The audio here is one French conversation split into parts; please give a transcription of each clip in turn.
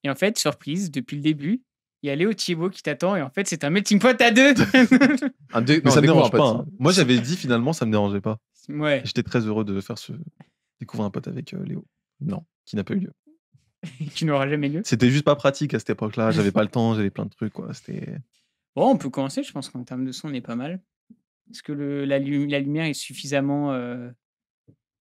Et en fait, surprise, depuis le début, il y a Léo Thibault qui t'attend et en fait, c'est un melting pot à deux. Mais ça me dérange pas. Hein. Moi, j'avais dit finalement, ça me dérangeait pas. Ouais. J'étais très heureux de faire ce découvrir un pote avec Léo. Non, qui n'a pas eu lieu. Qui n'aura jamais lieu. C'était juste pas pratique à cette époque-là. J'avais pas le temps, j'avais plein de trucs. Quoi. C'était... Bon, on peut commencer. Je pense qu'en termes de son, on est pas mal. Est-ce que la lumière est suffisamment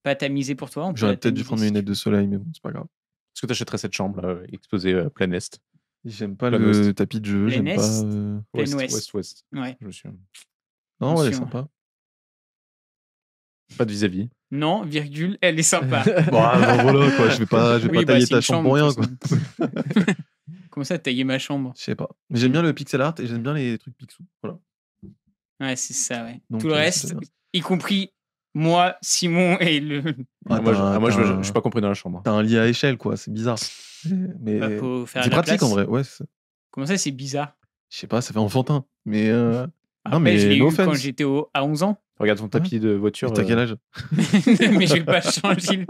pas tamisée pour toi? J'aurais peut-être dû prendre mes lunettes de soleil, mais bon, c'est pas grave. Est-ce que tu achèterais cette chambre là, exposée plein est? J'aime pas le tapis de jeu, plein j'aime pas... Plein ouest. Ouais. Je me suis... Non, ouais, elle est sympa. Pas de vis-à-vis. Non, virgule, elle est sympa. Bon, voilà, quoi. Je vais pas tailler ta chambre pour rien, quoi. Comment ça, tailler ma chambre? Je sais pas. Mais j'aime bien le pixel art et j'aime bien les trucs pixou. Voilà. Ouais, c'est ça, ouais. Donc, tout le reste, y compris moi, Simon et le... moi, je suis pas compris dans la chambre. T'as un lit à échelle, quoi. C'est bizarre. Mais c'est pratique, en vrai. Ouais, comment ça, c'est bizarre? Je sais pas, ça fait enfantin. Mais... Après, non, mais je l'ai eu offense. quand j'étais à 11 ans. Regarde ton tapis de voiture. T'as quel âge? Mais je vais pas changer.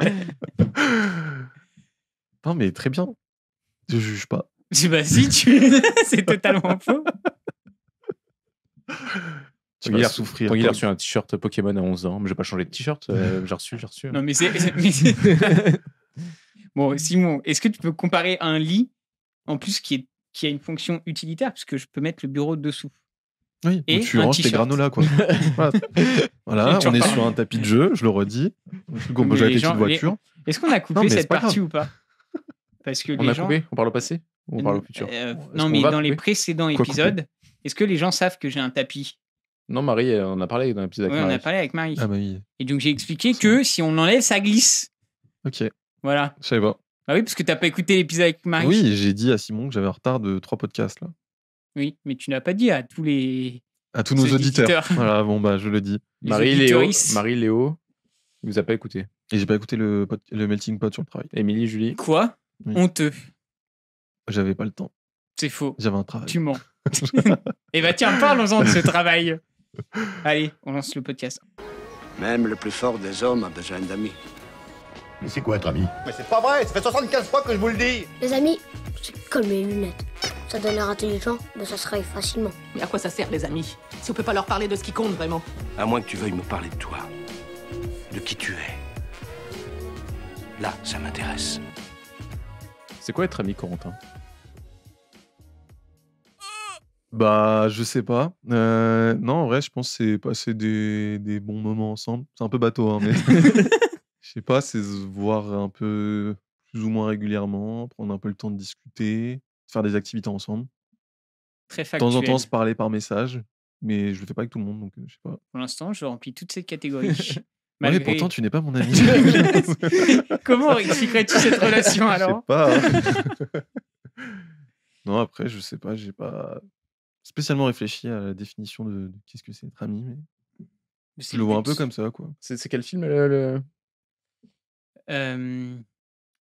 Non, mais très bien. Je juge pas. Bah si, c'est totalement faux. Il a reçu un t-shirt Pokémon à 11 ans, mais j'ai pas changé de t-shirt. J'ai reçu. Non, mais c'est... Bon, Simon, est-ce que tu peux comparer un lit, en plus, qui a une fonction utilitaire, puisque je peux mettre le bureau dessous? Oui, et tu ranges tes granolas, quoi. Voilà, on est sur un tapis de jeu, je le redis. On peut jouer avec les petites voitures. Est-ce qu'on a coupé cette partie ou pas? Parce que on a coupé? On parle au passé ou on parle au futur? Non, mais dans les précédents épisodes, est-ce que les gens savent que j'ai un tapis? Non, Marie, on a parlé dans l'épisode avec Marie. On a parlé avec Marie. Ah bah oui. Et donc j'ai expliqué que si on l'enlève, ça glisse. Ok. Voilà. Je savais pas. Ah oui, parce que t'as pas écouté l'épisode avec Marie. Oui, j'ai dit à Simon que j'avais un retard de 3 podcasts là. Oui, mais tu n'as pas dit à tous nos auditeurs. Voilà, bon bah je le dis. Marie, Léo, il vous a pas écouté. Et j'ai pas écouté le melting pot sur le travail. Émilie, Julie. Quoi? Oui. Honteux. J'avais pas le temps. C'est faux. J'avais un travail. Tu mens. Et bah tiens, parlons-en de ce travail. Allez, on lance le podcast. Même le plus fort des hommes a besoin d'amis. Mais c'est quoi être ami? Mais c'est pas vrai, ça fait 75 fois que je vous le dis. Les amis, c'est comme les lunettes. Ça donne l'air intelligent, mais ça se raye facilement. Mais à quoi ça sert, les amis, si on peut pas leur parler de ce qui compte vraiment? À moins que tu veuilles me parler de toi, de qui tu es. Là, ça m'intéresse. C'est quoi être ami, Corentin? Bah, je sais pas. Non, en vrai, je pense que c'est passer des bons moments ensemble. C'est un peu bateau, hein, mais je sais pas, c'est se voir un peu plus ou moins régulièrement, prendre un peu le temps de discuter, faire des activités ensemble. Très factuel. De temps en temps, se parler par message, mais je le fais pas avec tout le monde, donc je sais pas. Pour l'instant, je remplis toutes ces catégories. Malgré... Oui, pourtant, tu n'es pas mon ami. Comment expliquerais-tu cette relation alors? Je sais pas. Non, après, je sais pas, j'ai pas spécialement réfléchi à la définition de qu'est-ce que c'est être ami, mais je le vois un peu comme ça, quoi. C'est quel film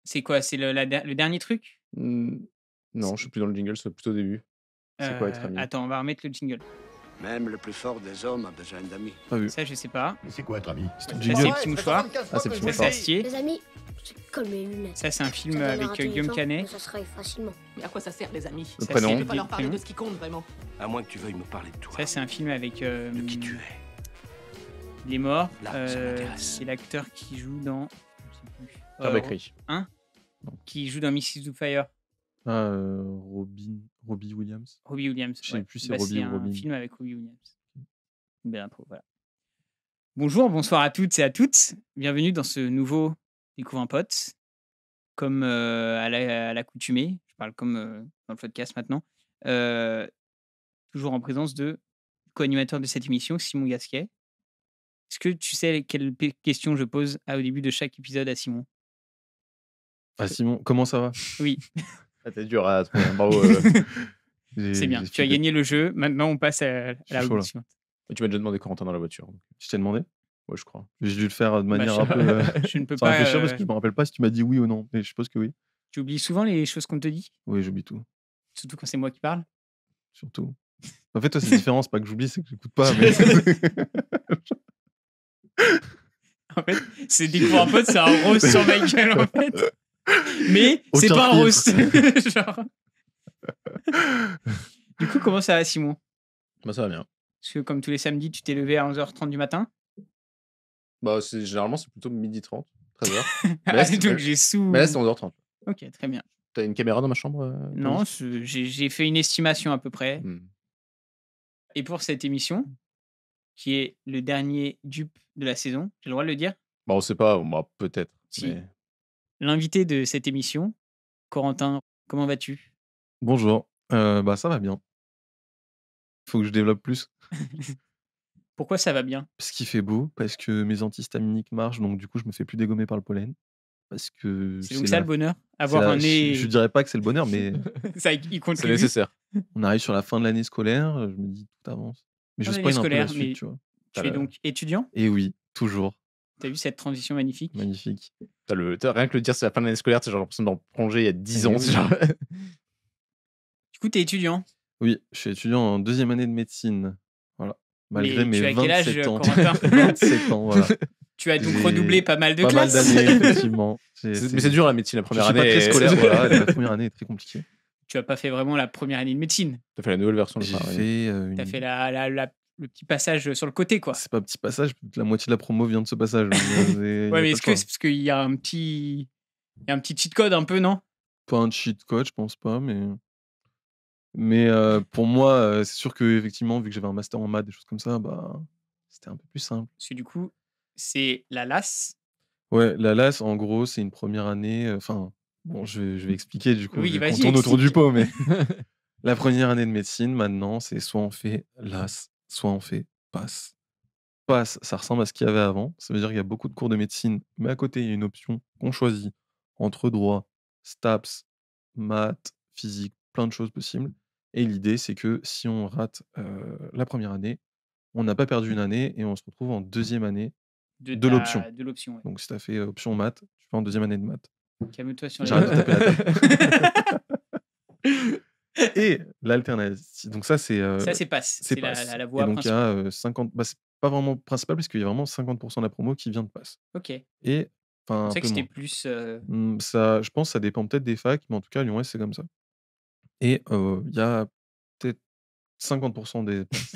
C'est quoi? C'est le dernier truc? Non, je suis plus dans le jingle, c'est plutôt au début. C'est quoi être ami? Attends, on va remettre le jingle. Même le plus fort des hommes a besoin d'amis. Ça, je sais pas. Mais c'est quoi être ami? C'est ça, c'est le petit mouchoir. Ah, c'est le petit mouchoir. Ça, c'est Astier. Les amis, c'est comme les lunettes. Ça, c'est un film avec Guillaume Canet. Ça se raye facilement. Mais à quoi ça sert, les amis? Le prénom. Si on peut pas leur parler de ce qui compte vraiment. À moins que tu veuilles me parler de toi. Ça, c'est un film avec... de qui tu es. Il est mort. Là, ça m'intéresse. C'est l'acteur qui joue dans... Je sais plus. Beckery. Hein? Qui joue dans Mrs. Doubtfire. Ah, Robbie Williams. Robbie Williams. Je sais plus si c'est Robbie ou Robin. C'est un film avec Robbie Williams. Belle intro, voilà. Bonjour, bonsoir à toutes et à toutes. Bienvenue dans ce nouveau Découvre un pote. Comme à l'accoutumée, je parle comme dans le podcast maintenant. Toujours en présence de co-animateur de cette émission, Simon Gasquet. Est-ce que tu sais quelle question je pose au début de chaque épisode à Simon? Ah Simon, comment ça va? Oui. T'es dur à trouver. Bravo. C'est bien, tu as gagné le jeu. Maintenant, on passe à la route suivante. Tu m'as déjà demandé Corentin dans la voiture. Je t'ai demandé? Ouais, je crois. J'ai dû le faire de manière un peu... Je ne peux sans pas... réfléchir parce que je me rappelle pas si tu m'as dit oui ou non, mais je suppose que oui. Tu oublies souvent les choses qu'on te dit? Oui, j'oublie tout. Surtout quand c'est moi qui parle? Surtout. En fait, toi, c'est différent, c'est pas que j'oublie, c'est que j'écoute pas. Mais... En fait, c'est Découvre un pote, c'est un rose sur ma gueule, en fait. Mais c'est Aucun pas un filtre. roast. Genre. Du coup, comment ça va, Simon? Bah, ça va bien. Parce que comme tous les samedis, tu t'es levé à 11h30 du matin. Bah, généralement, c'est plutôt 12h30, 13h. Ah, donc j'ai sous. Mais là, c'est 11h30. Ok, très bien. T'as une caméra dans ma chambre Non, j'ai fait une estimation à peu près. Hmm. Et pour cette émission, qui est le dernier dupe de la saison, j'ai le droit de le dire? Bah, on sait pas, bah, peut-être. Si. Mais... L'invité de cette émission, Corentin, comment vas-tu? Bonjour. Bah, ça va bien. Faut que je développe plus. Pourquoi ça va bien? Parce qu'il fait beau, parce que mes antihistaminiques marchent, donc du coup, je me fais plus dégommer par le pollen. Parce que C'est donc ça le bonheur? Avoir la- un nez. je dirais pas que c'est le bonheur, mais Ça, il C'est contribue. nécessaire. on arrive sur la fin de l'année scolaire, je me dis tout avance. Mais je Fin spoil d'année un peu la scolaire, suite, mais- tu vois. Tu es donc étudiant? Et oui, toujours. T'as vu cette transition magnifique? Magnifique. Rien que le dire, c'est la fin de l'année scolaire, c'est genre l'impression d'en plonger il y a 10 ans. Oui. C'est genre... Du coup, t'es étudiant. Oui, je suis étudiant en 2e année de médecine. Voilà. Malgré Mais tu mes as quel âge, 27 ans. Corentin? 27 ans, voilà. Tu as donc J'ai redoublé pas mal de Pas mal classes. d'années, effectivement. Mais c'est dur la médecine, la Je première suis année. pas très scolaire, voilà. et la première année est très compliquée. Tu as pas fait vraiment la première année de médecine. T'as fait la nouvelle version de J'ai Paris. fait T'as fait le petit passage sur le côté, quoi. C'est pas un petit passage, la moitié de la promo vient de ce passage. Ouais, mais est-ce que c'est parce qu'il y a un petit cheat code un peu, non? Pas un cheat code, je pense pas, mais pour moi, c'est sûr que effectivement, vu que j'avais un master en maths, des choses comme ça, bah, c'était un peu plus simple. Parce que du coup, c'est la LAS. Ouais, la LAS, en gros, c'est une première année. Enfin, bon, je vais expliquer du coup. Oui, vu qu'on vas-y, tourne autour du explique. pot, mais la première année de médecine, maintenant, c'est soit on fait LAS, soit on fait PASS. PASS, ça ressemble à ce qu'il y avait avant. Ça veut dire qu'il y a beaucoup de cours de médecine, mais à côté, il y a une option qu'on choisit entre droit, STAPS, maths, physique, plein de choses possibles. Et l'idée, c'est que si on rate la première année, on n'a pas perdu une année et on se retrouve en 2e année de l'option. De l'option, ouais. Donc, si tu as fait option maths, tu fais en 2e année de maths. Calme-toi sur les J'arrête de taper la table. Et l'alternative, donc ça, c'est Ça, c'est passe. C'est PASS. la Et voie donc, il y principale. a 50. Bah, c'est pas vraiment principal, parce qu'il y a vraiment 50% de la promo qui vient de PASS. Ok. Et, Je enfin, un pensais que peu c'était moins. plus. Ça, je pense que ça dépend peut-être des facs, mais en tout cas, à Lyon Est, c'est comme ça. Et il y a peut-être 50% des passes.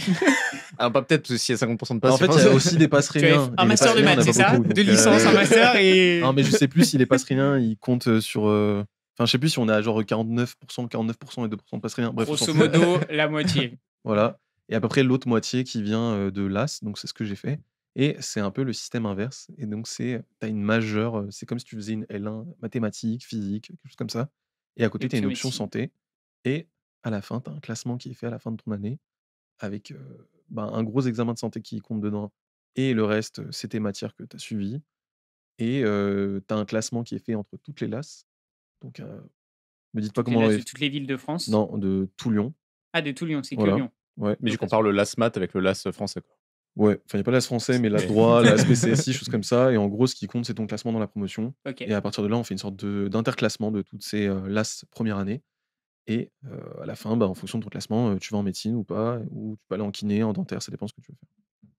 Alors, pas peut-être, parce que s'il y a 50% de passes. En fait, il y a aussi des passes Tu as réunions. un master de maths, c'est ça? De licence, un master et. Non, mais je sais plus si les passes réunions, ils comptent sur. Enfin, je sais plus si on est à genre 49% et 2% de passes réunions. Bref, on s'en Grosso fout. modo, la moitié. Voilà. Et à peu près l'autre moitié qui vient de l'AS, donc c'est ce que j'ai fait. Et c'est un peu le système inverse. Et donc, tu as une majeure, c'est comme si tu faisais une L1 mathématiques, physique, quelque chose comme ça. Et à côté, tu as une option Option santé. Et à la fin, tu as un classement qui est fait à la fin de ton année avec un gros examen de santé qui compte dedans. Et le reste, c'est tes matières que tu as suivies. Et tu as un classement qui est fait entre toutes les LAS. Donc, me dites pas Toutes les comment. LAS de toutes les villes de France? Non, de tout Lyon. Ah, de tout Lyon, c'est Voilà. que Lyon. Ouais. Mais je compare le LAS maths avec le LAS français, quoi. Ouais, enfin, il n'y a pas l'AS français, mais l'AS Mais- droit, l'AS PCSI, choses comme ça. Et en gros, ce qui compte, c'est ton classement dans la promotion. Ok. Et à partir de là, on fait une sorte d'interclassement de toutes ces LAS première année. Et à la fin, en fonction de ton classement, tu vas en médecine ou pas, ou tu peux aller en kiné, en dentaire, ça dépend ce que tu veux faire.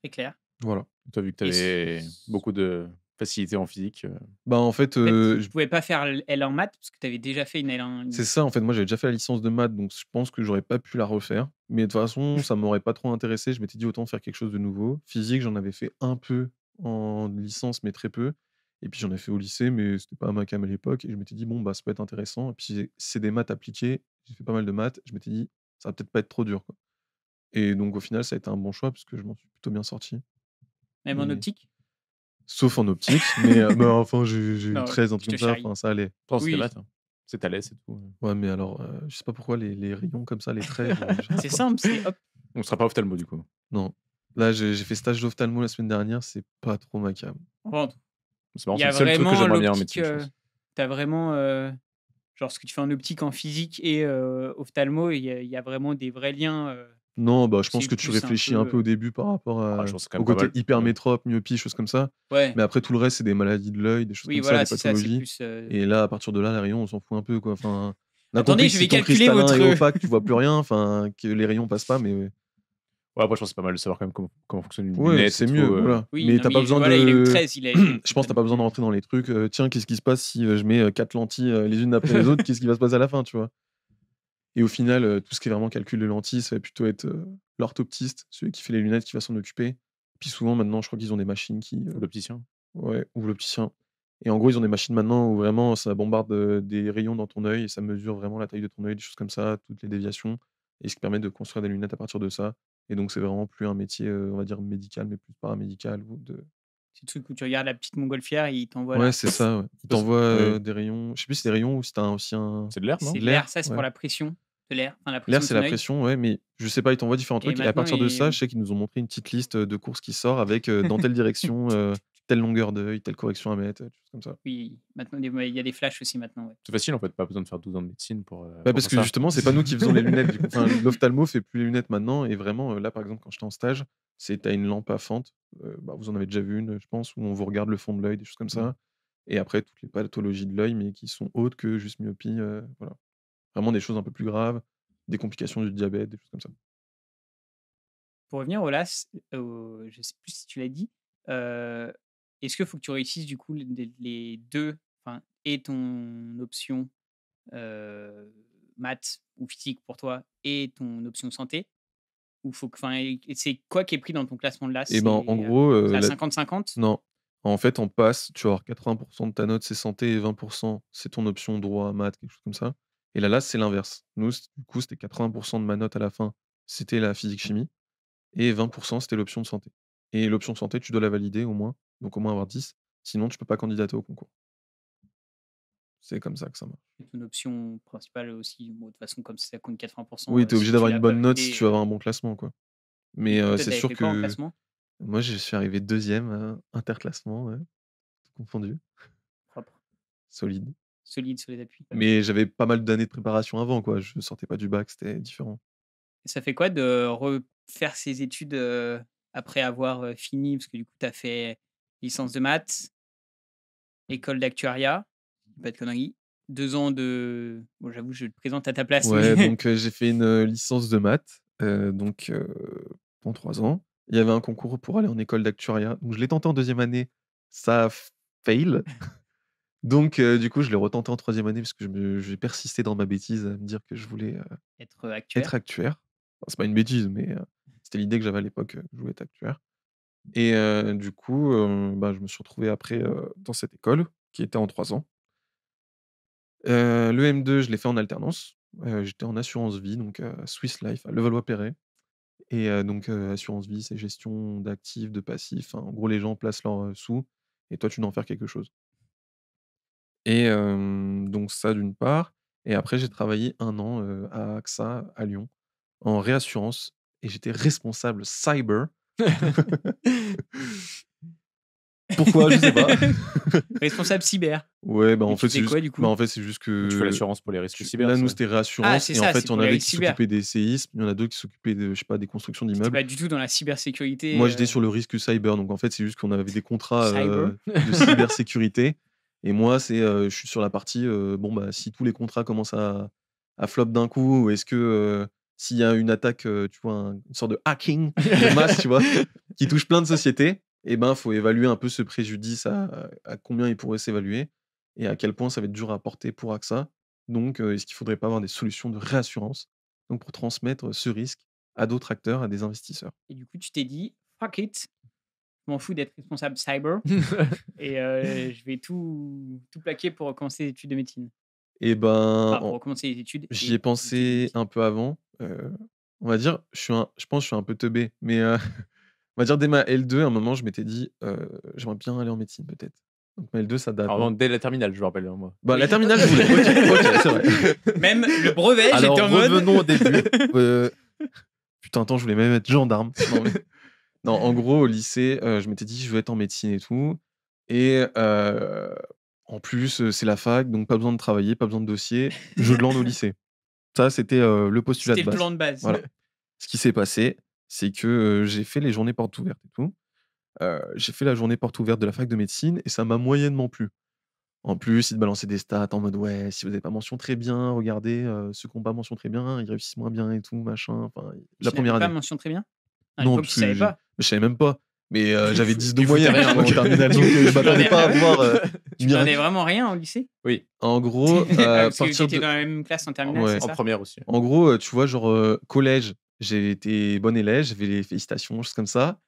C'est clair. Voilà. Tu as vu que tu avais beaucoup de facilité en physique. En fait, En fait, je- je pouvais pas faire L1 en maths parce que tu avais déjà fait une L1. c'est ça, en fait, moi j'avais déjà fait la licence de maths, donc je pense que j'aurais pas pu la refaire. Mais de toute façon, ça m'aurait pas trop intéressé. Je m'étais dit autant faire quelque chose de nouveau. Physique, j'en avais fait un peu en licence, mais très peu. Et puis j'en ai fait au lycée, mais c'était pas ma cam à l'époque. Et je m'étais dit, bon, ça peut être intéressant. Et puis c'est des maths appliquées. J'ai fait pas mal de maths. Je m'étais dit, ça va peut-être pas être trop dur, quoi. Et donc au final, ça a été un bon choix parce que je m'en suis plutôt bien sorti. Même en Et- optique? Sauf en optique, mais enfin, j'ai eu Non, 13, un je truc te comme ça. charrie. Enfin, ça allait. Pourtant, c'était Oui. maths. Hein. C'est Thalès et tout. Ouais, mais alors, je sais pas pourquoi les rayons comme ça, les traits. C'est simple, c'est hop. On sera pas ophtalmo, du coup. Non. Là, j'ai fait stage d'ophtalmo la semaine dernière, c'est pas trop ma cam. Enfin, C'est marrant, il y c'est a le seul truc que vraiment j'aimerais bien en l'optique. médecine, je pense. T'as vraiment. Genre ce que tu fais en optique, en physique et ophtalmo, il y a vraiment des vrais liens. Non, je pense C'est que tu plus un réfléchis peu, un peu au début par rapport je pense que c'est quand au même pas côté mal. hypermétrope, myopie, choses comme ça. Ouais. Mais après, tout le reste, c'est des maladies de l'œil, des choses Oui, comme voilà, ça, c'est des ça, c'est pathologies. plus. Et là, à partir de là, les rayons, on s'en fout un peu, quoi. Enfin, on a Attendez, compris je que vais si ton calculer cristallin est votre- opaque, tu vois plus rien, enfin, que les rayons passent pas, mais ouais. Ouais, après, je pense que c'est pas mal de savoir quand même comment fonctionne une Ouais, lunette. c'est et mieux, tout, voilà. Oui, Mais non, t'as pas besoin voilà, il a eu de. 13, il a Je pense que t'as pas besoin de rentrer dans les trucs. Tiens, qu'est-ce qui se passe si je mets 4 lentilles les unes après les autres? Qu'est-ce qui va se passer à la fin, tu vois? Et au final, tout ce qui est vraiment calcul de lentilles, ça va plutôt être l'orthoptiste, celui qui fait les lunettes, qui va s'en occuper. Puis souvent, maintenant, je crois qu'ils ont des machines qui. Ou l'opticien. Ouais, ou l'opticien. Et en gros, ils ont des machines maintenant où vraiment ça bombarde des rayons dans ton œil et ça mesure vraiment la taille de ton œil, des choses comme ça, toutes les déviations. Et ce qui permet de construire des lunettes à partir de ça. Et donc, c'est vraiment plus un métier, on va dire médical, mais plus paramédical. Ou de... C'est le truc où tu regardes la petite montgolfière et il t'envoie Ouais, là. c'est ça. Ouais. Il Parce- t'envoie oui. des rayons. Je sais plus si c'est des rayons ou si t'as aussi un. C'est de l'air, non? C'est de l'air, l'air, ça c'est ouais. pour la pression de l'air. Enfin, la pression L'air, de c'est ton la œil. pression, ouais, mais je sais pas, ils t'envoient différents Et trucs. Et à maintenant, partir de ça, ils- je sais qu'ils nous ont montré une petite liste de courses qui sort avec dans telle direction, telle longueur d'œil, telle correction à mettre, des choses comme ça. Oui, maintenant il y a des flashs aussi maintenant. Ouais. C'est facile en fait, pas besoin de faire 12 ans de médecine pour. Bah pour parce faire que ça. justement, c'est pas nous qui faisons les lunettes. Du coup. Enfin, l'ophtalmo fait plus les lunettes maintenant. Et vraiment, là, par exemple, quand j'étais en stage, t'as une lampe à fente. Bah, vous en avez déjà vu une, je pense, où on vous regarde le fond de l'œil, des choses comme ça. Et après, toutes les pathologies de l'œil, mais qui sont autres que juste myopie. Voilà. Vraiment des choses un peu plus graves, des complications du diabète, des choses comme ça. Pour revenir au LAS, je sais plus si tu l'as dit, est-ce qu'il faut que tu réussisses du coup les deux, enfin, et ton option maths ou physique pour toi et ton option santé? Ou faut que, enfin, et c'est quoi qui est pris dans ton classement de LAS? Et ben, en C'est gros, à la- 50-50? non. En fait, on passe, tu vas avoir 80% de ta note, c'est santé, et 20%, c'est ton option droit, maths, quelque chose comme ça. Et là, c'est l'inverse. Nous, du coup, c'était 80% de ma note à la fin, c'était la physique-chimie, et 20%, c'était l'option de santé. Et l'option santé, tu dois la valider au moins, donc au moins avoir 10, sinon tu peux pas candidater au concours. C'est comme ça que ça marche. Et ton option principale aussi, bon, de toute façon, comme ça compte 80%, Oui, t'es si obligé tu d'avoir l'as une pas bonne note si validé, tu veux avoir un bon classement, quoi. Mais et toi, c'est t'avais sûr fait quoi en que classement? moi, je suis arrivé 2e interclassement, ouais, tout confondu, Propre, solide. solide sur les appuis. Mais j'avais pas mal d'années de préparation avant, quoi. Je sortais pas du bac, c'était différent. Et ça fait quoi de refaire ses études après avoir fini? Parce que du coup, tu as fait licence de maths, école d'actuariat, pas de conneries, 2 ans de. Bon, j'avoue, je te présente à ta place. Ouais, Mais... donc j'ai fait une licence de maths, donc pendant 3 ans. Il y avait un concours pour aller en école d'actuariat, donc je l'ai tenté en 2e année, ça a fail. Donc du coup, je l'ai retenté en 3e année parce que j'ai persisté dans ma bêtise à me dire que je voulais être actuaire. être actuaire. Enfin, c'est pas une bêtise, mais c'était l'idée que j'avais à l'époque, que je voulais être actuaire. Et du coup, bah, je me suis retrouvé après dans cette école qui était en 3 ans. Le M2, je l'ai fait en alternance. J'étais en assurance vie, donc Swiss Life à Levallois-Perret. Et donc assurance vie, c'est gestion d'actifs, de passifs. Enfin, en gros, les gens placent leurs sous et toi, tu dois en faire quelque chose. Et donc ça, d'une part. Et après, j'ai travaillé 1 an à AXA à Lyon en réassurance et j'étais responsable cyber. Pourquoi? Je sais pas. Responsable cyber. Ouais, bah, Et en tu fait, fais c'est juste quoi, du coup? bah, en fait, c'est juste Tu fais que l'assurance pour les risques cyber. là, nous, ça. c'était Ah, réassurance c'est et en ça, fait, c'est il y en pour les avait risques qui cyber. s'occupaient des séismes, il y en a d'autres qui s'occupaient de, je sais pas, des constructions T'étais d'immeubles. pas du tout dans la cybersécurité. Moi, j'étais sur le risque cyber, donc en fait, c'est juste qu'on avait des contrats Cyber. de cybersécurité. Et moi, je suis sur la partie, bon, bah, si tous les contrats commencent à flop d'un coup, ou est-ce que s'il y a une attaque, tu vois, une sorte de hacking de masse, tu vois, qui touche plein de sociétés, et ben, faut évaluer un peu ce préjudice à combien il pourrait s'évaluer et à quel point ça va être dur à porter pour AXA. Donc, est-ce qu'il faudrait pas avoir des solutions de réassurance, donc pour transmettre ce risque à d'autres acteurs, à des investisseurs. Et du coup, tu t'es dit, fuck it, je m'en fous d'être responsable cyber et je vais tout plaquer pour recommencer les études de médecine. Et ben, Enfin, pour recommencer les études. j'y et ai les études de pensé médecine. un peu avant. On va dire, je pense que je suis un peu teubé, mais on va dire dès ma L2, à un moment, je m'étais dit, j'aimerais bien aller en médecine peut-être. Donc ma L2, ça date. Alors, hein. dès la terminale, je me rappelle, moi. Bah, Oui. la terminale, je voulais. Ok, c'est vrai. Même le brevet, Alors, j'étais en mode. revenons au début. Putain, attends, je voulais même être gendarme. Non, mais- non, en gros, au lycée, je m'étais dit, je veux être en médecine et tout. Et en plus, c'est la fac, donc pas besoin de travailler, pas besoin de dossier. Je lande au lycée. Ça, c'était le postulat C'était de le base. plan de base. Voilà. Ce qui s'est passé, c'est que j'ai fait les journées portes ouvertes et tout. J'ai fait la journée porte ouverte de la fac de médecine et ça m'a moyennement plu. En plus, ils te balançaient des stats en mode ouais, si vous n'avez pas mention très bien, regardez, ceux qui n'ont pas mention très bien, ils réussissent moins bien et tout, machin. Enfin, la Tu première n'avais pas année. mention très bien. À Non, l'époque, parce tu que savais pas. je savais même pas. Mais j'avais 10 de Tu foutais moyenne rien, en donc. terminale, donc je m'attendais pas à voir Tu connais vraiment rien au lycée? Oui, En gros, à Parce que tu partir étais de... dans la même classe en terminale, Ouais. c'est en ça? première aussi. En gros, tu vois, genre collège, j'ai été bon élève, j'avais les félicitations, choses comme ça.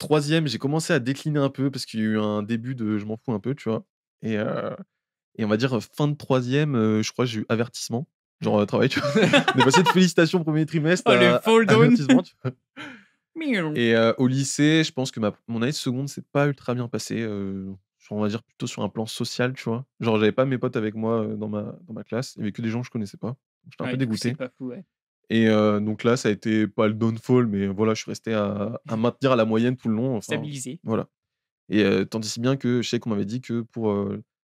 3e, j'ai commencé à décliner un peu parce qu'il y a eu un début de je m'en fous un peu, tu vois? Et on va dire fin de 3e, je crois j'ai eu avertissement. Genre travail, tu vois? On est passé de félicitations 1er trimestre Oh, le à fall down. avertissement, tu vois? Miaou. Et au lycée, je pense que mon année de seconde s'est pas ultra bien passée, on va dire plutôt sur un plan social, tu vois? Genre j'avais pas mes potes avec moi, dans ma classe, il y avait que des gens que je connaissais pas. J'étais un peu Ouais, du coup, c'est dégoûté. pas fou, ouais. Et donc là, ça a été pas le downfall, mais voilà, je suis resté à maintenir la moyenne tout le long, enfin, Stabilisé. voilà. Et tant et si bien que je sais qu'on m'avait dit que pour,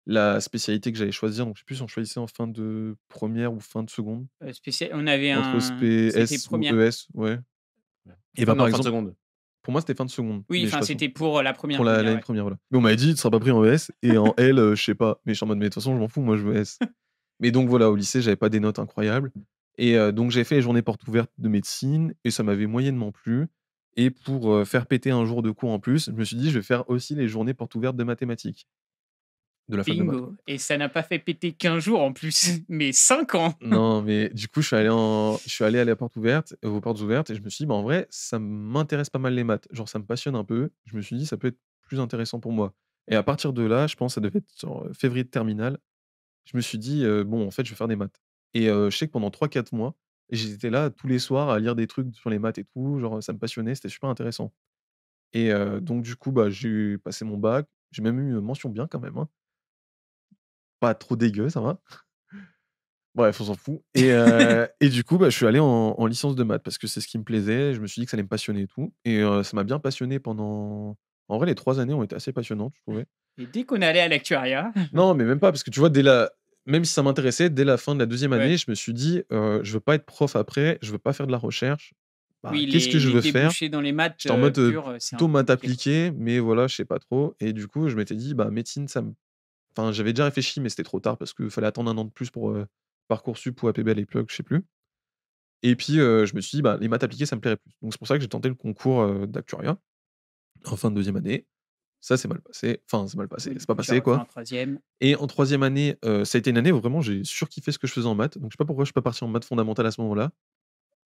la spécialité que j'allais choisir, donc je sais plus si on choisissait en fin de 1re ou fin de seconde, Spécial on avait entre c'était SPS ou première. ES, ouais. Et Fin, bah, par non, fin de exemple, seconde. pour moi, c'était fin de seconde, Oui, mais je suis enfin, pas sûr. c'était pour la première, Pour je veux la dire, l'année ouais. 1re, voilà. Mais on m'avait dit: «Tu seras pas pris en ES» et en L, je sais pas. Mais je suis en mode: «Mais de toute façon, je m'en fous, moi, je veux ES». Mais donc voilà, au lycée, j'avais pas des notes incroyables et donc j'ai fait les journées portes ouvertes de médecine et ça m'avait moyennement plu et pour, faire péter un jour de cours en plus, je me suis dit: «Je vais faire aussi les journées portes ouvertes de mathématiques». De la fac de maths, quoi. Bingo, et ça n'a pas fait péter 15 jours en plus, mais 5 ans! Non, mais du coup, je suis allé à la porte ouverte aux portes ouvertes et je me suis dit: «Bah, en vrai, ça m'intéresse pas mal les maths». Genre ça me passionne un peu. Je me suis dit: «Ça peut être plus intéressant pour moi» et à partir de là, je pense ça devait être genre, février de terminale, je me suis dit: «Bon, en fait, je vais faire des maths» et je sais que pendant 3-4 mois, j'étais là tous les soirs à lire des trucs sur les maths et tout, genre, ça me passionnait, c'était super intéressant et donc du coup, bah, j'ai passé mon bac, j'ai même eu, mention bien quand même, hein. Pas trop dégueu, ça va. Bref, on s'en fout et du coup, bah, je suis allé en licence de maths parce que c'est ce qui me plaisait. Je me suis dit que ça allait me passionner et tout et ça m'a bien passionné pendant en vrai, les 3 années ont été assez passionnantes, je trouvais. Et dès qu'on allait à l'actuariat, Non, mais même pas parce que tu vois, même si ça m'intéressait, dès la fin de la 2e année, ouais, je me suis dit: «Je veux pas être prof après, je veux pas faire de la recherche. Bah, oui, qu'est-ce que je les veux faire?» débouchés dans les maths, J'étais en mode, purs, c'est un plutôt peu maths compliqué, quoi. appliquées, mais voilà, je sais pas trop et du coup, je m'étais dit: «Bah, médecine, ça me» enfin, j'avais déjà réfléchi, mais c'était trop tard parce qu'il fallait attendre 1 an de plus pour, Parcoursup ou APB à l'époque, je sais plus et puis, je me suis dit: «Bah, les maths appliquées, ça me plairait plus». Donc c'est pour ça que j'ai tenté le concours, d'actuariat en fin de 2e année. Ça s'est mal passé, enfin, c'est mal passé, Oui, c'est du pas coup, tu passé, as refait quoi en 3e. et en 3e année, ça a été une année où vraiment j'ai surkiffé ce que je faisais en maths. Donc je sais pas pourquoi je suis pas parti en maths fondamentales à ce moment-là.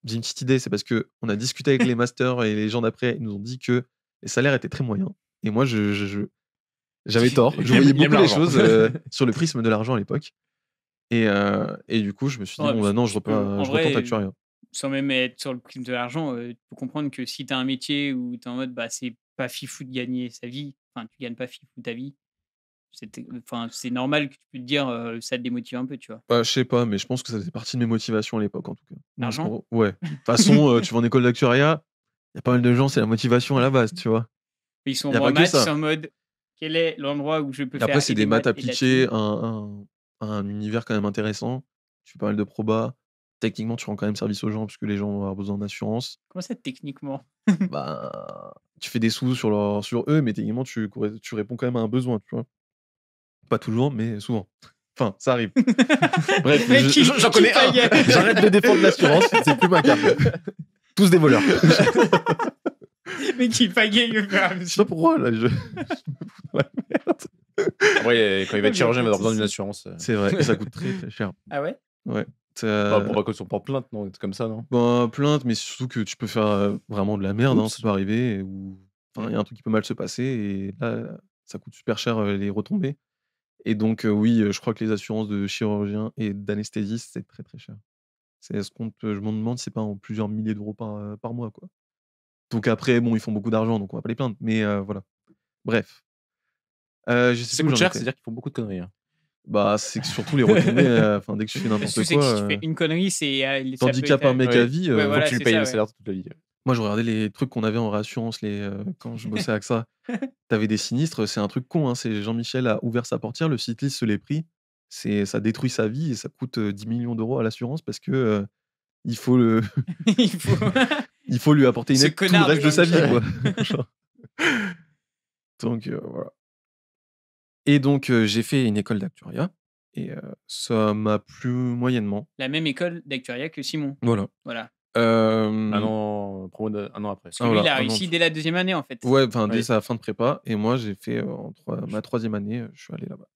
J'ai une petite idée, c'est parce qu'on a discuté avec les masters et les gens d'après, ils nous ont dit que les salaires étaient très moyens et moi j'avais tort. Je voyais Il aime beaucoup les l'argent. choses, sur le prisme de l'argent à l'époque et du coup, je me suis dit: Ouais, «Bon, parce bah, que non, tu peux en je retente vrai, actuariat». sans même être sur le prix de l'argent, tu peux comprendre que si tu as un métier où tu es en mode, bah, c'est pas fifou de gagner sa vie, enfin, tu gagnes pas fifou ta vie, enfin, c'est normal que tu peux te dire, ça te démotive un peu, tu vois? Bah, je sais pas, mais je pense que ça faisait partie de mes motivations à l'époque, en tout cas. Donc L'argent? ouais. De toute façon, tu vas en école d'actuariat, il y a pas mal de gens, c'est la motivation à la base, tu vois? Ils sont Il y a bons en pas que maths, ils ça. sont en mode: «Quel est l'endroit où je peux Et après, faire c'est et des des maths maths et de la appliquées, thune?» un univers quand même intéressant. Tu fais pas mal de probas. Techniquement, tu rends quand même service aux gens puisque les gens vont avoir besoin d'assurance. Comment ça, techniquement? Bah, tu fais des sous sur eux, mais techniquement, tu réponds quand même à un besoin, tu vois? Pas toujours, mais souvent. Enfin, ça arrive. Bref, Le mec qui j'en connais un. pagaie. J'arrête de défendre l'assurance, c'est plus ma carte. Tous des voleurs. Le mec qui pagaille au fur et à Je sais mesure. pas pourquoi, là, je me fous dans la merde. Après, quand il va Ouais, être mais chirurgien, il va pas avoir de besoin d'une soucis. assurance. C'est vrai, et ça coûte très, très cher. Ah ouais? Ouais. Bah, pour pas qu'on se porte plainte, non? Des trucs comme ça, non? Ben, plainte, mais surtout que tu peux faire, vraiment de la merde, hein, ça Oups. peut arriver ou enfin, il y a un truc qui peut mal se passer et là, ça coûte super cher, les retombées et donc oui, je crois que les assurances de chirurgiens et d'anesthésistes, c'est très, très cher. C'est ce compte, je me demande si c'est pas en plusieurs milliers d'euros par mois, quoi. Donc après, bon, ils font beaucoup d'argent, donc on va pas les plaindre, mais voilà. Bref, je sais Si ça plus où coûte j'en cher, étais. c'est-à-dire qu'ils font beaucoup de conneries, hein. Bah, c'est que surtout les retombées, enfin, dès que tu fais Parce n'importe que c'est que si tu quoi, fais une connerie, c'est, ça peut t'handicapes un être, mec à vie, ouais, Faut voilà, que tu lui c'est payes ça, le ouais. salaire toute la vie. moi, je regardais les trucs qu'on avait en réassurance, quand je bossais à AXA. T'avais des sinistres, c'est un truc con, hein, c'est Jean-Michel a ouvert sa portière, le cycliste se l'est pris. Ça détruit sa vie et ça coûte, 10 millions d'euros à l'assurance parce que, il faut le Il faut il faut lui apporter une ce aide tout le connard de reste de sa vie, Jean-Michel. quoi. Genre donc voilà et donc j'ai fait une école d'actuariat et ça m'a plu moyennement. La même école d'actuariat que Simon. Voilà. Voilà. Hem, Un an, un an après. Parce que Ah lui, il voilà, a un an réussi de dès la deuxième année, en fait. ouais, enfin, dès Oui. sa fin de prépa et moi, j'ai fait, ma 3e année, je suis allé là-bas.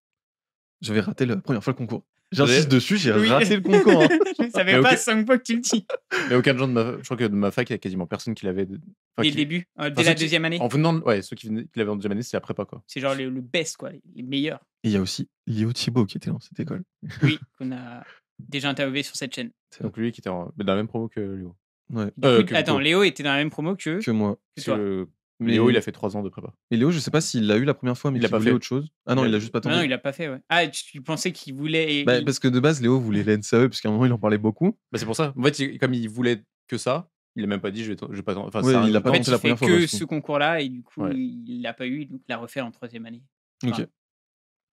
J'avais raté la première fois le concours. J'insiste dessus, j'ai Oui. raté le concours, hein. Je savais Mais pas ok. 5 fois que tu le dis. Mais aucun de gens je crois que de ma fac, il y a quasiment personne qui l'avait. Dès le début, dès ceux la qui- deuxième année. En venant, ouais, ceux qui l'avaient en deuxième année, c'est la prépa, quoi. C'est genre le best, quoi, les meilleurs. Et il y a aussi Léo Thibault qui était dans cette école. Oui, qu'on a déjà interviewé sur cette chaîne. Donc lui qui était dans la même promo que Léo. Ouais, Du coup, que attends, Nico. Léo était dans la même promo que que moi. Parce toi. que Mais Léo, il a fait 3 ans de prépa. et Léo, je sais pas s'il l'a eu la première fois, mais Il l'a qu'il pas voulait fait. autre chose. Ah non, il a juste pas Non, non, tenté. il l'a pas fait, ouais. Ah, tu pensais qu'il voulait. Bah, parce que de base, Léo voulait la NSAE, parce qu'à un moment, il en parlait beaucoup. Bah, c'est pour ça. En fait, comme il voulait que ça, il a même pas dit je vais pas. Enfin, Ouais, ça a il a rien pas En fait, de tenté il la fait première fois, que parce que- ce concours-là et du coup, Ouais. il l'a pas eu, donc il l'a refait en 3e année. Ok. Enfin,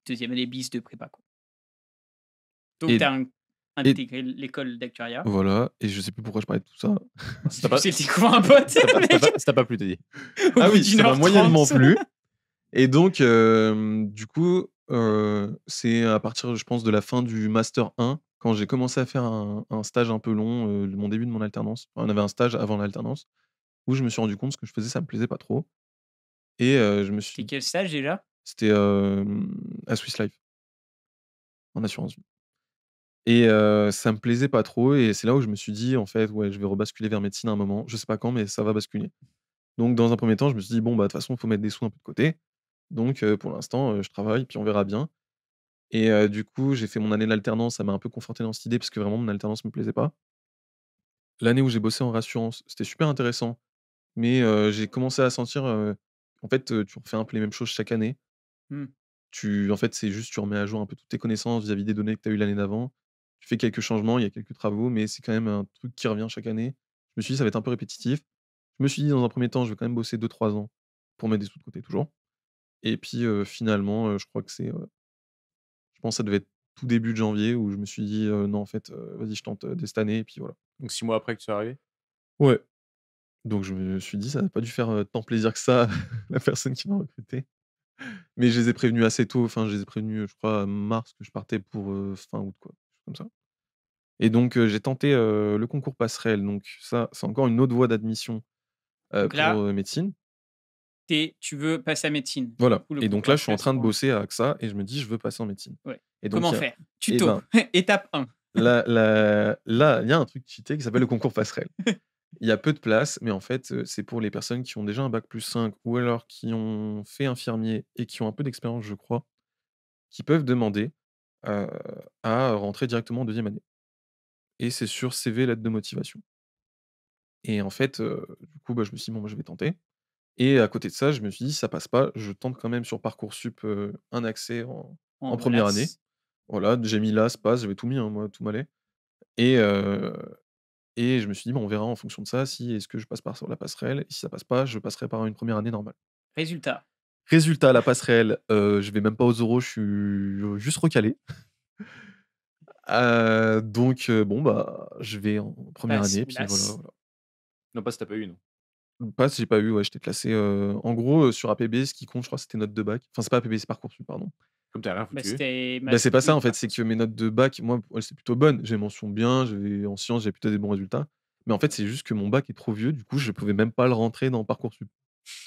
deuxième année bis de prépa, quoi. Donc, Et- t'as intégré l'école d'actuariat. Voilà, et je sais plus pourquoi je parlais de tout ça. T'as pas- C'est découvert un pote. Ça t'a pas plu, t'as dit. Au Ah bout oui, d'une ça m'a heure moyennement 30. plu. Et donc, du coup, c'est à partir, je pense, de la fin du Master 1, quand j'ai commencé à faire un stage un peu long, mon début de mon alternance. Enfin, on avait un stage avant l'alternance, où je me suis rendu compte que ce que je faisais, ça me plaisait pas trop. Et je me C'était suis... quel stage déjà? C'était à Swiss Life, en assurance vie. Et ça me plaisait pas trop, et c'est là où je me suis dit, en fait, ouais, je vais rebasculer vers médecine à un moment. Je sais pas quand, mais ça va basculer. Donc, dans un premier temps, je me suis dit, bon, bah, de toute façon, il faut mettre des sous un peu de côté. Donc, pour l'instant, je travaille, puis on verra bien. Et du coup, j'ai fait mon année d'alternance, ça m'a un peu conforté dans cette idée, parce que vraiment, mon alternance me plaisait pas. L'année où j'ai bossé en rassurance, c'était super intéressant, mais j'ai commencé à sentir, en fait, tu refais un peu les mêmes choses chaque année. Mmh. En fait, c'est juste, tu remets à jour un peu toutes tes connaissances vis-à-vis des données que tu as eues l'année d'avant. Tu fais quelques changements, il y a quelques travaux, mais c'est quand même un truc qui revient chaque année. Je me suis dit: «Ça va être un peu répétitif». Je me suis dit: «Dans un premier temps, je vais quand même bosser 2-3 ans pour mettre des sous de côté toujours». Et puis, finalement, je crois que je pense que ça devait être tout début de janvier où je me suis dit: «Non, en fait, vas-y, je tente, dès cette année», et puis voilà. Donc 6 mois après que tu es arrivé. Ouais. Donc je me suis dit: «Ça n'a pas dû faire, tant plaisir que ça, la personne qui m'a recruté». Mais je les ai prévenus assez tôt, enfin, je les ai prévenus, je crois, mars, que je partais pour, fin août, quoi, comme ça. Et donc j'ai tenté, le concours passerelle, donc ça, c'est encore une autre voie d'admission, Donc là, pour, médecine. tu veux passer à médecine. Voilà, Du coup, le et donc concours là, je suis en passerelle, train de c'est pour- bosser à AXA et je me dis: «Je veux passer en médecine». Ouais. Et donc Comment il y a faire? Tuto. Étape 1. là, il y a un truc cheaté qui s'appelle le concours passerelle. Il y a peu de place, mais en fait, c'est pour les personnes qui ont déjà un bac+5 ou alors qui ont fait infirmier et qui ont un peu d'expérience, je crois, qui peuvent demander, heu, à rentrer directement en 2e année, et c'est sur CV, lettre de motivation. Et en fait, du coup, bah, je me suis dit: «Bon, bah, je vais tenter», et à côté de ça, je me suis dit: «Si ça passe pas, je tente quand même sur Parcoursup, un accès en 1re année». LAS. Voilà, j'ai mis LAS, PASS, j'avais tout mis, hein, moi, tout m'allait, et je me suis dit: «Bon, on verra en fonction de ça, si est-ce que je passe par sur la passerelle, et si ça passe pas, je passerai par une 1re année normale». Résultat. Résultat, la passerelle, je vais même pas aux oraux, je suis juste recalé. Donc bon, bah, je vais en 1re Passe année, ou puis LAS. voilà. Non, pas si t'as pas eu, non. PASS, j'ai pas eu, ouais, j'étais classé, en gros, sur APB, ce qui compte, je crois, c'était note de bac. Enfin, c'est pas APB, c'est Parcoursup, pardon. Comme t'as rien Bah, foutu. c'était. Bah, c'est pas ça, oui, en fait, c'est que mes notes de bac, moi, elles étaient plutôt bonnes. J'ai mention bien, en sciences, j'ai plutôt des bons résultats. Mais en fait, c'est juste que mon bac est trop vieux, du coup, je pouvais même pas le rentrer dans Parcoursup.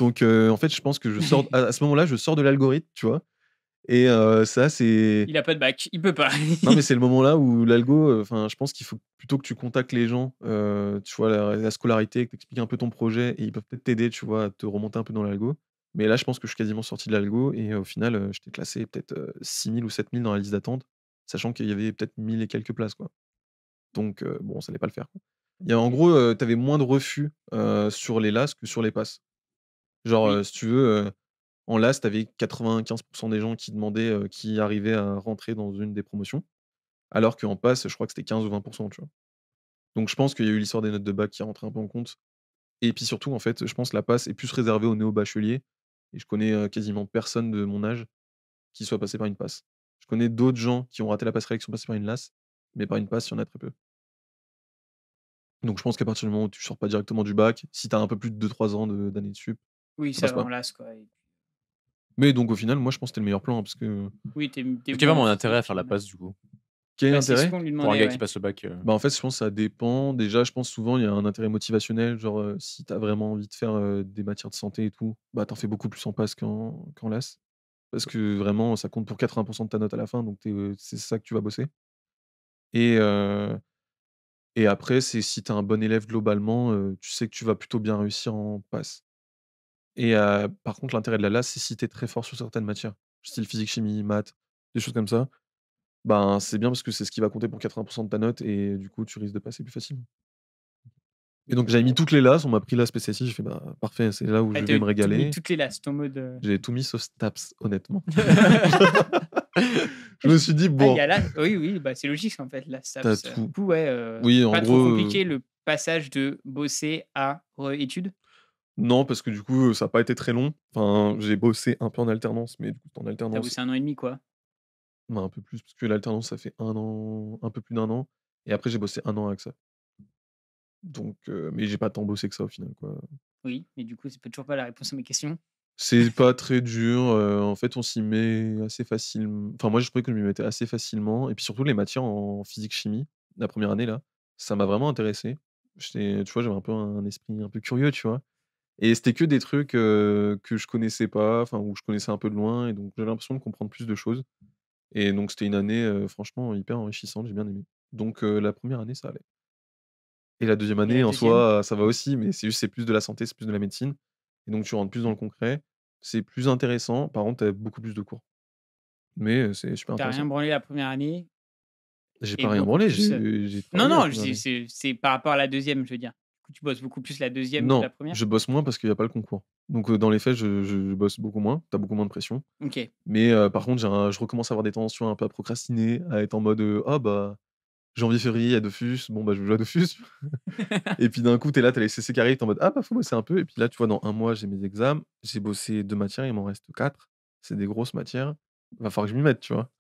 Donc en fait, je pense que je sors à ce moment-là, je sors de l'algorithme, tu vois? Et ça, c'est... Il a pas de bac, il peut pas. Non, mais c'est le moment-là où l'algo, enfin, je pense qu'il faut plutôt que tu contactes les gens, tu vois, la scolarité, que tu expliques un peu ton projet, et ils peuvent peut-être t'aider, tu vois, à te remonter un peu dans l'algo. Mais là, je pense que je suis quasiment sorti de l'algo, et au final, j'étais classé peut-être, 6 000 ou 7 000 dans la liste d'attente, sachant qu'il y avait peut-être 1 000 et quelques places, quoi. Donc bon, ça allait pas le faire, quoi. Il y a en gros, tu avais moins de refus, sur les LAS que sur les passes. Genre, Oui. si tu veux, en LAS, tu avais 95 des gens qui demandaient, qui arrivaient à rentrer dans une des promotions, alors qu'en passe, je crois que c'était 15 ou 20, tu vois? Donc je pense qu'il y a eu l'histoire des notes de bac qui est rentrée un peu en compte, et puis surtout, en fait, je pense que la passe est plus réservée aux néo-bacheliers, et je connais, quasiment personne de mon âge qui soit passé par une passe. Je connais d'autres gens qui ont raté la passerelle, qui sont passés par une LAS, mais par une passe, il y en a très peu. Donc je pense qu'à partir du moment où tu sors pas directement du bac, si tu as un peu plus de 2-3 ans d'années de sup, Oui, ça ça passe va pas. en LAS, quoi. Mais donc au final, moi, je pense que c'était le meilleur plan, hein, parce que Oui, t'es Donc il y a bon vraiment un en intérêt à physique, faire la passe, du coup. Quel Bah, c'est ce intérêt? qu'on lui Pour un demandait, gars ouais. qui passe le bac. Bah, en fait, je pense que ça dépend. Déjà, je pense souvent, il y a un intérêt motivationnel. Genre, si tu as vraiment envie de faire des matières de santé et tout, bah, t'en fais beaucoup plus en passe qu'en LAS. Parce que vraiment, ça compte pour 80% de ta note à la fin. Donc, c'est ça que tu vas bosser. Et, et après, c'est si tu es un bon élève globalement, tu sais que tu vas plutôt bien réussir en passe. Et par contre, l'intérêt de la LAS, c'est si tu es très fort sur certaines matières, style physique, chimie, maths, des choses comme ça. Ben, c'est bien parce que c'est ce qui va compter pour 80% de ta note et du coup, tu risques de passer plus facilement. Et donc, j'avais mis toutes les LAS, on m'a pris LAS spécialisé, j'ai fait: «Bah, parfait, c'est là où Ah, je tu vais me mis régaler». toutes les lasses, ton mode. J'ai tout mis sauf STAPS, honnêtement. Je me suis dit: Ah, il y «Bon, a là. Oui, oui, bah, c'est logique en fait, la t'as STAPS. Du tout». coup, ouais, Oui, en pas trop gros, compliqué le passage de bosser à études. non, parce que du coup, ça a pas été très long. Enfin, j'ai bossé un peu en alternance, mais du coup, en T'as alternance, bossé 1 an et demi, quoi. bah, un peu plus, parce que l'alternance, ça fait 1 an, un peu plus d'1 an et après j'ai bossé 1 an avec ça. Donc mais j'ai pas tant bossé que ça au final, quoi. Oui, mais du coup, c'est toujours pas la réponse à mes questions. C'est pas très dur, en fait, on s'y met assez facilement. Enfin, moi, je trouvais que je m'y mettais assez facilement et puis surtout les matières en physique-chimie, la première année là, ça m'a vraiment intéressé. Tu vois, j'avais un peu un esprit un peu curieux, tu vois? Et c'était que des trucs, que je connaissais pas, enfin, où je connaissais un peu de loin et donc j'avais l'impression de comprendre plus de choses et donc c'était une année, franchement hyper enrichissante, j'ai bien aimé. Donc la première année, ça allait et la deuxième Et année, la en deuxième? soi, ça va aussi, mais c'est juste, c'est plus de la santé, c'est plus de la médecine et donc tu rentres plus dans le concret. C'est plus intéressant, par contre, tu as beaucoup plus de cours, mais c'est super T'as rien intéressant. branlé la première année J'ai et pas rien beaucoup branlé, plus. j'ai Non, travaillé la non, première année. c'est par rapport à la deuxième, je veux dire. Du coup, tu bosses beaucoup plus la deuxième que la Non, première. je bosse moins parce qu'il y a pas le concours. Donc dans les faits, je bosse beaucoup moins, tu as beaucoup moins de pression. Ok. Mais par contre, je recommence à avoir des tendances un peu à procrastiner, à être en mode, «Ah bah, janvier, février, il y a Dofus, bon bah, je vais jouer à Dofus». Et puis d'un coup, tu es là, tu as les CC qui arrivent, tu es en mode: «Ah bah, faut bosser un peu» et puis là, tu vois, dans 1 mois, j'ai mes examens, j'ai bossé 2 matières, il m'en reste 4. C'est des grosses matières, va falloir que je m'y mette, tu vois?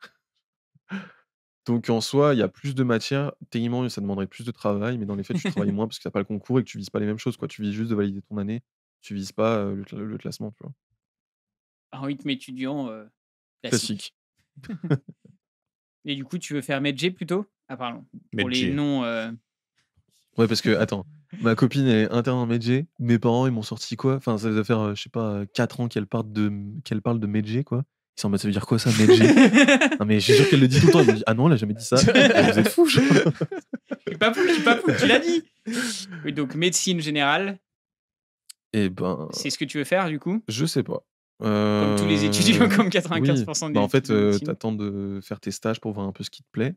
Donc en soi, il y a plus de matières, techniquement, ça demanderait plus de travail, mais dans les faits, tu travailles moins parce que tu as pas le concours et que tu vises pas les mêmes choses, quoi. Tu vises juste de valider ton année, tu vises pas, le classement, tu vois? Un rythme étudiant classique. Classique. Et du coup, tu veux faire Medj plutôt? Ah, pardon. Pour les Medj. noms. Ouais, parce que attends, ma copine elle est interne en Medj, mes parents ils m'ont sorti quoi? Enfin, ça doit faire, je sais pas, 4 ans qu'elle parle de Medj quoi. Ils sont en mode: «Ça veut dire quoi ça Medj?» Non mais je suis sûr qu'elle le dit tout le temps, elle me dit: «Ah non, elle a jamais dit ça». Vous êtes fous, genre. Je suis pas fou, tu l'as dit. Oui, donc médecine générale, Et ben, c'est ce que tu veux faire du coup? je sais pas. Comme tous les étudiants, comme Oui, 95% des bah, en fait, étudiants en médecine. tu de faire tes stages pour voir un peu ce qui te plaît.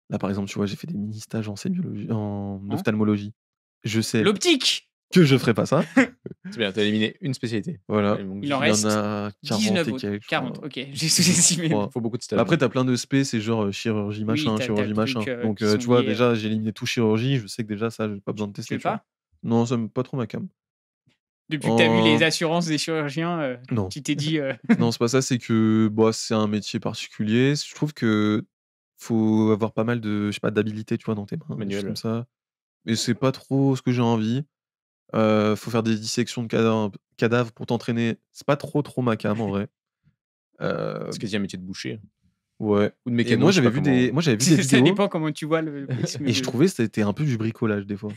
Là, par exemple, tu vois, j'ai fait des mini stages en sémiologie en Hein? ophtalmologie. Je sais L'optique! que je ferai pas ça. C'est bien, tu as éliminé une spécialité. Voilà. Ouais, donc, Il en Il y en reste a 40 19 et autres. quelques, je 40, crois. ok, j'ai sous-estimé. Je crois. faut beaucoup de stages. Bah, après, tu as plein de spé, c'est genre chirurgie Oui, machin, t'as chirurgie le machin. truc, Donc, qui sont tu vois, liés, déjà, j'ai éliminé tout chirurgie. Je sais que déjà, ça, j'ai pas besoin de Tu tester, fais tu vois. pas? Non, ça me pas trop ma came. Depuis que tu as vu En- les assurances des chirurgiens, Non. tu t'es dit. Non, c'est pas ça, c'est que bah, c'est un métier particulier. Je trouve que faut avoir pas mal de, je sais pas, d'habilité, tu vois, dans tes mains, des choses Manuel. comme ça. Mais c'est pas trop ce que j'ai envie. Faut faire des dissections de cadavres pour t'entraîner. C'est pas trop ma came en vrai. C'est quasi un métier de boucher. Ouais. Ou de Et mécano, moi je sais j'avais pas vu comment. des Ça vidéos dépend comment tu vois le prisme et je de- trouvais que c'était un peu du bricolage des fois.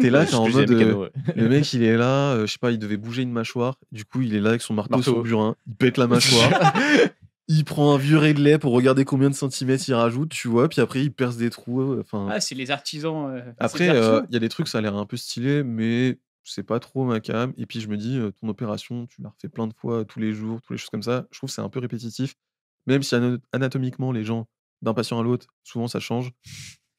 Tu es là, Ouais, tu je en faisais mode, mécano, ouais. le mec il est là, je sais pas, il devait bouger une mâchoire, du coup il est là avec son marteau sur le Marteau. burin, il pète la mâchoire, il prend un vieux réglet pour regarder combien de centimètres il rajoute, tu vois, puis après il perce des trous, enfin. Ah, c'est les artisans. C'est Après, des artisans. il y a des trucs, ça a l'air un peu stylé, mais c'est pas trop ma came. Et puis je me dis, ton opération, tu la refais plein de fois tous les jours, toutes les choses comme ça. Je trouve que c'est un peu répétitif. Même si anatomiquement, les gens, d'un patient à l'autre, souvent ça change.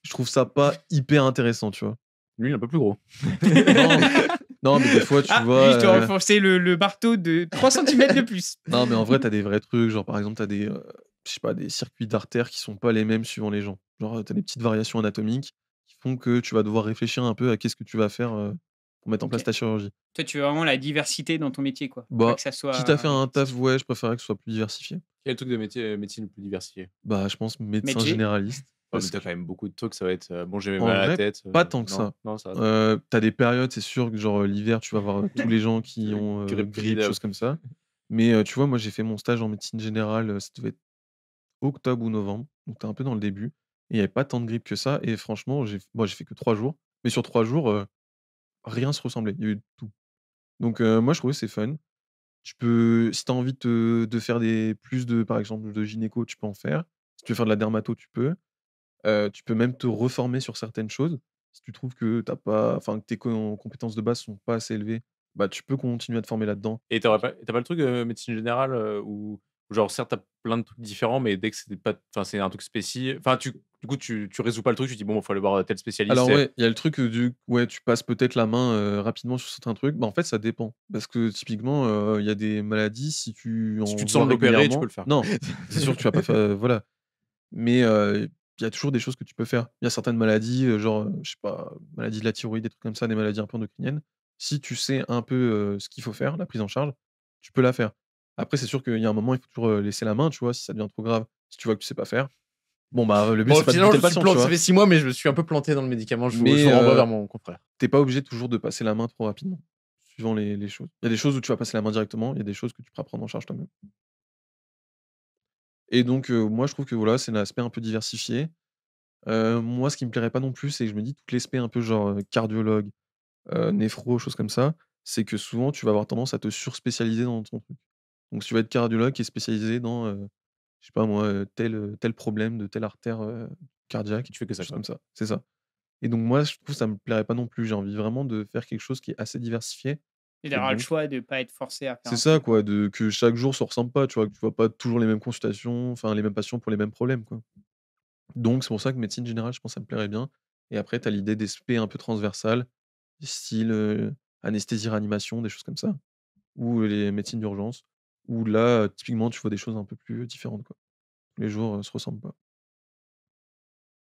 Je trouve ça pas hyper intéressant, tu vois? Lui, il est un peu plus gros. Non, non, mais des fois, tu Ah, vois, juste renforcer le marteau de 3 cm de plus. non, mais en vrai, t'as des vrais trucs, genre par exemple, t'as des, je sais pas, des circuits d'artères qui sont pas les mêmes suivant les gens. Genre, tu des petites variations anatomiques qui font que tu vas devoir réfléchir un peu à qu'est-ce que tu vas faire, pour mettre en place Ok. ta chirurgie. Toi, tu veux vraiment la diversité dans ton métier, quoi. Pas Bah, que ça soit. quitte à faire un taf, ouais, je préférerais que ce soit plus diversifié. Quel est le truc de médecine le plus diversifié? Bah, je pense médecin Médecin. généraliste. Ouais, mais Parce t'as quand même beaucoup de trucs, ça va être bon, j'ai En mal à la vrai, tête. pas tant que non, ça. non, ça va. Tu des périodes, c'est sûr que genre, l'hiver, tu vas avoir tous les gens qui ont, Grippe, grippe, Covid, choses comme ça. Mais, tu vois, moi, j'ai fait mon stage en médecine générale, ça devait être octobre ou novembre, donc tu un peu dans le début. il y avait pas tant de grippe que ça et franchement, j'ai fait que 3 jours, mais sur 3 jours, rien se ressemblait. Il y a eu de tout. Donc moi, je trouvais que c'est fun. Tu peux si tu as envie de faire par exemple, de gynéco, tu peux en faire. Si tu veux faire de la dermato, tu peux. Tu peux même te reformer sur certaines choses. Si tu trouves que que tes compétences de base sont pas assez élevées, bah, tu peux continuer à te former là-dedans. Et t'as pas le truc, médecine générale, où genre certes tu plein de trucs différents, mais dès que c'est pas enfin c'est un truc enfin du coup tu résous pas le truc, tu dis: «Bon, il faut aller voir tel spécialiste» Alors et ouais, il y a le truc, tu passes peut-être la main, rapidement sur certains trucs. Bah, en fait, ça dépend. Parce que typiquement, il y a des maladies, si tu si tu en te vois sens de l'opérer, tu peux régulièrement le faire. non, c'est sûr que tu vas pas faire voilà. Mais, il y a toujours des choses que tu peux faire. Il y a certaines maladies, genre, je sais pas, maladie de la thyroïde, des trucs comme ça, des maladies un peu endocriniennes. Si tu sais un peu, ce qu'il faut faire, la prise en charge, tu peux la faire. Après, c'est sûr qu'il y a un moment, il faut toujours, laisser la main, tu vois? Si ça devient trop grave, si tu vois que tu sais pas faire, bon, bah, le but, Bon, c'est pas de finalement, buter je le me suis patient, tu planté, ça vois? fait 6 mois, mais je me suis un peu planté dans le médicament. Je Mais, vous renvoie vers mon confrère. tu pas obligé toujours de passer la main trop rapidement, suivant les choses. Il y a des choses où tu vas passer la main directement, il y a des choses que tu pourras prendre en charge toi-même. Et donc, moi, je trouve que voilà, c'est un aspect un peu diversifié. Moi, ce qui me plairait pas non plus, c'est que je me dis tout l'aspect un peu genre, cardiologue, néphro, choses comme ça, c'est que souvent tu vas avoir tendance à te surspécialiser dans ton truc. Donc si tu vas être cardiologue qui est spécialisé dans, je sais pas moi, tel problème de telle artère, cardiaque, Tu fais que ça, choses quoi. comme ça. C'est ça. Et donc moi, je trouve que ça me plairait pas non plus. J'ai envie vraiment de faire quelque chose qui est assez diversifié Et et d'avoir le donc choix de pas être forcé à faire c'est un ça truc, quoi. quoi, que chaque jour se ressemble pas, tu vois? Que tu vois pas toujours les mêmes consultations, enfin les mêmes patients pour les mêmes problèmes, quoi. Donc c'est pour ça que médecine générale, je pense que ça me plairait bien et après tu as l'idée d'aspect un peu transversal, style, anesthésie-réanimation, des choses comme ça ou les médecines d'urgence où là, typiquement, tu vois des choses un peu plus différentes, quoi. Tous les jours, se ressemblent pas.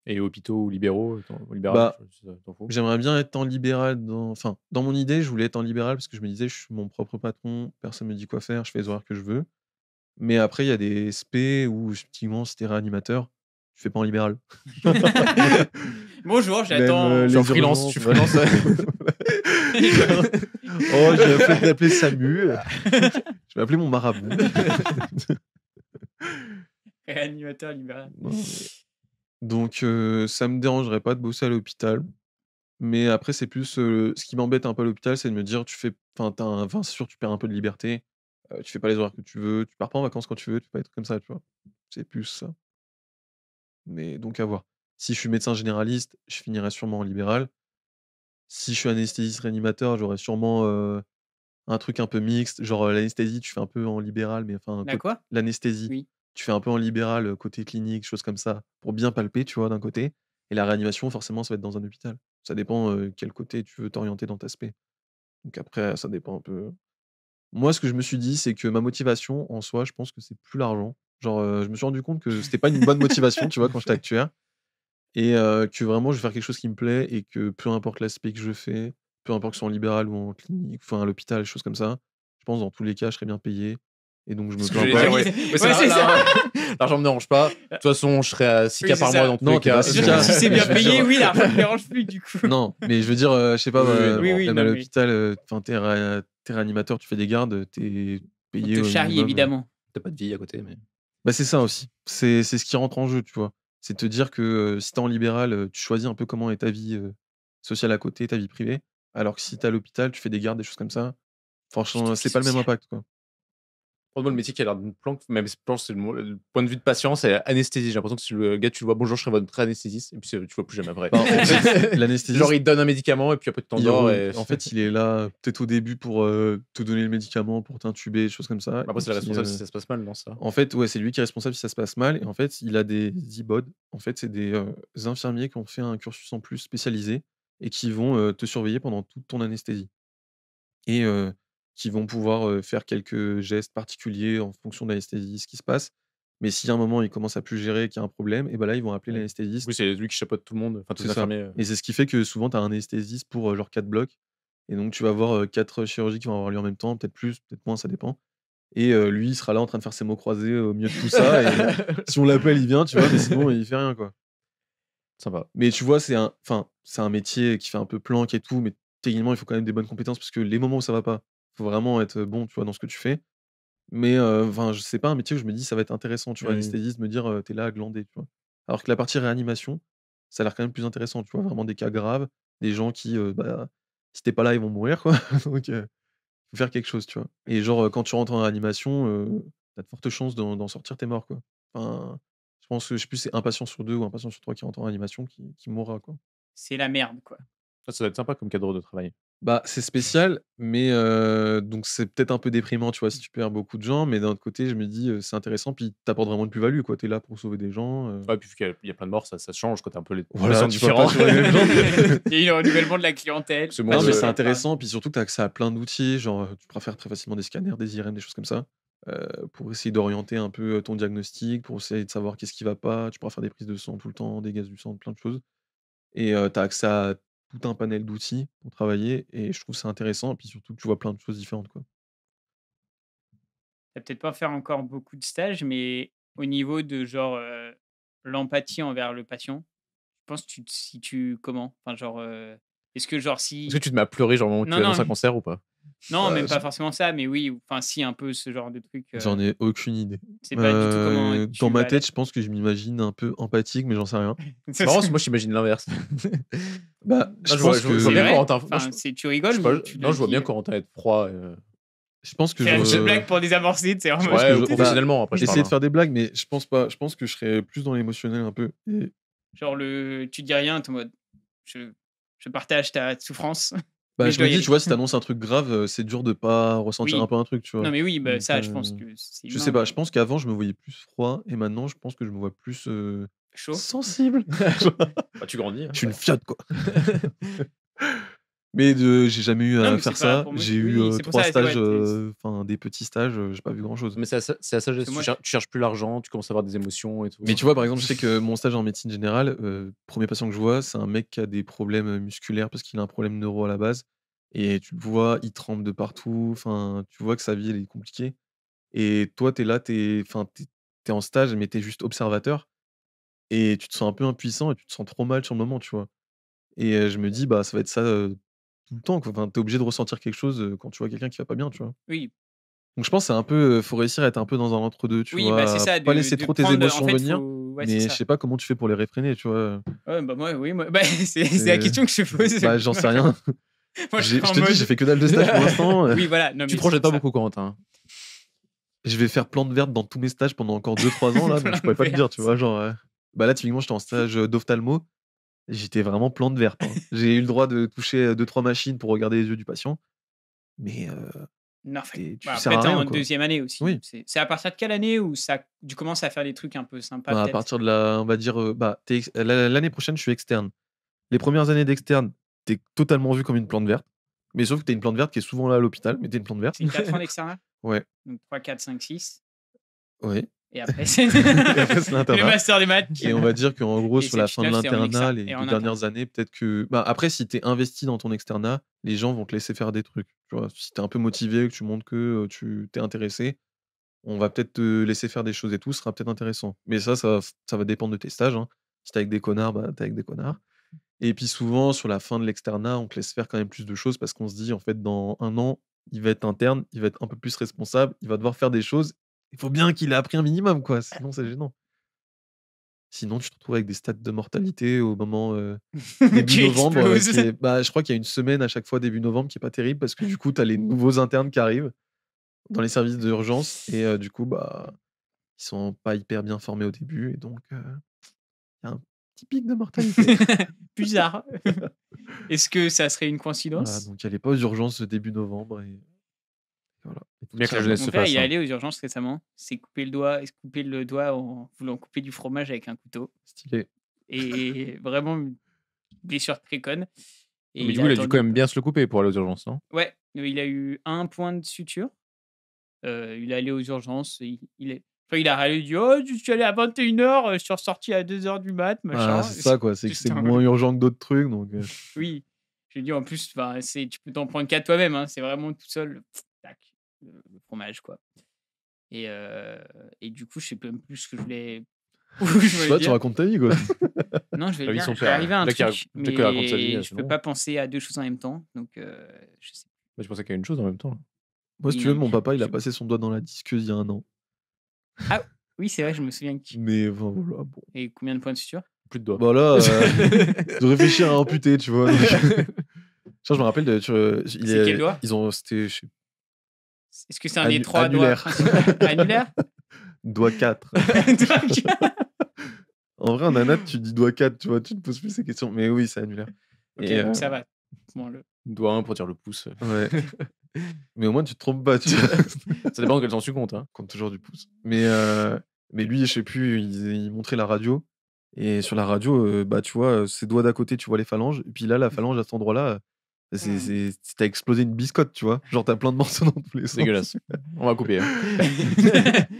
Et hôpitaux ou libéraux, libéral, Bah, ça t'en fous? j'aimerais bien être en libéral dans mon idée, je voulais être en libéral parce que je me disais: «Je suis mon propre patron, personne me dit quoi faire, je fais les horaires que je veux». Mais après, il y a des spé où effectivement, si tu es réanimateur, tu fais pas en libéral. Bonjour, Même, j'attends. Je suis en les freelance, je suis freelance. Oh, j'ai appelé SAMU, je vais appeler mon marabout. Réanimateur libéral. Non, mais donc ça me dérangerait pas de bosser à l'hôpital, mais après c'est plus, ce qui m'embête un peu à l'hôpital, c'est de me dire: «Tu fais» c'est sûr, tu perds un peu de liberté, tu fais pas les horaires que tu veux, tu pars pas en vacances quand tu veux, tu peux pas être comme ça, tu vois? C'est plus ça. Mais donc à voir. Si je suis médecin généraliste, je finirai sûrement en libéral. Si je suis anesthésiste réanimateur, j'aurai sûrement, un truc un peu mixte, genre, l'anesthésie, tu fais un peu en libéral, mais enfin, La quoi? l'anesthésie, Oui. tu fais un peu en libéral, côté clinique, choses comme ça, pour bien palper, tu vois, d'un côté et la réanimation, forcément, ça va être dans un hôpital. Ça dépend, quel côté tu veux t'orienter dans ta spé. Donc après, ça dépend un peu. Moi, ce que je me suis dit, c'est que ma motivation, en soi, je pense que c'est plus l'argent. Genre, je me suis rendu compte que c'était pas une bonne motivation, tu vois, quand j'étais actuaire et que vraiment je vais faire quelque chose qui me plaît et que peu importe l'aspect que je fais, peu importe que ce soit en libéral ou en clinique, enfin à l'hôpital, des choses comme ça, je pense dans tous les cas, je serais bien payé et donc je me Ce que plains j'allais pas. dire, Oui, ouais. c'est Mais ouais, c'est ça. l'argent me dérange pas. De toute façon, je serais à 6 Oui, K c'est par ça. mois dans tous Non, les t'es cas. pas C'est si sûr que cas. si c'est Mais bien je veux payé, dire oui, l'argent ne me dérange plus du coup. Non, mais je veux dire, je sais pas, Oui, oui, non, Oui, oui, même à non, mais l'hôpital, enfin tu réanimateur, tu fais des gardes, tu on payé te au charrie minimum, évidemment. T'as pas de vie à côté, mais bah, c'est ça aussi. C'est ce qui rentre en jeu, tu vois? C'est te dire que, si tu es en libéral, tu choisis un peu comment est ta vie, sociale à côté, ta vie privée, alors que si tu es à l'hôpital, tu fais des gardes, des choses comme ça, Puis ta franchement, vie c'est pas le même sociale. impact, quoi. franchement, le métier qui a l'air d'une planque, même je pense que c'est le point de vue de patient, c'est anesthésie. J'ai l'impression que si le gars, tu le vois: «Bonjour, je serai votre anesthésiste» et puis tu vois plus jamais après. Bah, en fait, l'anesthésiste, Genre, il te donne un médicament et puis après tu t'endors et en fait, il est là, peut-être au début pour, te donner le médicament, pour t'intuber, des choses comme ça après et c'est le puis, responsable si ça se passe mal, non, ça? en fait, ouais, c'est lui qui est responsable si ça se passe mal et en fait, il a des IBOD. En fait, c'est des, infirmiers qui ont fait un cursus en plus spécialisé et qui vont, te surveiller pendant toute ton anesthésie et qui vont pouvoir, faire quelques gestes particuliers en fonction de l'anesthésie, ce qui se passe. Mais si à un moment, il commence à plus gérer, qu'il y a un problème et bah, là, ils vont appeler Ouais. Du coup, l'anesthésiste. c'est lui qui chapeaute tout le monde, enfin tous C'est les ça infirmiers, et c'est ce qui fait que souvent, tu as un anesthésiste pour, genre 4 blocs et donc tu vas avoir, 4 chirurgies qui vont avoir lieu en même temps, peut-être plus, peut-être moins, ça dépend et lui, il sera là en train de faire ses mots croisés au milieu de tout ça et si on l'appelle, il vient, tu vois? Mais sinon, il fait rien, quoi. Sympa. Mais tu vois, c'est un métier qui fait un peu planque et tout, mais techniquement, il faut quand même des bonnes compétences parce que les moments où ça va pas, faut vraiment être bon, tu vois, dans ce que tu fais. Mais enfin, je sais pas, un métier où je me dis: «Ça va être intéressant», tu vois? Oui. Anesthésiste, me dire, «Tu là à glander», tu vois? Alors que la partie réanimation, ça a l'air quand même plus intéressant, tu vois? Vraiment des cas graves, des gens qui, si tu pas là, ils vont mourir, quoi. Donc faut faire quelque chose, tu vois? Et genre, quand tu rentres en réanimation, tu as de fortes chances d'en sortir, tu mort, quoi. Enfin, je pense que je sais plus, c'est un patient sur 2 ou un patient sur 3 qui rentre en réanimation qui mourra, quoi. C'est la merde, quoi. Ça doit être sympa comme cadre de travail. Bah, c'est spécial, mais donc c'est peut-être un peu déprimant, tu vois, si tu perds beaucoup de gens, mais d'un autre côté, je me dis, c'est intéressant, puis tu apportes vraiment de plus-value, quoi. Tu es là pour sauver des gens, Ouais, puis vu qu'il y a plein de morts, ça change quand tu un peu les voilà, patients tu vois pas différents. toujours les mêmes gens. Il y a eu le renouvellement de la clientèle. C'est Non, bon, mais je- c'est intéressant, puis surtout que tu as accès à plein d'outils, genre, tu pourras faire très facilement des scanners, des IRM, des choses comme ça, pour essayer d'orienter un peu, ton diagnostic, pour essayer de savoir qu'est-ce qui va pas. Tu pourras faire des prises de sang tout le temps, des gaz du sang, plein de choses et tu as accès à tout un panel d'outils pour travailler et je trouve ça intéressant et puis surtout que tu vois plein de choses différentes, quoi. Tu peut-être pas faire encore beaucoup de stages, mais au niveau de genre, l'empathie envers le patient, je pense que tu te situes comment? Enfin genre, est-ce que genre Est-ce que si tu te mets à pleurer genre au moment où non, tu non, annonces un cancer ou pas? non, Bah, même pas forcément ça, mais oui, ou enfin si un peu ce genre de truc, j'en ai aucune idée. c'est pas du tout comment Dans tu ma vas tête, je pense que je m'imagine un peu empathique, mais j'en sais rien. C'est marrant, parce que moi j'imagine l'inverse. Bah, Non, je pense je vois C'est bien vrai? Corentin. Non, Enfin, c'est tu rigoles je sais pas, ou tu non, le je vois dis, bien Corentin être froid. je pense que faire une petite je blague pour désamorcer, tu sais, en je mode pense Ouais, que je professionnellement, après je essayer parle. de faire des blagues, mais je pense pas. Je pense que je serais plus dans l'émotionnel un peu et genre tu dis rien, tu es en mode: «Je je partage ta souffrance, bah, mais je je dois me y dis, aller». tu vois, si tu annonces un truc grave, c'est dur de pas ressentir un Oui. peu un truc, tu Non vois? mais oui, bah, Donc ça je pense que c'est je humain, sais pas, mais je pense qu'avant, je me voyais plus froid et maintenant, je pense que je me vois plus, chaud. sensible. Bah, tu grandis. Je suis une fiotte, quoi. Mais j'ai jamais eu Non à mais c'est faire pas ça. pour moi J'ai eu, oui, c'est pour 3 ça, c'est stages, ouais, enfin des petits stages, j'ai pas vu grand chose. Mais c'est la sagesse. Parce que moi Tu cherches plus l'argent, tu commences à avoir des émotions et tout. Mais tu vois, par exemple, je sais que mon stage en médecine générale, 1er patient que je vois, c'est un mec qui a des problèmes, musculaires parce qu'il a un problème neuro à la base et tu le vois, il tremble de partout, enfin, tu vois que sa vie, elle est compliquée et toi, tu es là, enfin, tu es en stage, mais tu es juste observateur et tu te sens un peu impuissant et tu te sens trop mal sur le moment, tu vois? Et je me dis: «Bah, ça va être ça, tout le temps, quoi». Enfin, tu es obligé de ressentir quelque chose, quand tu vois quelqu'un qui va pas bien, tu vois? oui, Donc je pense que c'est un peu, faut réussir à être un peu dans un entre-deux, tu oui, bah, c'est vois? ça Pas laisser de trop tes prendre, en émotions fait, venir, faut ouais, c'est mais je ça. sais pas comment tu fais pour les réfréner, tu vois? Ouais, bah, moi, oui, moi bah, c'est la C'est question que je pose. bah, j'en sais rien. Moi, je Je serais en te dis, j'ai mode fait que dalle de stage pour l'instant, oui, voilà, non Tu mais te c'est projettes pour pas ça. beaucoup, Corentin. je vais faire plante verte dans tous mes stages pendant encore 2-3 ans là, donc je Plante pourrais pas te dire, tu verte. vois? Genre, bah, là, typiquement, j'étais en stage, d'ophtalmo, j'étais vraiment plante verte, hein. J'ai eu le droit de toucher, 2-3 machines pour regarder les yeux du patient, mais Non, enfin, tu bah, sers après à tu es rien, en quoi. 2e année aussi. Oui. C'est à partir de quelle année où ça tu commences à faire des trucs un peu sympas Bah, à peut-être? partir de la on va dire, bah, tu es l'année prochaine, je suis externe. Les premières années d'externe, tu es totalement vu comme une plante verte, mais sauf que tu es une plante verte qui est souvent là à l'hôpital, mais tu es une plante verte. C'est 4 ans d'externat? Ouais, Donc 3, 4, 5, 6 ouais et après c'est et après c'est le l'internat master des maths et on va dire qu'en gros, et sur la fin de 7-9 c'est en l'internat, externe les et 2 en interne. dernières années, peut-être que bah, après si tu es investi dans ton externat, les gens vont te laisser faire des trucs, tu vois? Si tu es un peu motivé, que tu montres que, tu tu es intéressé, on va peut-être te laisser faire des choses et tout, ce sera peut-être intéressant. Mais ça va dépendre de tes stages, hein. Si tu es avec des connards, bah, tu es avec des connards. Et puis souvent, sur la fin de l'externat, on te laisse faire quand même plus de choses parce qu'on se dit, en fait, dans 1 an, il va être interne, il va être un peu plus responsable, il va devoir faire des choses. Il faut bien qu'il ait appris un minimum, quoi, sinon c'est gênant. Sinon, tu te retrouves avec des stats de mortalité au moment, début Tu novembre, exploses. qui est bah, je crois qu'il y a une semaine à chaque fois début novembre qui est pas terrible parce que du coup, tu as les nouveaux internes qui arrivent dans les services d'urgence et du coup, bah, ils sont pas hyper bien formés au début et donc il y a un petit pic de mortalité. Bizarre. Est-ce que ça serait une Voilà, coïncidence? donc allez pas aux urgences début novembre et voilà. Et tout Bien que la ira jeunesse bien. se Mon père, fasse. il est Hein. allé aux urgences récemment. Il s'est coupé le doigt en voulant couper du fromage avec un couteau Stylé. et vraiment une blessure très conne et Mais il du a coup, il a dû attendu quand même bien se le couper pour aller aux urgences, non? ouais, il a eu 1 point de suture. Il est allé aux urgences, il a râlé, il dit: «Oh, je suis allé à 21h, je suis ressorti à 2h du mat, Ah, machin». c'est ça quoi, c'est que c'est Putain, moins urgent que d'autres trucs donc oui. Je lui ai dit: «En plus, enfin, tu peux t'en prendre qu'à toi-même, hein, c'est vraiment tout seul, tac, le fromage, quoi» et et du coup, je sais même plus ce que je voulais où je je sais voulais pas, tu dire. racontes ta vie quoi. Non, je vais La vie de dire, son je vais père, arriver à un dès qu'il truc, dès qu'il raconte sa vie, mais c'est je peux bon. pas penser à 2 choses en même temps, donc je sais Bah, je pensais qu'il y a une chose en même temps. Là. Moi si oui, tu non, veux, mon mais papa, il a je passé son doigt dans la disqueuse il y a 1 an. ah! Oui, c'est vrai, je me souviens. Mais enfin, voilà, bon. Et combien de points de suture? Plus de doigts. Bah là, de réfléchir à amputer, tu vois. Donc... je me rappelle, C'est quel doigt? ils ont... C'était... Est-ce que c'est un des 3 doigts annulaire. principaux? Annulaire? Doigt 4. En vrai, en anat, tu dis doigt 4, tu vois, tu te poses plus ces questions. Mais oui, c'est annulaire. Ok, Et, donc ça va. Bon, Doigt 1 pour dire le pouce. Ouais. Mais au moins, tu te trompes pas, tu vois. Ça dépend de quel sens tu comptes. Hein. Compte toujours du pouce. Mais lui, je sais plus, il montrait la radio. Et sur la radio, bah, tu vois, ses doigts d'à côté, tu vois les phalanges. Et puis là, la phalange à cet endroit-là, t'as explosé une biscotte, tu vois. Genre, t'as plein de morceaux dans tous les sens. C'est dégueulasse. On va couper. Hein.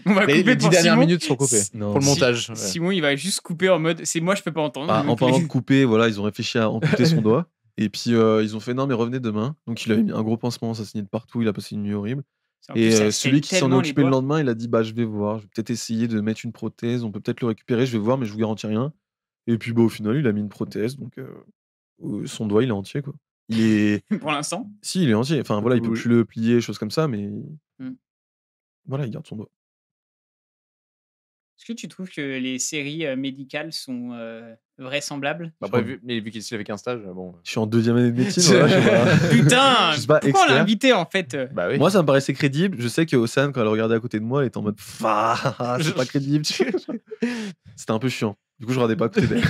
On va couper Les 10 pour dernières Simon. minutes sont coupées. Non. Pour le montage. Ouais. Simon, il va juste couper en mode c'est moi, je peux pas entendre. Ah, donc en parlant les- de couper, voilà, ils ont réfléchi à amputer son doigt. Et puis, ils ont fait non, mais revenez demain. Donc, il a eu un gros pansement, ça saignait de partout. Il a passé une nuit horrible. En Et plus, ça celui saigne qui s'en est tellement les occupé le doigts. lendemain, il a dit bah, je vais voir, je vais peut-être essayer de mettre une prothèse, on peut peut-être le récupérer, je vais voir, mais je vous garantis rien. Et puis, bah, au final, il a mis une prothèse, donc son doigt, il est entier, quoi. Il est. Pour l'instant. Si, il est entier. Enfin, voilà, il peut Oui. plus le plier, choses comme ça, mais. Hmm. Voilà, il garde son doigt. Est-ce que tu trouves que les séries médicales sont vraisemblables? Bah, après, vu qu'il avait qu'un stage, bon. Je suis en 2e année de médecine, voilà, je sais pas. Putain, Je suis pas pourquoi on l'a expert. invité en fait? Bah oui. Moi, ça me paraissait crédible. Je sais que Océane, quand elle regardait à côté de moi, elle était en mode c'est pas crédible. C'était un peu chiant. Du coup, je regardais pas à côté d'elle.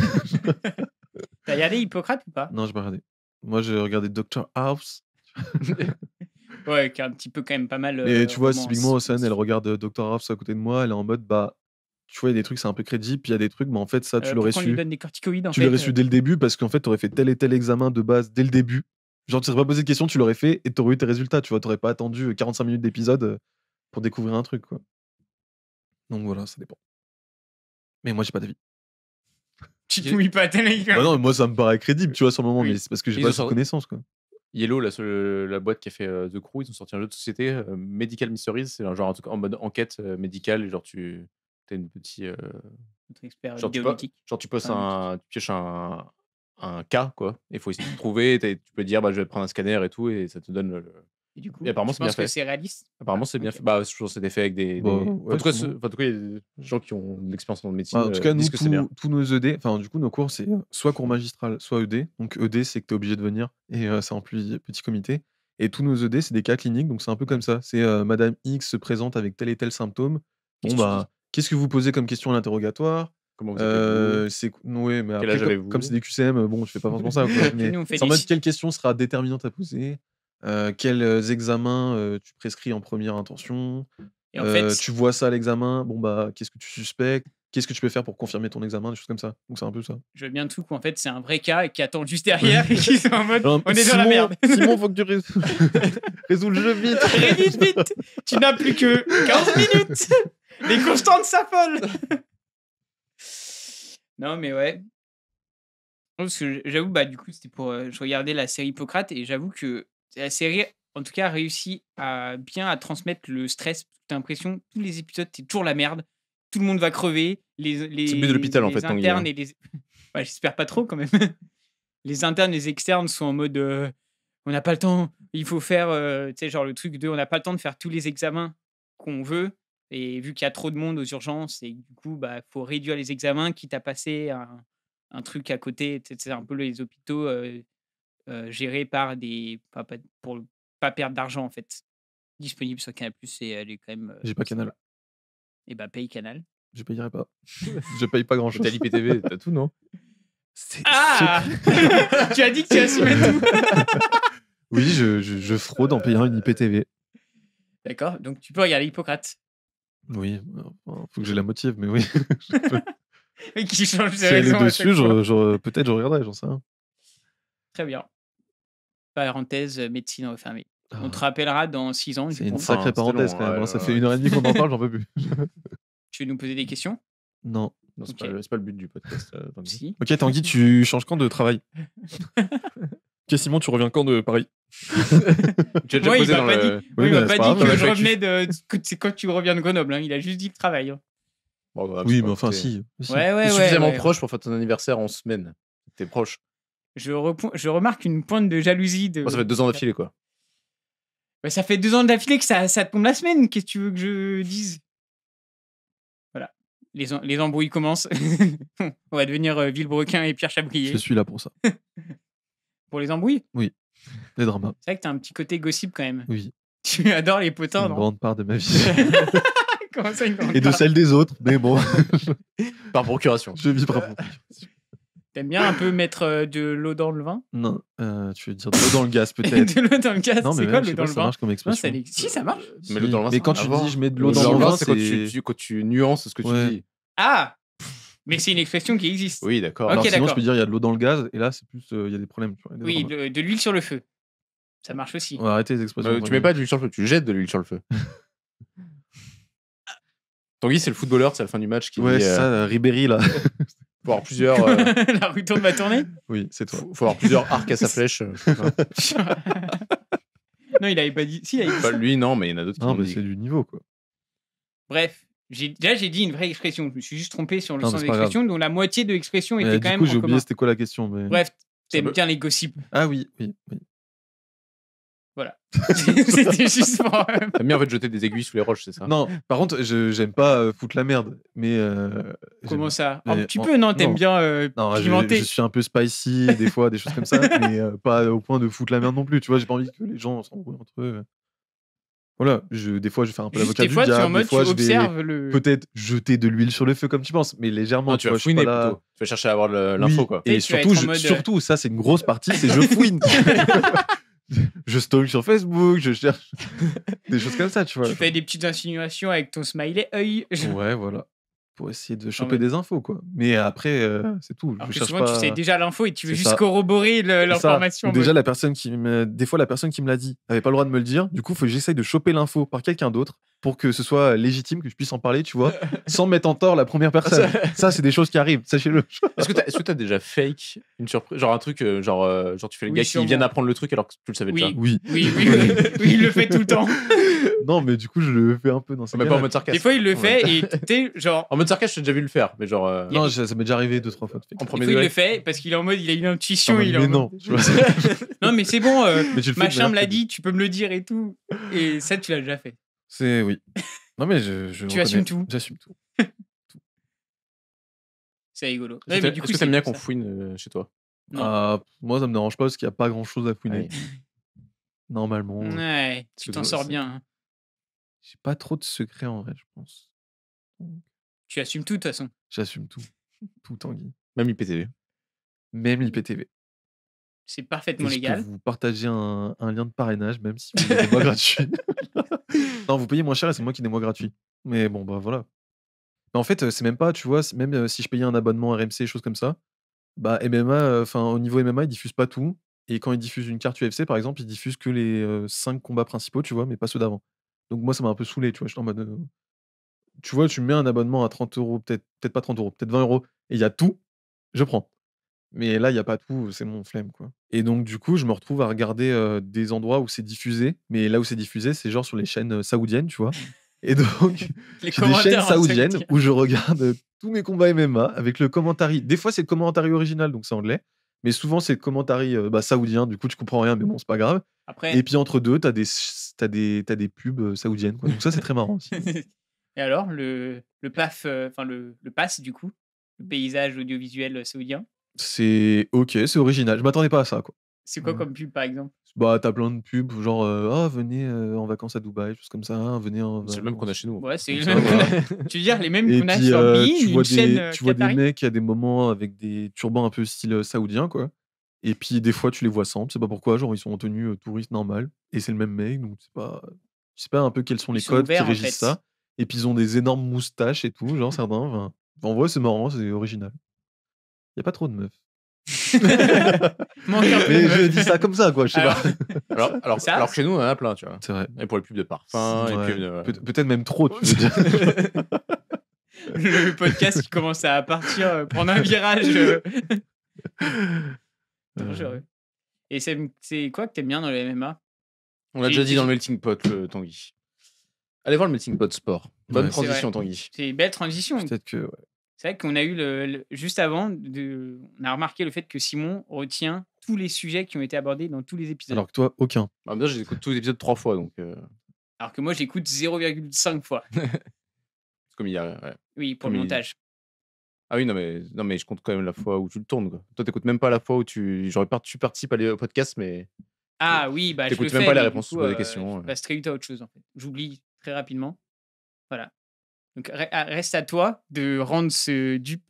T'as regardé Hippocrate ou pas? Non, j'ai pas regardé. Moi, j'ai regardé Dr House. Ouais, qui est un petit peu quand même pas mal. Et tu vois, romance. typiquement, Océane, elle regarde Dr House à côté de moi. Elle est en mode, bah, tu vois, il y a des trucs, c'est un peu crédible. Puis il y a des trucs, mais en fait, ça, tu l'aurais Pourquoi on lui su. donne des corticoïdes en Tu fait? l'aurais su dès le début parce qu'en fait, t'aurais fait tel et tel examen de base dès le début. Genre, tu serais pas posé de questions, tu l'aurais fait et t'aurais eu tes résultats. Tu vois, t'aurais pas attendu 45 minutes d'épisode pour découvrir un truc, quoi. Donc voilà, ça dépend. Mais moi, j'ai pas d'avis. Tu te mouilles pas tellement. Bah non, mais moi, ça me paraît crédible, tu vois, sur le moment, Oui. mais c'est parce que j'ai Ils pas ont cette sorti- connaissance, quoi. Yellow, la boîte qui a fait The Crew, ils ont sorti un jeu de société, Medical Mysteries. C'est un genre un truc en mode enquête médicale. Et genre, tu as une petite. Notre expert Genre, tu bioéthique. pioches un cas, quoi. Il faut essayer de trouver. Tu peux dire, bah, je vais prendre un scanner et tout, et ça te donne le. Et du coup, Et apparemment, tu c'est bien penses que fait. c'est réaliste? Apparemment, c'est bien Ok. fait. Bah, je pense que c'était fait avec des. Bah, des- ouais, en tout cas, sûrement. il y a des gens qui ont de l'expérience en médecine. En tout cas, nous, disent que c'est bien. tous nos ED, enfin, du coup, nos cours, c'est soit cours magistral, soit ED. Donc, ED, c'est que t'es obligé de venir et c'est en plus petit comité. Et tous nos ED, c'est des cas cliniques, donc c'est un peu comme ça. C'est Madame X se présente avec tel et tel symptôme. Qu'est-ce Bon, que tu bah, qu'est-ce que vous posez comme question à l'interrogatoire? Comment vous appelez-vous C'est ouais, mais Quel après, âge avez-vous comme c'est des QCM, bon, je fais pas forcément ça. Quoi, mais Nous, on fait c'est en des mode quelle question sera déterminante à poser, quels examens tu prescris en première intention, Et en fait, tu vois ça à l'examen, bon bah qu'est-ce que tu suspectes, qu'est-ce que tu peux faire pour confirmer ton examen, des choses comme ça. Donc c'est un peu ça. je veux bien tout qu'en fait, c'est un vrai cas et qui attend juste derrière et qui sont en mode Alors, on est dans la Simon, merde. Simon, faut que tu résous le jeu vite. Très vite, vite. Tu n'as plus que 15 minutes. Les constantes s'affolent. Non, mais ouais. Parce que j'avoue, bah, du coup, c'était pour. Je regardais la série Hippocrate et j'avoue que la série, en tout cas, a réussi à bien à transmettre le stress. T'as l'impression, tous les épisodes, c'est toujours la merde. Tout le monde va crever. C'est le but de l'hôpital, en les fait, Tanguy, internes hein. et les. Ouais, j'espère pas trop quand même. Les internes, les externes sont en mode. On n'a pas le temps. Il faut faire, tu sais, genre le truc de. On n'a pas le temps de faire tous les examens qu'on veut. Et vu qu'il y a trop de monde aux urgences, et du coup, bah, faut réduire les examens, quitte à passer un truc à côté. C'est un peu les hôpitaux gérés par des. Pour pas perdre d'argent, en fait. Disponible sur Canal+, et elle est quand même. J'ai pas Canal. Et bah, paye Canal. Je payerai pas. Je paye pas grand chose. T'as l'IPTV, t'as tout, non? Ah Tu as dit que tu assumais tout. Oui, je fraude en payant une IPTV. D'accord, donc tu peux regarder Hippocrate. Oui, faut que j'ai la motive, mais oui. Et qui change de Si elle est raison à dessus, chaque fois. peut-être je regarderai, j'en sais rien. Très bien. Parenthèse, médecine refermée. Ah, On te rappellera dans 6 ans. c'est Du une coup. sacrée Enfin, c'était parenthèse long, quand même. ouais, hein. Ça ouais, fait ouais. 1h30 qu'on en parle, j'en peux plus. Tu veux nous poser des questions? Non. Non, c'est Ok. pas le but du podcast. Tanguy. Si. Ok, Tanguy, tu changes quand de travail? Ok, Simon, tu reviens quand de Paris? Tu as déjà Moi, il posé m'a dans pas le. dit, Oui, il m'a mais pas c'est pas dit grave, que je ouais, revenais de. C'est quand tu reviens de Grenoble. Hein. Il a juste dit le travail. Hein. Bon, bah, Oui, c'est mais pas- enfin, t'es- si. Si. Ouais, ouais, T'es ouais. suffisamment ouais. proche pour faire ton anniversaire en semaine. T'es proche. Je remarque une pointe de jalousie. Bon, ça fait 2 ans d'affilée, quoi. Ouais, ça fait 2 ans d'affilée que ça tombe la semaine. Qu'est-ce que tu veux que je dise? Voilà. Les embrouilles commencent. On va devenir Villebrequin et Pierre Chabrier. Je suis là pour ça. Pour les embrouilles, Les dramas. c'est vrai que t'as un petit côté gossip quand même. Oui. Tu adores les C'est potins, une non? grande part de ma vie. Comment ça, une grande Et de part? celle des autres. Mais bon, Par procuration. je vis par rapport. T'aimes bien un peu mettre de l'eau dans le vin? Non, tu veux dire de l'eau dans le gaz peut-être. De l'eau dans le gaz, Non, mais c'est quoi même, je l'eau sais dans pas le si ça vin? marche comme Non, expression. si, ça marche. Si. Mais l'eau dans le vin, Mais c'est quand rien tu à voir. dis je mets de l'eau L'eau dans dans le le vin, vin, c'est c'est quand tu nuances ce que tu Ouais. dis. Ah! Mais c'est une expression qui existe. Oui, d'accord. Ok, Alors sinon, je d'accord. peux dire il y a de l'eau dans le gaz, et là, c'est plus, il y a des problèmes. Tu vois, il y a des Oui, dramas. de l'huile sur le feu. Ça marche aussi. On va arrêter les expressions. Tu mets pas de l'huile sur le feu, tu jettes de l'huile sur le feu. Tanguy, c'est le footballeur, c'est à la fin du match qui Ouais, dit c'est ça, Ribéry, là. faut avoir plusieurs, La rue tourne va tourner? Oui, c'est toi. faut avoir plusieurs arcs à sa flèche. Non, il avait pas dit. Si, il avait dit Pas ça. lui, non, mais il y en a d'autres qui Non, l'ont mais dit. c'est du niveau, quoi. Bref, déjà j'ai dit une vraie expression. Je me suis juste trompé sur le Non, mais sens de c'est pas grave. l'expression, dont la moitié de l'expression Mais était du quand même coup, j'ai en oublié commun. c'était quoi la question. Mais... Bref, t'aimes peut- bien les gossips. Ah oui, oui, oui. Voilà. C'était juste pour. T'aimes bien en fait jeter des aiguilles sous les roches, c'est ça? Non, par contre, j'aime pas foutre la merde. Mais. Comment ça? mais Un petit peu, non? T'aimes non. bien Non, pimenter? je suis un peu spicy, des fois, des choses comme ça, mais pas au point de foutre la merde non plus. Tu vois, j'ai pas envie que les gens s'embrouillent entre eux. Voilà, des fois, je fais un peu Juste l'avocat des du fois, tu es en diable. mode, Des fois, tu je vais observes le. peut-être jeter de l'huile sur le feu, comme tu penses, mais légèrement. Non, tu vas vois, je suis fouiner pas là- plutôt. Tu vas chercher à avoir l'info, Oui, quoi. Tu sais, Et tu vas surtout, être en mode, surtout, ça, c'est une grosse partie, c'est je fouine. Je stalk sur Facebook, je cherche des choses comme ça, tu vois. Tu fais des petites insinuations avec ton smiley œil. Ouais, voilà. Pour essayer de choper mais- des infos, quoi. Mais après, c'est tout. Alors Je que cherche souvent, pas... tu sais déjà l'info et tu veux C'est juste ça. corroborer C'est ça. l'information. Ou déjà, la personne des fois, la personne qui me l'a dit avait pas le droit de me le dire. Du coup, il faut que j'essaye de choper l'info par quelqu'un d'autre pour que ce soit légitime, que je puisse en parler, tu vois, sans mettre en tort la première personne. Ça, c'est des choses qui arrivent, sachez-le. Est-ce que t'as déjà fake une surprise? Genre un truc, genre tu fais le Oui, gars qui sûrement. vient d'apprendre le truc alors que tu le savais déjà. Oui. Oui. Oui, il le fait tout le temps. Non, mais du coup, je le fais un peu dans ces Mais pas cas-là. en mode sarcasme. Des fois, il le En fait mode- et tu sais, genre. En mode sarcasme, j'ai déjà vu le faire, mais genre. Non, ça m'est déjà arrivé 2-3 fois. En Des premier fois, il degré. le fait parce qu'il est en mode, il a une Ah, intuition. il est en mais mode- non, tu vois. Non, mais c'est bon, Mais tu le fais de machin manière me l'a crédible. dit, tu peux me le dire et tout. Et ça, tu l'as déjà fait. C'est oui. Non, mais je Tu reconnais. assumes tout. J'assume tout. C'est rigolo. Est-ce Ouais, que mais t'a- du coup, est-ce que c'est t'aimes bien comme qu'on ça. fouine chez toi? Non. Ah, moi, ça me dérange pas parce qu'il n'y a pas grand-chose à fouiner. Normalement, Ouais, tu que t'en toi, sors c'est- bien. Hein. j'ai pas trop de secrets en vrai, je pense. Tu assumes tout, de toute façon. J'assume tout. Tout, Tanguy. Même IPTV. Même l'IPTV. C'est Et parfaitement je légal. peux vous partager un lien de parrainage, même si vous avez des mois gratuits. Non, vous payez moins cher et c'est moi qui ai des mois gratuits. Mais bon, bah voilà. Mais en fait, c'est même pas, tu vois, même si je payais un abonnement RMC, choses comme ça, bah MMA, enfin au niveau MMA, ils diffusent pas tout. Et quand ils diffusent une carte UFC, par exemple, ils diffusent que les 5 combats principaux, tu vois, mais pas ceux d'avant. Donc moi, ça m'a un peu saoulé, tu vois. J'étais en mode, tu vois, tu me mets un abonnement à 30 €, peut-être pas 30 €, peut-être 20 €, et il y a tout, je prends. Mais là, il y a pas tout, c'est mon flemme, quoi. Et donc, du coup, je me retrouve à regarder des endroits où c'est diffusé, mais là où c'est diffusé, c'est genre sur les chaînes saoudiennes, tu vois. Et donc, Les j'ai des chaînes commentaires en saoudiennes saoudien. où je regarde tous mes combats MMA avec le commentary. Des fois, c'est le commentary original, donc c'est anglais. Mais souvent, c'est le commentary saoudien. Du coup, tu comprends rien, mais bon, c'est pas grave. Après, Et puis, entre deux, t'as des pubs saoudiennes, quoi. Donc, ça, c'est très marrant aussi. et alors, le PAF, enfin le PAS, du coup, le paysage audiovisuel saoudien, C'est ok, c'est original. Je m'attendais pas à ça, quoi. c'est quoi Ouais. comme pub, par exemple? Bah, t'as plein de pubs, genre, ah, venez en vacances à Dubaï, choses comme ça. Venez en C'est le même qu'on a vacances. chez nous. Ouais, c'est Comme le ça, même. voilà. Tu veux dire les mêmes Et qu'on a puis, sur Bein, tu vois une chaîne des qatari? mecs à des moments avec des turbans un peu style saoudien, quoi. Et puis, des fois, tu les vois sans, tu sais pas pourquoi, genre, ils sont en tenue touriste normale, et c'est le même mec, donc tu sais pas un peu quels sont Ils les sont codes qui ouverts, en régissent fait. ça. Et puis, ils ont des énormes moustaches et tout, genre, certains. Enfin, en vrai, c'est marrant, c'est original. Y a pas trop de meufs. Manque un peu de Mais je meufs. dis ça comme ça, quoi, je sais Alors, pas. Ça, Alors que chez nous, on en a plein, tu vois. C'est vrai. Et pour les pubs de parfum, Ouais. et puis. Peut-être même trop, tu veux dire. le podcast qui commence à partir, prendre un virage dangereux. Et c'est quoi que t'aimes bien dans le MMA? On l'a J'ai- déjà dit j'ai- dans le melting pot, le Tanguy. Allez voir le melting pot sport. Bonne Ouais, c'est transition, Tanguy. C'est une belle transition. Peut-être que. Ouais. C'est vrai qu'on a eu juste avant, on a remarqué le fait que Simon retient tous les sujets qui ont été abordés dans tous les épisodes. Alors que toi, aucun. En même temps, j'écoute tous les épisodes 3 fois, donc. Alors que moi, j'écoute 0,5 fois. Parce Comme il y a, ouais. Oui, pour Comme le il- montage. Ah oui, non, mais je compte quand même la fois où tu le tournes, quoi. Toi, t'écoutes même pas la fois où tu. Tu participes au podcast, mais Ah oui, bah je le t'écoutes même fais, pas les mais du réponses, tu coup, poses des je questions. passe très vite à autre chose, en fait. J'oublie très rapidement. Voilà. Donc reste à toi de rendre ce dupe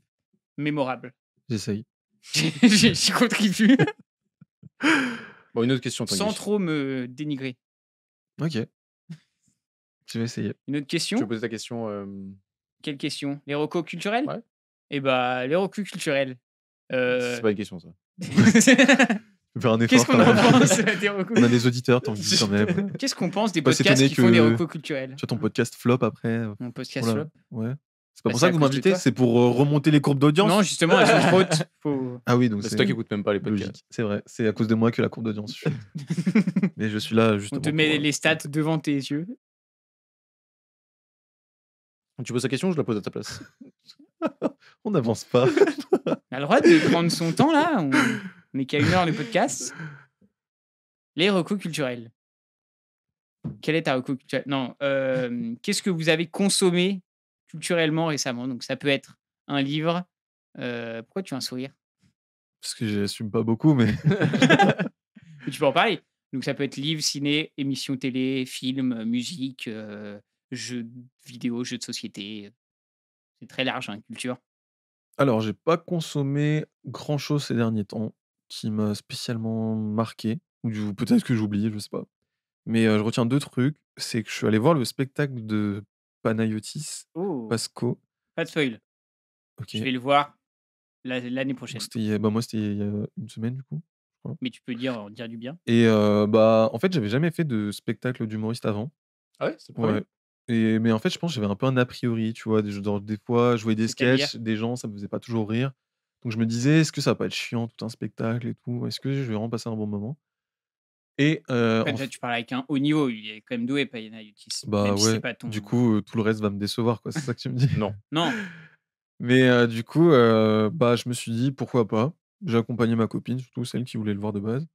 mémorable. J'essaye. J'y contribue Bon, une autre question, sans Tanguy. trop me dénigrer. Ok. Je vais essayer. Une autre Tu veux question? poser ta question Quelle question? Les recos culturels? Ouais. Eh bah, les recos culturels. C'est pas une question, ça. Je vais faire un effort Qu'est-ce qu'on quand en même. pense des recos? On a des auditeurs, tant que quand même. Qu'est-ce qu'on pense des Pas podcasts s'étonner qui font des que- recos culturels? Tu vois, ton podcast flop après. Mon podcast Voilà. flop? Ouais. C'est pas Bah, pour c'est ça à que vous cause de m'invitez, toi. c'est pour remonter les courbes d'audience. Non, justement, elles sont trop hautes. Faut... Ah oui, donc C'est toi qui écoutes même pas les podcasts. logique. C'est vrai. C'est à cause de moi que la courbe d'audience chute. Mais je suis là On justement. te met pour, les stats devant tes yeux. Tu poses ta question ou je la pose à ta place? On n'avance pas. On a le droit de prendre son temps, là. On n'est qu'à 1 heure le podcast. Les recos culturels. Quel est ta reco culturelle? Non, qu'est-ce que vous avez consommé culturellement récemment? Donc, ça peut être un livre. Pourquoi tu as un sourire? Parce que j'assume pas beaucoup, mais. Mais tu peux en parler. Donc, ça peut être livre, ciné, émission télé, film, musique, jeux vidéo, jeux de société. C'est très large, hein, culture. Alors, j'ai pas consommé grand chose ces derniers temps qui m'a spécialement marqué. Ou peut-être que j'ai oublié, je sais pas. Mais je retiens deux trucs. C'est que je suis allé voir le spectacle de Panayotis Oh, Pasco. pas de spoil. Ok. Je vais le voir l'année Donc, prochaine. moi, c'était il y a une semaine, du coup. Mais tu peux en dire du bien. Et en fait, j'avais jamais fait de spectacle d'humoriste avant. Ah ouais, c'est le premier. Ouais. Mais en fait, je pense que j'avais un peu un a priori, tu vois. Des fois, je voyais des C'est-à-dire? sketchs, des gens, ça me faisait pas toujours rire. Donc je me disais, est-ce que ça va pas être chiant, tout un spectacle et tout? Est-ce que je vais vraiment passer un bon moment? Et Après, en toi, f- tu parles avec un haut niveau. Il est quand même doué, Panayotis. bah Même si c'est ouais, pas ton. du coup, tout le reste va me décevoir, quoi. C'est ça que tu me dis? Non. Non. Mais du coup, je me suis dit, pourquoi pas? J'ai accompagné ma copine, surtout celle qui voulait le voir de base.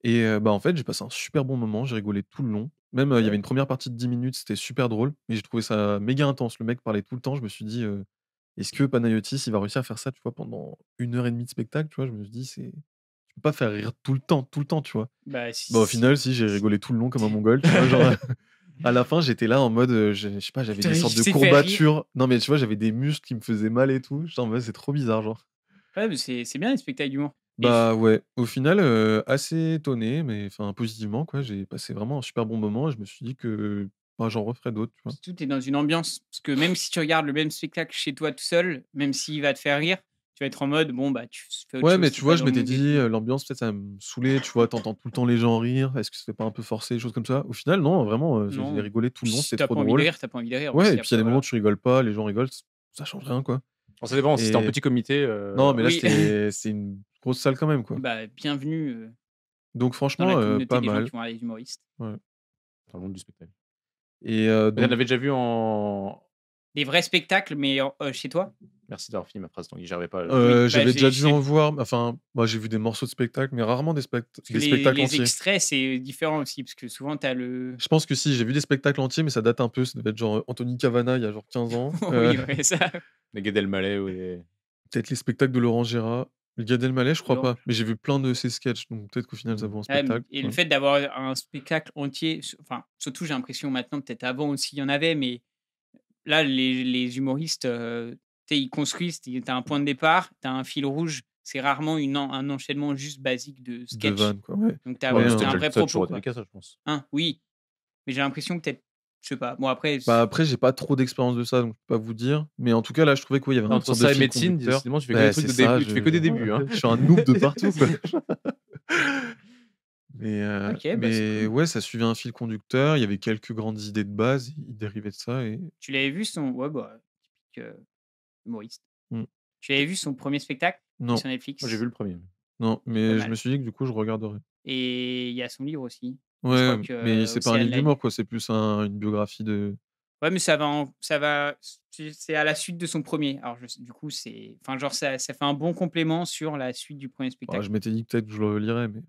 Et en fait, j'ai passé un super bon moment, j'ai rigolé tout le long. Même, il y avait une première partie de 10 minutes, c'était super drôle, mais j'ai trouvé ça méga intense. Le mec parlait tout le temps, je me suis dit, «Est-ce que Panayotis, il va réussir à faire ça, tu vois, pendant 1 heure et demie de spectacle?» Tu vois? Je me suis dit: Tu peux pas faire rire tout le temps, tu vois?» Bah, Au final, si, j'ai rigolé tout le long comme un mongol, tu vois? Genre, à la fin, j'étais là en mode, je sais pas, j'avais Putain, des il sortes de s'est fait rire. courbatures. Non, mais tu vois, j'avais des muscles qui me faisaient mal et tout. J'étais en mode: «C'est trop bizarre, genre». Ouais, mais c'est bien les spectacles d'humour. Et Bah ouais, au final, assez étonné, mais enfin positivement quoi. J'ai passé vraiment un super bon moment et je me suis dit que, j'en referais d'autres, tu vois? surtout, tu es dans une ambiance. Parce que même si tu regardes le même spectacle chez toi tout seul, même s'il va te faire rire, tu vas être en mode, bon, bah, tu fais autre Ouais, chose. mais c'est tu pas vois, je dans m'étais mon dit, délire. l'ambiance peut-être ça va me saouler, tu vois? T'entends tout le temps les gens rire, est-ce que ça fait pas un peu forcé, des choses comme ça? Au final, non, vraiment, j'ai Non. rigolé tout le long, Si c'était t'as trop pas envie de drôle. rire, t'as pas envie de rire Ouais, aussi. et puis il y a des Après, moments où voilà. tu rigoles pas, les gens rigolent, ça change rien, quoi. Alors, ça dépend, si t'es en Et petit comité. non, mais là, Oui. c'est une grosse salle quand même, quoi. Bah, bienvenue Donc dans la franchement, communauté pas des gens mal. qui vont aller les humoristes. Ouais. Dans le monde du spectacle. Et Mais donc t'en avais déjà vu en. Des vrais spectacles, mais chez toi? Merci d'avoir fini ma phrase, Tanguy, j'arrivais pas. bah, j'avais déjà dû j'ai- en voir, enfin, moi j'ai vu des morceaux de spectacle, mais rarement des Parce que spectacles les entiers. extraits, c'est différent aussi. Parce que souvent, t'as le. Je pense que si, j'ai vu des spectacles entiers, mais ça date un peu, ça devait être genre Anthony Cavana il y a genre 15 ans. Oui, ouais, ça. Les Gad Elmaleh ou les. Peut-être les spectacles de Laurent Gérard. Le Gad Elmaleh, je crois Laurent- pas, mais j'ai vu plein de ses sketchs, donc peut-être qu'au final ça vaut un Ouais, spectacle. et le Ouais. fait d'avoir un spectacle entier, enfin, surtout j'ai l'impression maintenant, peut-être avant aussi il y en avait, mais là, les humoristes, tu sais, ils construisent, tu as un point de départ, tu as un fil rouge, c'est rarement un enchaînement juste basique de De sketch. vannes, quoi, ouais. Donc tu as Ouais, Ouais, hein. un vrai ça a toujours propos. été Quoi. le cas, ça, je pense. Hein, oui, mais j'ai l'impression que peut-être, je sais pas, bon après, Bah après, j'ai pas trop d'expérience de ça, donc je peux pas vous dire. Mais en tout cas, là, je trouvais qu'il y avait une Entre sorte ça de et fil médecine, conducteur. décidément, tu fais que Ouais, des trucs c'est de ça, début. Tu fais que des débuts. Hein. Je suis un noob de partout, quoi. Mais, Ok, bah, c'est mais cool. ouais, ça suivait un fil conducteur. Il y avait quelques grandes idées de base, il dérivait de ça. Et... tu l'avais vu son, ouais, bah, typique humoriste. Mm. Tu avais vu son premier spectacle Non, sur Netflix? Moi, j'ai vu le premier. non, mais je mal. me suis dit que du coup, je regarderai. Et il y a son livre aussi. Je Ouais, crois que mais c'est pas un Océane livre l'a lu. d'humour, quoi. C'est plus une biographie de. Ouais, mais c'est à la suite de son premier. Alors, du coup, c'est, enfin, genre, ça fait un bon complément sur la suite du premier Ah, spectacle. je m'étais dit que peut-être que je le lirais, mais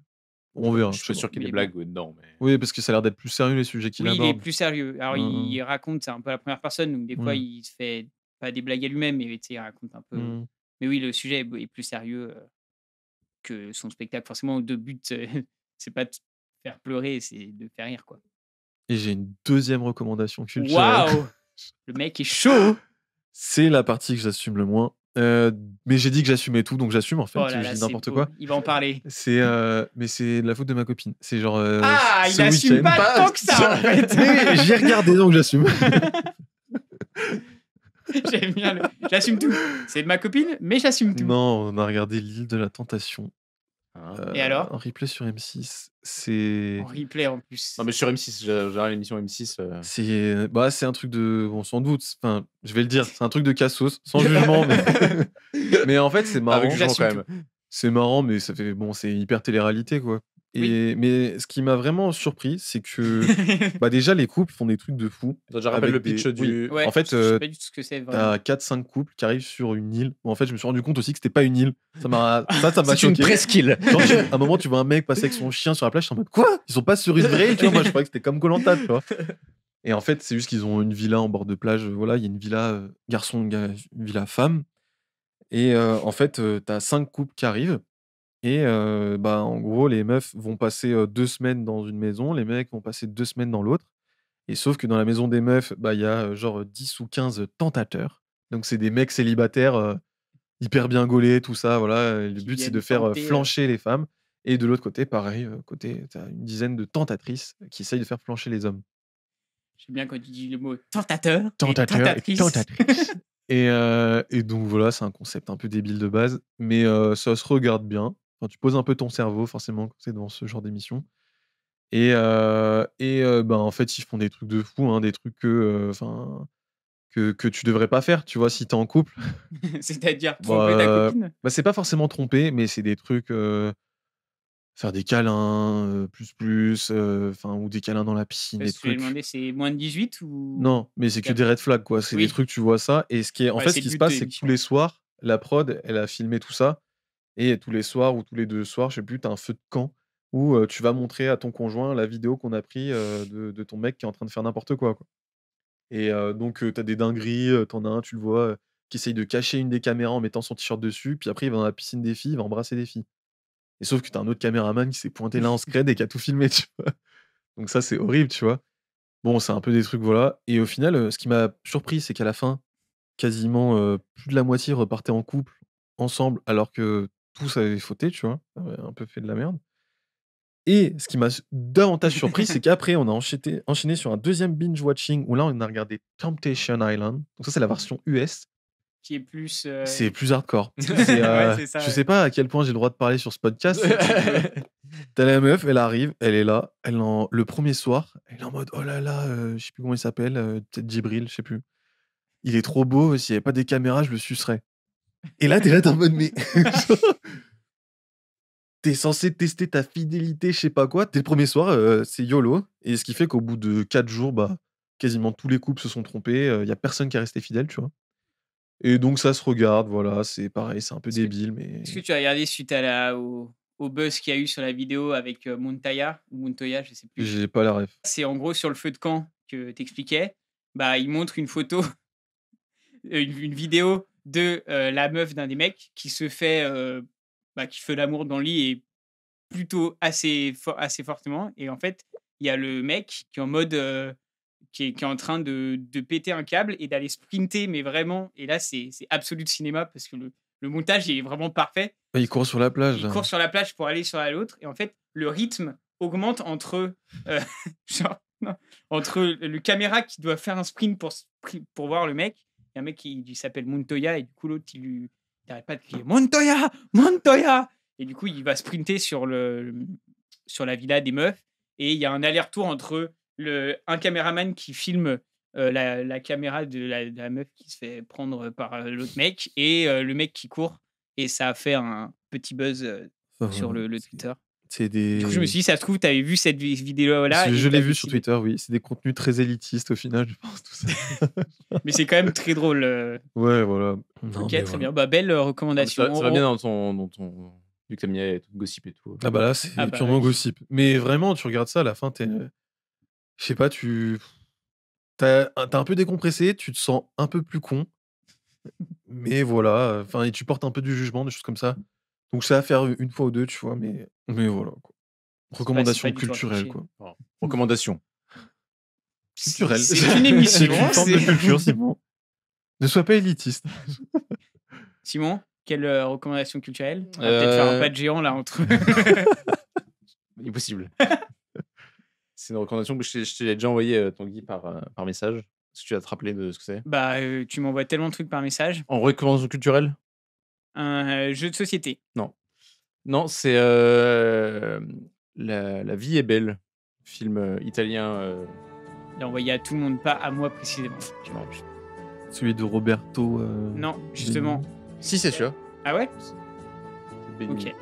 On verra. Je suis pas sûr qu'il y ait Mais des bon. blagues dedans. Mais... Oui, parce que ça a l'air d'être plus sérieux les sujets qu'il Oui, il aborde. est plus sérieux. Alors, il raconte, c'est un peu la première personne, donc des fois, Ouais. il se fait pas des blagues à lui-même, mais tu sais, il raconte un peu. Mm. Mais oui, le sujet est plus sérieux que son spectacle. Forcément, le but, c'est pas de faire pleurer, c'est de faire rire, quoi. Et j'ai une deuxième recommandation culturelle. Waouh! Le mec est chaud! C'est la partie que j'assume le moins. Mais j'ai dit que j'assumais tout, donc j'assume en fait. Oh là Je là, dis c'est n'importe beau. quoi. Il va en parler. Mais c'est de la faute de ma copine. C'est genre. Ah, ce il assume week-end. pas tant que ça, en fait. Mais j'ai regardé, donc j'assume. J'aime bien. J'assume tout. C'est de ma copine, mais j'assume tout. Non, on a regardé l'île de la Tentation. Et alors? Un replay sur M6. C'est. En replay en plus. Non, mais sur M6, j'ai l'émission M6. C'est un truc de. Bon, sans doute. Enfin, je vais le dire. C'est un truc de cassos, sans jugement. Mais en fait, c'est marrant. Avec jugement quand même. C'est marrant, mais ça fait. Bon, c'est hyper télé-réalité, quoi. Mais ce qui m'a vraiment surpris, c'est que déjà, les couples font des trucs de fou. Je rappelle le pitch du. Ouais, en fait, je sais pas du tout ce que c'est vraiment. t'as 4-5 couples qui arrivent sur une île. Bon, en fait, je me suis rendu compte aussi que c'était pas une île. Ça m'a C'est une choqué. presqu'île. Genre, à un moment, tu vois un mec passer avec son chien sur la plage, je suis en mode quoi? Ils sont pas sur une vraie île, tu vois? Moi, je croyais que c'était comme Koh-Lanta, tu vois. Et en fait, c'est juste qu'ils ont une villa en bord de plage. Voilà, il y a une villa garçon, une villa femme. Et en fait, t'as 5 couples qui arrivent. Et en gros, les meufs vont passer 2 semaines dans une maison, les mecs vont passer 2 semaines dans l'autre. Et sauf que dans la maison des meufs, il y a genre 10 ou 15 tentateurs. Donc c'est des mecs célibataires hyper bien gaulés, tout ça. Voilà. Et le Qui but, c'est viennent de faire tenter, flancher les femmes. Et de l'autre côté, pareil, t'as une dizaine de tentatrices qui essayent de faire flancher les hommes. J'aime bien quand tu dis le mot tentateur. Tentateur et tentatrice. tentatrice. Et donc voilà, c'est un concept un peu débile de base, mais ça se regarde bien. Enfin, tu poses un peu ton cerveau, forcément, quand c'est devant ce genre d'émission. En fait, ils font des trucs de fou, hein, des trucs que tu devrais pas faire, tu vois, si t'es en couple. C'est-à-dire tromper ta copine. C'est pas forcément tromper, mais c'est des trucs. Faire des câlins, ou des câlins dans la piscine, des Parce que je lui ai trucs. demandé, c'est moins de 18 ou. Non, mais c'est que des red flags, quoi. C'est Oui. des trucs, tu vois ça. Et ce qui est, en Ouais, fait, c'est ce qui le se but passe, de c'est que l'émission. tous les soirs, la prod, elle a filmé tout ça. Et tous les soirs ou tous les 2 soirs, je sais plus, tu as un feu de camp où tu vas montrer à ton conjoint la vidéo qu'on a pris de ton mec qui est en train de faire n'importe quoi, quoi. Et donc, tu as des dingueries, t'en as un, tu le vois, qui essaye de cacher une des caméras en mettant son t-shirt dessus. Puis après, il va dans la piscine des filles, il va embrasser des filles. Et sauf que tu as un autre caméraman qui s'est pointé là en scred et qui a tout filmé, tu vois. Donc ça, c'est horrible, tu vois. Bon, c'est un peu des trucs, voilà. Et au final, ce qui m'a surpris, c'est qu'à la fin, quasiment plus de la moitié repartaient en couple, ensemble, alors que tous avaient fauté, tu vois. Avaient un peu fait de la merde. Et ce qui m'a davantage surpris, c'est qu'après, on a enchaîné sur un deuxième binge-watching où là, on a regardé Temptation Island. Donc ça, c'est la version US. Qui est plus. C'est plus hardcore. Ouais, c'est ça, Je ouais. sais pas à quel point j'ai le droit de parler sur ce podcast. T'as la meuf, elle arrive, elle est là, le premier soir, elle est en mode oh là là, je sais plus comment il s'appelle, peut-être Djibril, je sais plus. Il est trop beau, s'il y avait pas des caméras, je le sucerais. Et là, t'es là, t'es en mode mais t'es censé tester ta fidélité, je sais pas quoi. Dès le premier soir, c'est YOLO. Et ce qui fait qu'au bout de 4 jours, quasiment tous les couples se sont trompés. Il y a personne qui est resté fidèle, tu vois. Et donc ça se regarde, voilà, c'est pareil, c'est un peu débile, mais. Est-ce que tu as regardé suite au buzz qu'il y a eu sur la vidéo avec Montoya, je sais plus. J'ai pas la ref. C'est en gros sur le feu de camp que t'expliquais. Il montre une photo, une vidéo de la meuf d'un des mecs qui se fait, qui fait l'amour dans le lit et plutôt assez fortement. Et en fait, il y a le mec qui est en mode, qui est en train de péter un câble et d'aller sprinter, mais vraiment. Et là, c'est absolu de cinéma parce que le montage est vraiment parfait. Il court sur la plage. Il court sur la plage pour aller sur l'autre. Et en fait, le rythme augmente entre, entre le caméra qui doit faire un sprint pour voir le mec. Il y a un mec qui s'appelle Montoya et du coup, l'autre, il n'arrête pas de crier Montoya, Montoya. Et du coup, il va sprinter sur la villa des meufs. Et il y a un aller-retour entre un caméraman qui filme la caméra de la meuf qui se fait prendre par l'autre mec et le mec qui court. Et ça a fait un petit buzz sur le Twitter. C'est des... Du coup, je me suis dit, ça se trouve, tu avais vu cette vidéo-là. Je l'ai vu sur Twitter, oui. C'est des contenus très élitistes au final, je pense, tout ça. Mais c'est quand même très drôle. Ouais, voilà. Ok, très bien. Belle recommandation. Ça va bien dans Vu que t'aimes bien tout gossip et tout. Ah bah là, c'est Ah bah purement oui. gossip. Mais vraiment, tu regardes ça, à la fin, je sais pas, t'as un peu décompressé, tu te sens un peu plus con. Mais voilà, enfin, et tu portes un peu du jugement, des choses comme ça. Donc c'est à faire une fois ou deux, tu vois, mais voilà, quoi. C'est Recommandation pas du tout un culturelle, cliché. quoi. Alors, recommandation. Culturelle. C'est une émission. C'est une forme de c'est- culture, Simon. Ne sois pas élitiste. Simon, quelle recommandation culturelle? On va peut-être faire un pas de géant là entre. Impossible. C'est une recommandation que je te l'ai déjà envoyée, Tanguy, par message. Est-ce que tu vas te rappeler de ce que c'est? Bah, tu m'envoies tellement de trucs par message. En recommandation culturelle? Un jeu de société. Non, c'est La vie est belle. Film italien. Il a envoyé à tout le monde, pas à moi précisément. Non. Celui de Roberto. Non, justement. Si, c'est celui-là. Ah ouais? C'est Benigni. Ok.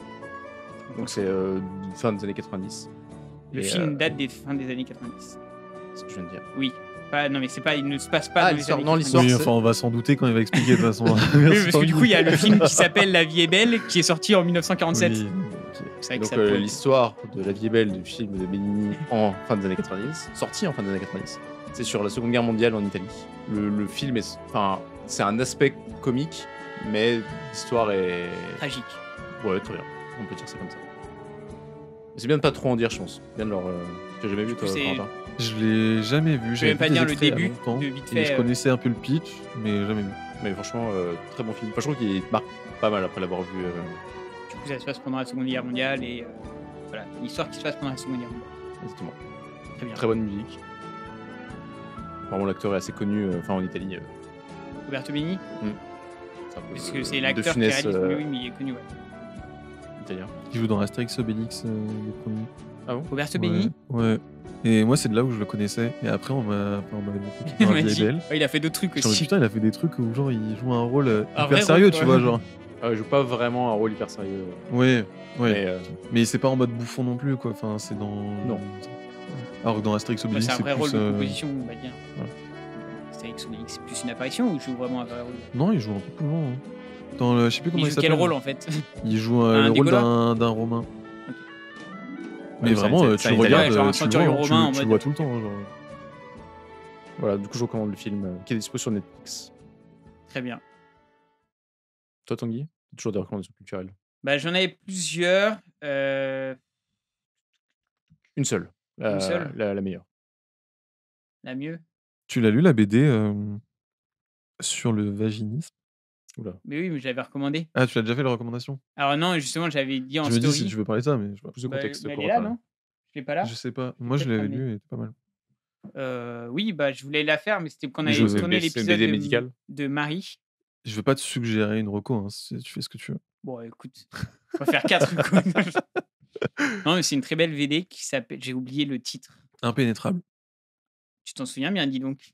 Donc c'est fin des années 90. Le Et, film date des fins des années 90. C'est ce que je viens de dire. Oui. Pas, non, mais c'est pas, il ne se passe pas Ah, dans les l'histoire- années non, 90. l'histoire, Oui, c'est- enfin, on va s'en douter quand il va expliquer de toute façon. Oui, parce que du coup, il y a le film qui s'appelle La vie est belle, qui est sorti en 1947. Oui, C'est vrai que Donc ça peut- l'histoire de La vie est belle du film de Benigni en fin des années 90, sorti en fin des années 90. C'est sur la Seconde Guerre mondiale en Italie. Le film est, enfin, c'est un aspect comique, mais l'histoire est, Tragique. ouais, très bien. On peut dire ça comme ça. Mais c'est bien de pas trop en dire, je pense. Bien de leur. Tu as jamais vu toi, c'est- Valentin? Je l'ai jamais vu. Je vais J'avais même pas vu des dire le extraits il y a début, longtemps, de vite et fait. je connaissais un peu le pitch, mais jamais vu. Mais franchement, très bon film. Enfin, je trouve qu'il marque pas mal après l'avoir vu. Du coup, ça se passe pendant la Seconde Guerre mondiale et voilà, une histoire qui se passe pendant la Seconde Guerre mondiale. Exactement. Très bien. Très bonne musique. Vraiment, l'acteur est assez connu, enfin en Italie. Roberto Benigni, C'est un peu parce le- que c'est De l'acteur qui Funès, réalise. Oui, mais il est connu, ouais. italien. Il joue dans Astérix Obélix, les premiers. Roberto Ouais, Benigni, ouais. Et moi, c'est de là où je le connaissais. Et après, on m'avait montré qu'il il était m'a un dit. vieil belle. Ouais, il a fait d'autres trucs J'étais en mode, aussi. putain, il a fait des trucs où genre il joue un rôle Un hyper vrai sérieux, rôle, tu ouais. vois, genre. Ah ouais, il joue pas vraiment un rôle hyper sérieux. Ouais, ouais. Mais, Mais c'est pas en mode bouffon non plus, quoi. Enfin, c'est dans. Non. Alors que dans Astérix Bah, Obélix, c'est un c'est vrai plus. rôle de composition, on va dire. voilà. Astérix Obélix, c'est plus une apparition ou il joue vraiment un vrai rôle? Non, il joue un peu plus loin. Hein. Dans le... Je sais plus comment Il il joue s'appelle. quel rôle en fait? Il joue Un le rôle Dégola d'un Romain. Mais Ouais, vraiment, c'est tu un le Italien. regardes, Ouais, genre un tu le centurion vois, romain en tu le mode- vois tout le temps. Genre. Voilà, du coup, je recommande le film qui est dispo sur Netflix. Très bien. Toi, Tanguy, toujours des recommandations culturelles. Bah, j'en avais plusieurs. Une seule. Une seule La meilleure. La mieux. Tu l'as lu la BD sur le vaginisme? Oula. Mais oui, mais je l'avais recommandé. Ah, tu l'as déjà fait la recommandation? Alors non, justement, j'avais dit en Je me dis story. si tu veux parler de ça, mais je sais pas. Plus de Bah, contexte. mais elle pour est là, Valentin. non? Je l'ai pas là. Je sais pas. Moi, je peut-être l'avais pas, lu et c'était pas mal. Oui, bah, je voulais la faire, mais c'était quand on Mais avait je- tourné c'est une l'épisode BD médicale. de Marie. Je veux pas te suggérer une reco, hein, tu fais ce que tu veux. Bon, écoute, on va faire 4 coups. Non, mais c'est une très belle BD qui s'appelle. J'ai oublié le titre. Impénétrable. Tu t'en souviens bien, dis donc.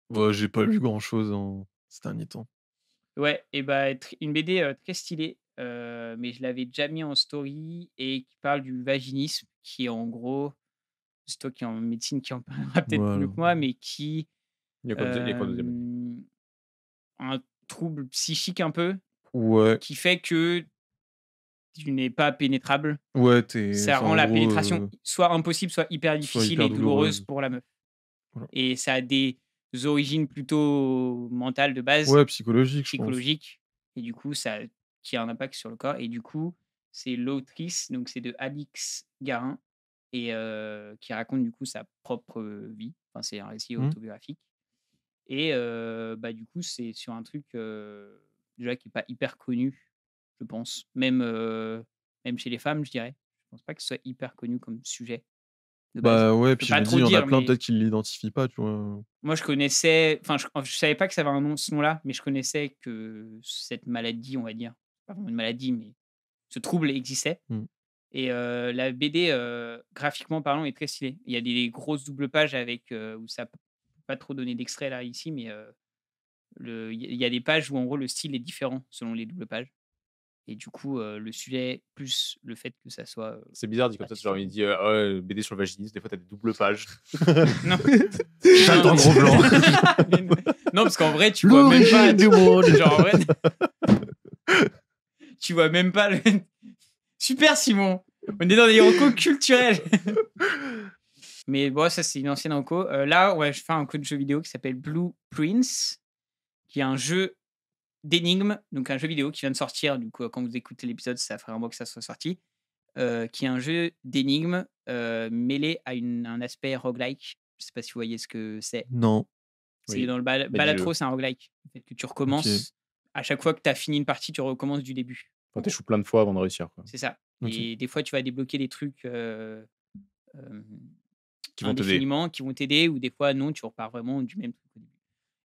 Bon, j'ai pas lu grand chose en ces derniers temps. Ouais, et bah, une BD très stylée, mais je l'avais déjà mis en story et qui parle du vaginisme, qui est en gros, c'est toi qui es en médecine qui en parlera peut-être Voilà. mieux que moi, mais qui Il y a quoi de deuxième? un trouble psychique un peu, Ouais, qui fait que tu n'es pas pénétrable. ouais, Ça enfin, rend en la gros, pénétration soit impossible, soit hyper difficile hyper et douloureuse douloureuse. pour la meuf. Voilà. Et ça a des origines plutôt mentales de base, Ouais, psychologique, je pense. psychologiques, et du coup, ça qui a un impact sur le corps. Et du coup, c'est l'autrice, donc c'est de Alix Garin, et qui raconte du coup sa propre vie. Enfin, c'est un récit Mhm. autobiographique. Et bah, du coup, c'est sur un truc déjà qui n'est pas hyper connu, je pense. Même chez les femmes, je dirais. Je pense pas que ce soit hyper connu comme sujet de base. Bah ouais, peux puis pas je me trop dis, il y en a dire, plein mais- peut-être qui l'identifient pas, tu vois. Moi, je connaissais, enfin, je savais pas que ça avait un nom, ce nom-là, mais je connaissais que cette maladie, on va dire, pas vraiment une maladie, mais ce trouble existait. Mm. Et la BD, graphiquement parlant, est très stylée. Il y a des grosses doubles pages avec, où ça peut pas trop donner d'extrait là, ici, mais il y a des pages où en gros le style est différent selon les doubles pages. Et du coup, le sujet, plus le fait que ça soit. C'est bizarre dit comme ça, genre il dit BD sur le vaginisme, des fois t'as des doubles pages. Non, Chatte en gros blanc. non, parce qu'en vrai, tu vois même pas. du monde. Genre, en vrai, tu vois même pas le. Super, Simon. On est dans des recos culturels. Mais bon, ça, c'est une ancienne reco. Là, ouais, je fais un code de jeu vidéo qui s'appelle Blueprints, qui est un jeu d'énigmes, donc un jeu vidéo qui vient de sortir. Du coup, quand vous écoutez l'épisode, ça fera un mois que ça soit sorti. Qui est un jeu d'énigmes mêlé à un aspect roguelike. Je sais pas si vous voyez ce que c'est. Non. C'est Oui. dans le Balatro, c'est un roguelike. En fait, que tu recommences. À chaque fois que tu as fini une partie, tu recommences du début. Quand t'échoues plein de fois avant de réussir. Quoi. C'est ça. Ok. Et des fois, tu vas débloquer des trucs Qui vont t'aider. indéfiniment, qui vont t'aider, ou des fois, non, tu repars vraiment du même truc au début.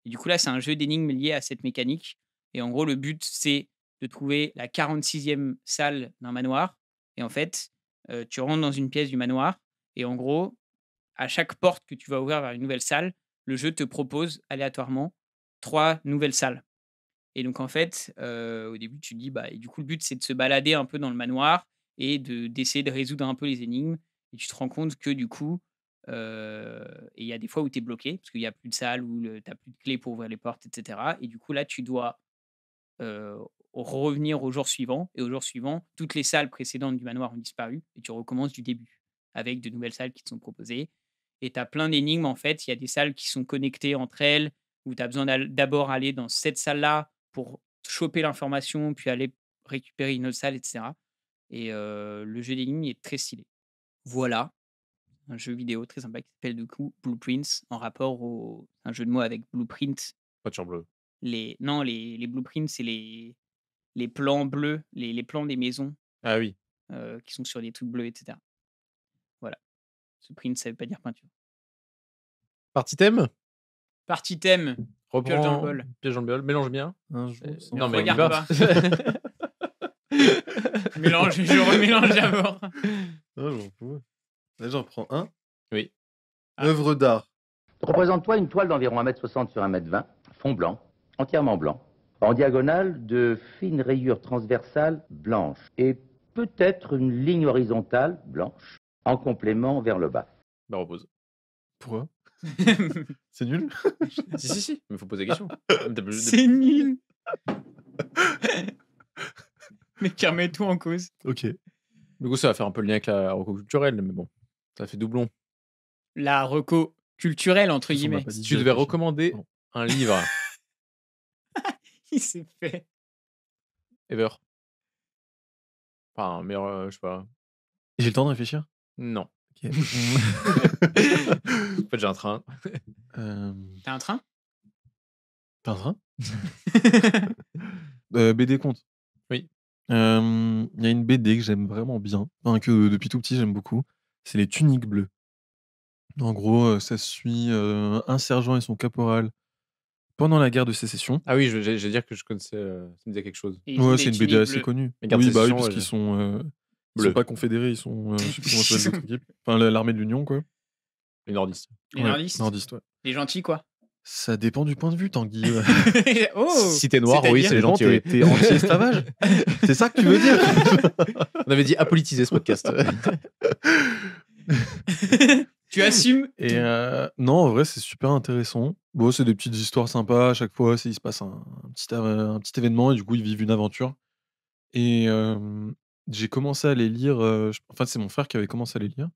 Et du coup, là, c'est un jeu d'énigmes lié à cette mécanique. Et en gros, le but, c'est de trouver la 46e salle d'un manoir. Et en fait, tu rentres dans une pièce du manoir. Et en gros, à chaque porte que tu vas ouvrir vers une nouvelle salle, le jeu te propose aléatoirement 3 nouvelles salles. Et donc, en fait, au début, tu te dis, et du coup, le but, c'est de se balader un peu dans le manoir et d'essayer de résoudre un peu les énigmes. Et tu te rends compte que, du coup, il y a des fois où tu es bloqué, parce qu'il n'y a plus de salle, où tu n'as plus de clé pour ouvrir les portes, etc. Et du coup, là, tu dois revenir au jour suivant. Et au jour suivant, toutes les salles précédentes du manoir ont disparu. Et tu recommences du début, avec de nouvelles salles qui te sont proposées. Et tu as plein d'énigmes, en fait. Il y a des salles qui sont connectées entre elles, où tu as besoin d'abord aller dans cette salle-là pour choper l'information, puis aller récupérer une autre salle, etc. Et le jeu d'énigmes est très stylé. Voilà, un jeu vidéo très sympa qui s'appelle du coup Blueprints, en rapport au un jeu de mots avec blueprint. Voiture bleue. Les blueprints, c'est les plans bleus, les plans des maisons Ah oui. qui sont sur des trucs bleus, etc. Voilà. Ce print, ça veut pas dire peinture. Partie thème. Partie thème. Pioche dans le bol. Pioche dans le bol. Mélange bien. Un jour, sans Non, mais regarde regarde Mélange, je remélange d'abord. Ah, j'en peux. Là, j'en prends un. Oui. Œuvre d'art. Représente-toi une toile d'environ 1,60 m sur 1,20 m, fond blanc, entièrement blanc, en diagonale de fines rayures transversales blanches et peut-être une ligne horizontale blanche en complément vers le bas. Bah, repose. Pourquoi? C'est nul? Si. Mais faut poser la question. C'est nul. Mais qui remet tout en cause. Ok. Du coup, ça va faire un peu le lien avec la reco culturelle, mais bon, ça fait doublon. La reco culturelle, entre De toute façon, on m'a guillemets. pas dit Si de tu devais réfléchir. recommander Bon. un livre, Il s'est fait. ever. Enfin, un meilleur, je sais pas. J'ai le temps de réfléchir? Non. Ok. En fait, j'ai un train. T'as un train? T'as un train? BD compte. Oui. Il y a une BD que j'aime vraiment bien, enfin, que depuis tout petit j'aime beaucoup. C'est les Tuniques bleues. En gros, ça suit un sergent et son caporal pendant la guerre de sécession. Ah oui, j'allais dire que je connaissais, ça me disait quelque chose. Et ils ont Ouais, des c'est une BD tuniques assez bleues. connue. Les gardes de Oui, bah oui, sécession, parce ouais, qu'ils sont bleus. pas confédérés, ils sont, je sais plus comment s'appelle l'autre équipe. Enfin, l'armée de l'Union, quoi. Les nordistes. Les Ouais, nordistes. nordistes, ouais. Les gentils, quoi. Ça dépend du point de vue, Tanguy. Oh, Si t'es noir, oui, c'est-à-dire c'est les Bon, gentils. Oui. t'es anti-esclavage? C'est ça que tu veux dire? On avait dit apolitiser ce podcast. Tu assumes. Et non, en vrai, c'est super intéressant. Bon, c'est des petites histoires sympas. À chaque fois, il se passe un petit événement et du coup, ils vivent une aventure. Et j'ai commencé à les lire. Enfin, c'est mon frère qui avait commencé à les lire.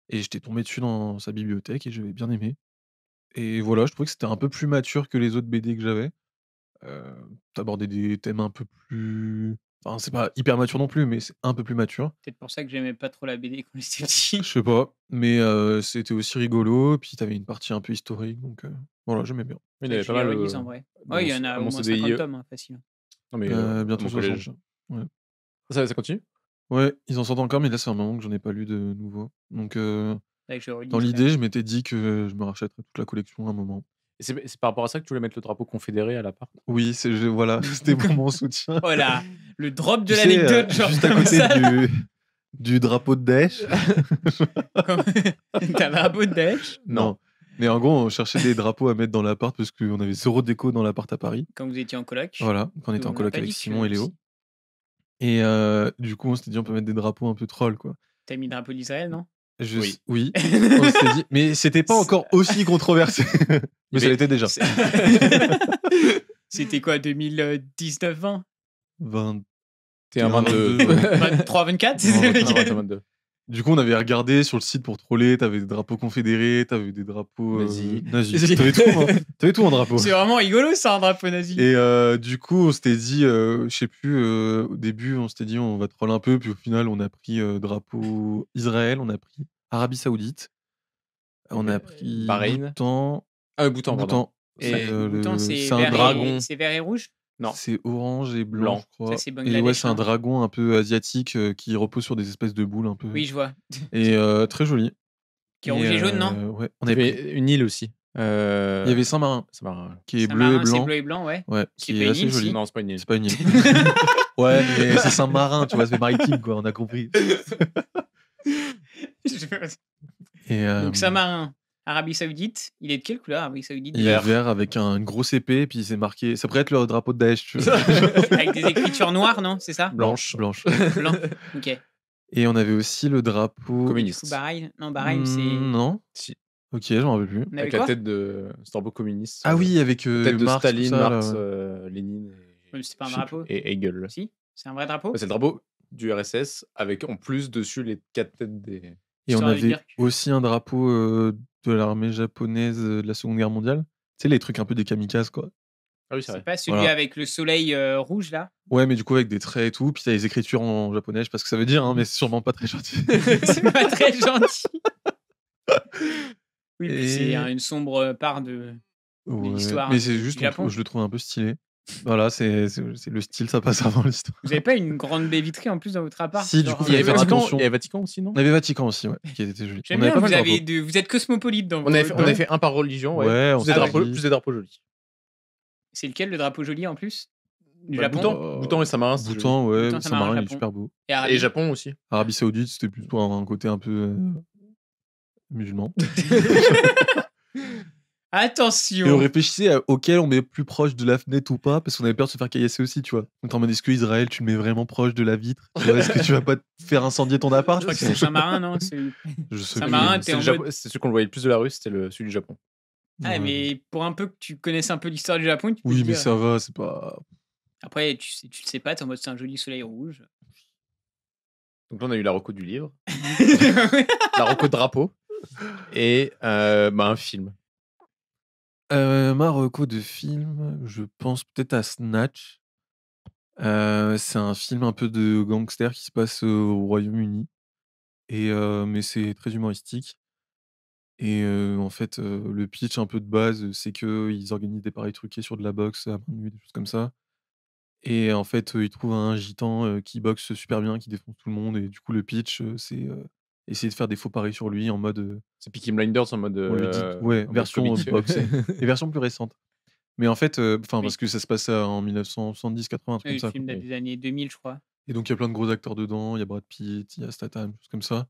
Et j'étais tombé dessus dans sa bibliothèque et j'avais bien aimé. Et voilà, je trouvais que c'était un peu plus mature que les autres BD que j'avais. T'abordais des thèmes un peu plus. Enfin, c'est pas hyper mature non plus, mais c'est un peu plus mature. Peut-être pour ça que j'aimais pas trop la BD quand j'étais petit. Je sais pas, mais c'était aussi rigolo. Puis t'avais une partie un peu historique, donc voilà, j'aimais bien. Il y avait Je pas les mal. relise, en vrai. Ouais, il y en a à au mon moins CDI, 50 tomes, hein, facile. Non, mais Bientôt mon 60. collège. Ouais. Ça continue? Ouais, ils en sortent encore, mais là, c'est un moment que j'en ai pas lu de nouveau. Donc, Ouais, que je relis dans très. l'idée, je m'étais dit que je me rachèterais toute la collection à un moment. Et c'est par rapport à ça que tu voulais mettre le drapeau confédéré à l'appart? Oui, voilà, c'était pour mon soutien. Voilà, le drop de Tu sais, l'anecdote, genre juste à comme côté ça. du drapeau de Daesh. T'as un drapeau de Daesh Non. Mais en gros, on cherchait des drapeaux à mettre dans l'appart parce qu'on avait zéro déco dans l'appart à Paris. quand vous étiez en coloc. Voilà, quand on était On en l'a coloc pas avec dit que Simon et Léo. si. Et du coup, on s'était dit, on peut mettre des drapeaux un peu trolls, quoi. T'as mis le drapeau d'Israël, non? Oui. On s'était dit, mais c'était pas encore aussi controversé. Mais ça l'était déjà. C'était quoi, 2019-20? 20... T'es un 22. 23, 24. Non, 22. Du coup, on avait regardé sur le site pour troller. T'avais des drapeaux confédérés, t'avais des drapeaux nazis. T'avais tout, hein. T'avais tout en drapeau. C'est vraiment rigolo, ça, un drapeau nazi. Et du coup, on s'était dit, je sais plus, au début, on s'était dit, on va troll un peu. Puis au final, on a pris drapeau Israël, on a pris Arabie Saoudite, on a pris Bahreïn. Bhoutan. Ah, Bhoutan, pardon. Et Bhoutan, c'est un vert, dragon. c'est vert et rouge. Non. C'est orange et blanc, je crois. Ça, c'est Et Bangladesh, ouais, c'est un hein. dragon un peu asiatique qui repose sur des espèces de boules un peu. Oui, je vois. Et très joli. Qui est rouge et jaune, non? Ouais. On Il y avait avait une île aussi. Il y avait Saint-Marin, qui est bleu Saint-Marin, et blanc. c'est bleu et blanc, ouais. Ouais, C'est qui pas est une assez île, joli. si. Non, c'est pas une île. C'est pas une île. Ouais, mais c'est Saint-Marin, tu vois, c'est maritime, quoi, on a compris. Et, Donc, Saint-Marin, Arabie Saoudite. Il est de quelle couleur, Arabie Saoudite? il est vert avec une grosse épée, puis c'est marqué. Ça pourrait être le drapeau de Daesh, tu vois. Avec des écritures noires, non? C'est ça? Blanche. Blanc. Ok. Et on avait aussi le drapeau. Communiste. Bahreïn. Non, Bahreïn, c'est. Non. Si. Ok, je m'en rappelle plus. On avait Avec quoi? la tête de. C'est un drapeau communiste. Ah oui, avec tête de Marx, Staline, tout ça, là, Marx, ouais. Lénine. Mais c'est pas un je sais drapeau. plus, et Hegel. Si? C'est un vrai drapeau? Ouais, c'est le drapeau du RSS avec en plus dessus les 4 têtes des. Et on Histoire de avait dire que- aussi un drapeau de l'armée japonaise de la Seconde Guerre mondiale. Tu sais, les trucs un peu des kamikazes, quoi. Ah oui, c'est C'est vrai. pas celui Voilà. avec le soleil rouge, là? Ouais, mais du coup, avec des traits et tout. Puis t'as les écritures en japonais, je sais pas ce que ça veut dire, hein, mais c'est sûrement pas très gentil. C'est pas très gentil. Oui, puis Et- c'est une sombre part de Ouais, l'histoire mais c'est du juste, Japon. je le trouve un peu stylé. Voilà, c'est le style, ça passe avant l'histoire. Vous avez pas une grande baie vitrée en plus dans votre appart? Si, du genre, coup, Il y avait faire Vatican, attention. il y avait Vatican aussi, non? On avait Vatican aussi, ouais, qui était joli. J'aime On avait bien, pas vous, mal de avez drapeaux. vous êtes cosmopolite dans On vos... avait fait un par religion, ouais. Ouais, on plus, des s'est drapeaux, dit. plus des drapeaux jolis. C'est lequel le drapeau joli en plus? Du Bah, Japon? Bhoutan, Bhoutan et Saint-Marin, c'est joli. Bhoutan, ouais, Bhoutan, Saint-Marin, il est Japon. super beau. Et Arabie? Et Japon aussi. Arabie Saoudite, c'était plutôt un côté un peu musulman. Et on Attention! réfléchissait auquel on met plus proche de la fenêtre ou pas, parce qu'on avait peur de se faire caillasser aussi, tu vois. Donc en mode, est-ce que Israël, tu le mets vraiment proche de la vitre? Tu vois, est-ce que tu vas pas te faire incendier ton appart? Je crois que c'est Saint-Marin, non? Je sais Saint-Marin, plus. t'es en mode... C'est celui qu'on le voyait le plus de la rue, c'était celui du Japon. Ah, Ouais. mais pour un peu que tu connaisses un peu l'histoire du Japon, tu peux Oui, te mais dire... ça va, c'est pas. Après, tu le sais pas, t'es en mode c'est un joli soleil rouge. Donc là, on a eu la reco du livre, la reco drapeau, et un film. Ma reco de film, je pense peut-être à Snatch. C'est un film un peu de gangster qui se passe au Royaume-Uni. Mais c'est très humoristique. Et en fait, le pitch un peu de base, c'est qu'ils organisent des paris truqués sur de la boxe à main nue, des choses comme ça. Et en fait, ils trouvent un gitan qui boxe super bien, qui défonce tout le monde. Et du coup, le pitch, c'est essayer de faire des faux paris sur lui en mode. C'est Peaky Blinders en mode. On lui dit, ouais, en mode version comique. boxe. Et version plus récente. Mais en fait, Oui. parce que ça se passe en 1970, 80, un truc Le comme ça. film quoi. date des années 2000, je crois. Et donc, il y a plein de gros acteurs dedans. Il y a Brad Pitt, il y a Statham, des choses comme ça.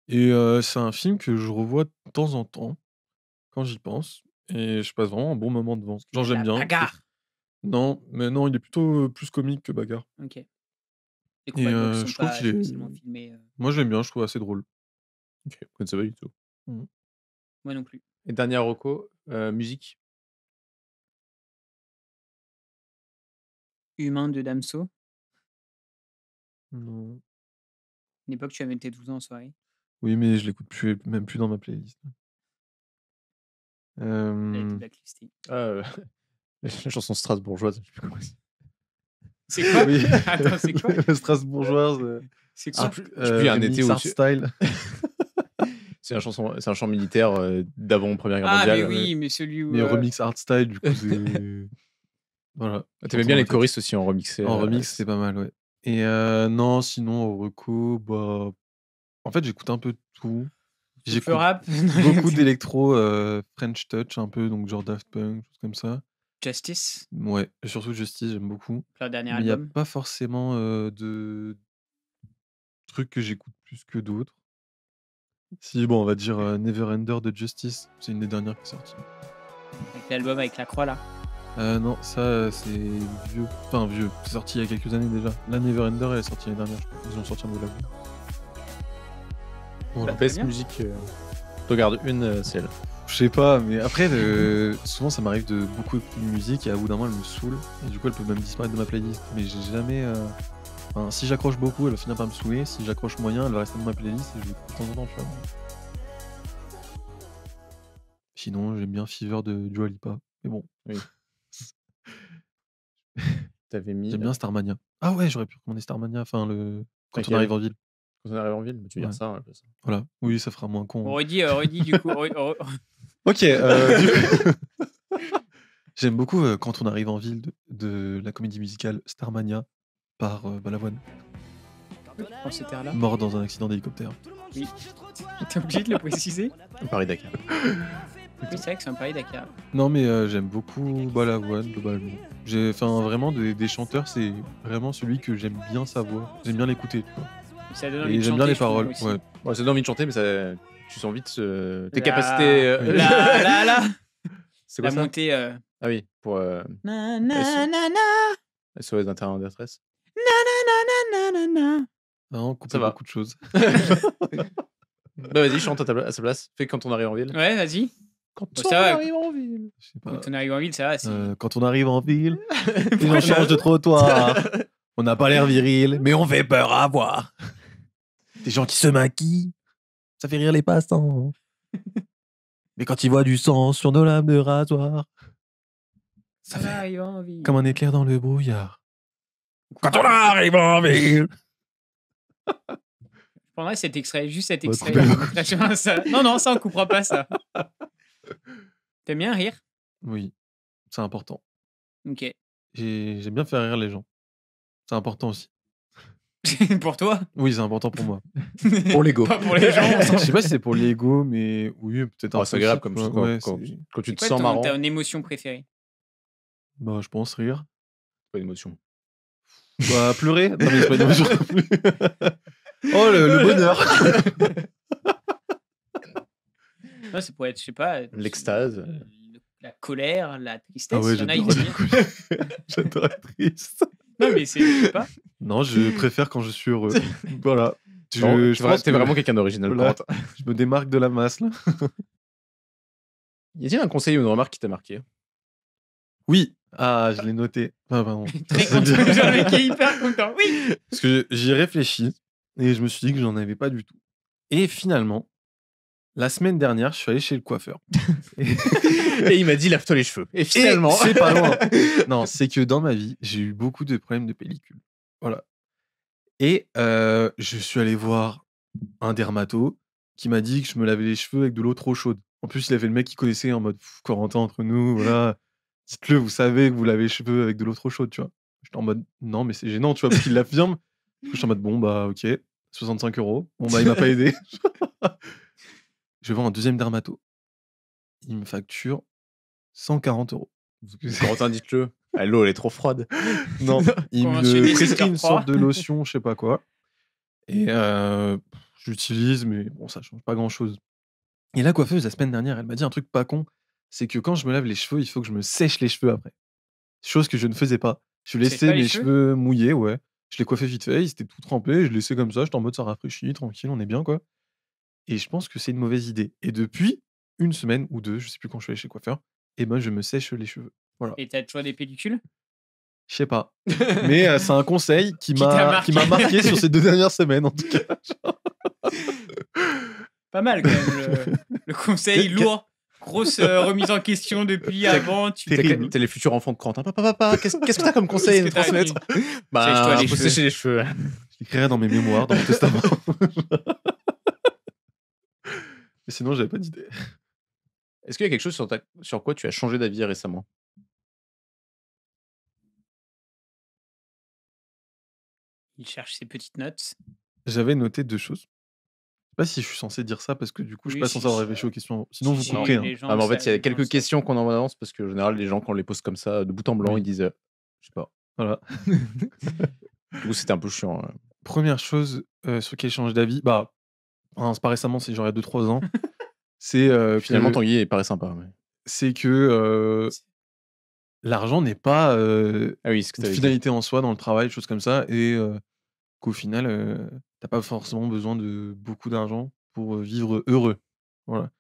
Et c'est un film que je revois de temps en temps, quand j'y pense. Et je passe vraiment un bon moment devant. Genre, j'aime La bien. bagarre. Non, mais non, il est plutôt plus comique que bagarre. Ok. Les Et combats de boxe je sont trouve pas qu'il est. spécialement filmés. Moi, j'aime bien, je trouve assez drôle. Ok, je ne sais pas du tout. Moi non plus. Et dernière reco, musique. Humain de Damso. Non. Une époque, tu avais tes 12 ans en soirée. Oui, mais je l'écoute plus, même plus dans ma playlist. Elle a été Euh, blacklistée. La chanson strasbourgeoise, je sais plus comment c'est. C'est quoi? Oui. Attends, c'est quoi? Strasbourgeoise. C'est Ah, quoi? je sais plus, un été remix où art style. c'est un chant militaire d'avant Première Guerre Ah, mais mondiale. oui, mais celui où. Mais remix art style, du coup, c'est. Voilà. T'aimais bien les choristes aussi en remixé. En remix, c'était pas mal, ouais. Et non, sinon, au reco, bah. En fait, j'écoute un peu de tout. J'écoute rap. Beaucoup d'électro, French touch, un peu, donc genre Daft Punk, choses comme ça. Justice, Ouais, et surtout Justice, j'aime beaucoup. leur dernier Mais il n'y a album. pas forcément de trucs que j'écoute plus que d'autres. Si, bon, on va dire Neverender de Justice, c'est une des dernières qui est sortie. Avec l'album avec la croix là. Non, ça, c'est vieux. Enfin, vieux. C'est sorti il y a quelques années déjà. La Neverender, elle est sortie l'année dernière, je crois. Ils ont sorti un nouvel album. Voilà. La best bien. musique. T'en gardes une, c'est elle. Je sais pas, mais après, souvent ça m'arrive de beaucoup écouter de musique et à bout d'un moment elle me saoule. Et du coup, elle peut même disparaître de ma playlist. Mais j'ai jamais Enfin, si j'accroche beaucoup, elle va finir par me saouler. Si j'accroche moyen, elle va rester dans ma playlist et je l'écoute de temps en temps, tu vois. Sinon, j'aime bien Fever de Dua Lipa. Mais bon, Oui. T'avais mis. j'aime bien Starmania. Ah ouais, j'aurais pu recommander Starmania. Enfin, quand on Laquelle arrive en ville. Quand on arrive en ville, tu veux dire Ouais. ça, ouais, ça. Voilà. Oui, ça fera moins con. Redis du coup. Ok. Du coup, j'aime beaucoup Quand on arrive en ville de la comédie musicale Starmania par Balavoine, Dans cette ère-là. mort dans un accident d'hélicoptère. Oui. T'es obligé de le préciser. Paris-Dakar. Oui, c'est vrai que c'est un Paris-Dakar. Non, mais j'aime beaucoup Balavoine globalement. Vraiment des chanteurs, c'est vraiment celui que j'aime bien sa voix. J'aime bien l'écouter. Tu vois. Ça donne envie Et de j'aime bien chanter, les je trouve, paroles. aussi. Ouais. Ouais, ça donne envie de chanter, mais tu sens vite tes La- capacités. La C'est quoi ça montée. Ah oui, pour Na na na na SOS d'intérieur en détresse. na na na. Non, on coupe Ça va. beaucoup de choses. Bah vas-y, chante à sa place. Fais quand on arrive en ville. Ouais, vas-y. Quand Bon, ça va. en ville. Je sais pas. Quand on arrive en ville, ça va. Quand on arrive en ville, et on change de trottoir. On n'a pas l'air viril, mais on fait peur à voir. Des gens qui se maquillent, ça fait rire les passants. Mais quand ils voient du sang sur nos lames de rasoir, ça fait arrive en ville. comme un éclair dans le brouillard. Quand on arrive en ville. Je prendrais cet extrait, juste cet Ouais, extrait. coupez-le. Ça. Non, ça on coupera pas ça. T'aimes bien rire? Oui, c'est important. Ok. J'aime bien faire rire les gens. C'est important aussi. Pour toi? Oui, c'est important pour moi. Pour l'ego. Pas pour les gens. Je sais pas si c'est pour l'ego, mais oui, peut-être un peu. C'est agréable aussi, comme quoi. ça. Ouais, Quand tu C'est te quoi sens marrant. ta émotion préférée? Bah, je pense rire. Pas d'émotion. Bah, pleurer. Non, mais c'est pas une émotion non plus. Oh, le bonheur. Non, ça pourrait être, je sais pas. L'extase. La colère, la tristesse. Ah ouais, il y en a, j'adore ils aiment bien. J'adore être triste. Non, mais c'est, je sais pas. Non, je préfère quand je suis heureux. Voilà. T'es pense que vraiment quelqu'un d'original. voilà, Corentin. je me démarque de la masse, là. Y a-t-il un conseil ou une remarque qui t'a marqué? Oui. Ah, je l'ai noté. Ah, pardon. Très content. Le mec est hyper content. Oui. Parce que j'y ai réfléchi et je me suis dit que j'en avais pas du tout. Et finalement, la semaine dernière, je suis allé chez le coiffeur. Et il m'a dit lave-toi les cheveux. Et finalement. Et c'est pas loin. Non, c'est que dans ma vie, j'ai eu beaucoup de problèmes de pellicule. Voilà. Et je suis allé voir un dermato qui m'a dit que je me lavais les cheveux avec de l'eau trop chaude. En plus, il avait le mec qui connaissait en mode Corentin entre nous, voilà. Dites-le, vous savez que vous lavez les cheveux avec de l'eau trop chaude, tu vois. J'étais en mode non, mais c'est gênant, tu vois, parce qu'il l'affirme. Du coup, j'étais en mode bon, bah, ok, 65 €. Bon, bah, il m'a pas aidé. Je vais voir un deuxième dermato. Il me facture 140 €. Corentin, dites-le. Ah, l'eau, elle est trop froide. Non, il Conventionné, me c'est prescrit super une froid. sorte de lotion, je sais pas quoi. Et j'utilise, mais bon, ça change pas grand-chose. Et la coiffeuse, la semaine dernière, elle m'a dit un truc pas con, c'est que quand je me lave les cheveux, il faut que je me sèche les cheveux après. Chose que je ne faisais pas. Je sèches laissais pas les mes cheveux cheveux mouillés, ouais. Je les coiffais vite fait, ils étaient tout trempés, je laissais comme ça, j'étais en mode ça rafraîchit, tranquille, on est bien, quoi. Et je pense que c'est une mauvaise idée. Et depuis une semaine ou 2, je sais plus quand je suis allé chez le coiffeur, et ben je me sèche les cheveux. Voilà. Et t'as toujours des pellicules? Je sais pas. Mais c'est un conseil qui t'a m'a marqué sur ces 2 dernières semaines, en tout cas. Pas mal quand même le conseil lourd. Grosse remise en question depuis avant. Terrible. T'es les futurs enfants de Corentin. Papa, qu'est-ce que t'as comme conseil à nous Qu'est-ce que t'as transmettre? Sèche-toi les faut cheveux. sécher les cheveux. Je l'écrirai dans mes mémoires, dans mon testament. Mais sinon, j'avais pas d'idée. Est-ce qu'il y a quelque chose sur quoi tu as changé d'avis récemment? Il cherche ses petites notes. J'avais noté 2 choses. Je sais pas si je suis censé dire ça parce que du coup, je suis Oui, pas si, censé avoir si. réfléchi aux questions. Sinon, vous Si, couperez. les Hein. gens Ah, mais en le fait, il y a savent, les gens quelques le questions qu'on en avance parce qu'en général, les gens, quand on les pose comme ça, de bout en blanc, Oui. ils disent je sais pas. Voilà. Du coup, c'était un peu chiant. Première chose sur laquelle je change d'avis, bah, hein, c'est pas récemment, c'est genre il y a 2-3 ans. C'est Finalement, que, Tanguy, il paraît sympa. Ouais. c'est que l'argent n'est pas Ah oui, ce que une t'avais dit. finalité en soi dans le travail, choses comme ça, et qu'au final, t'as pas forcément besoin de beaucoup d'argent pour vivre heureux. Voilà.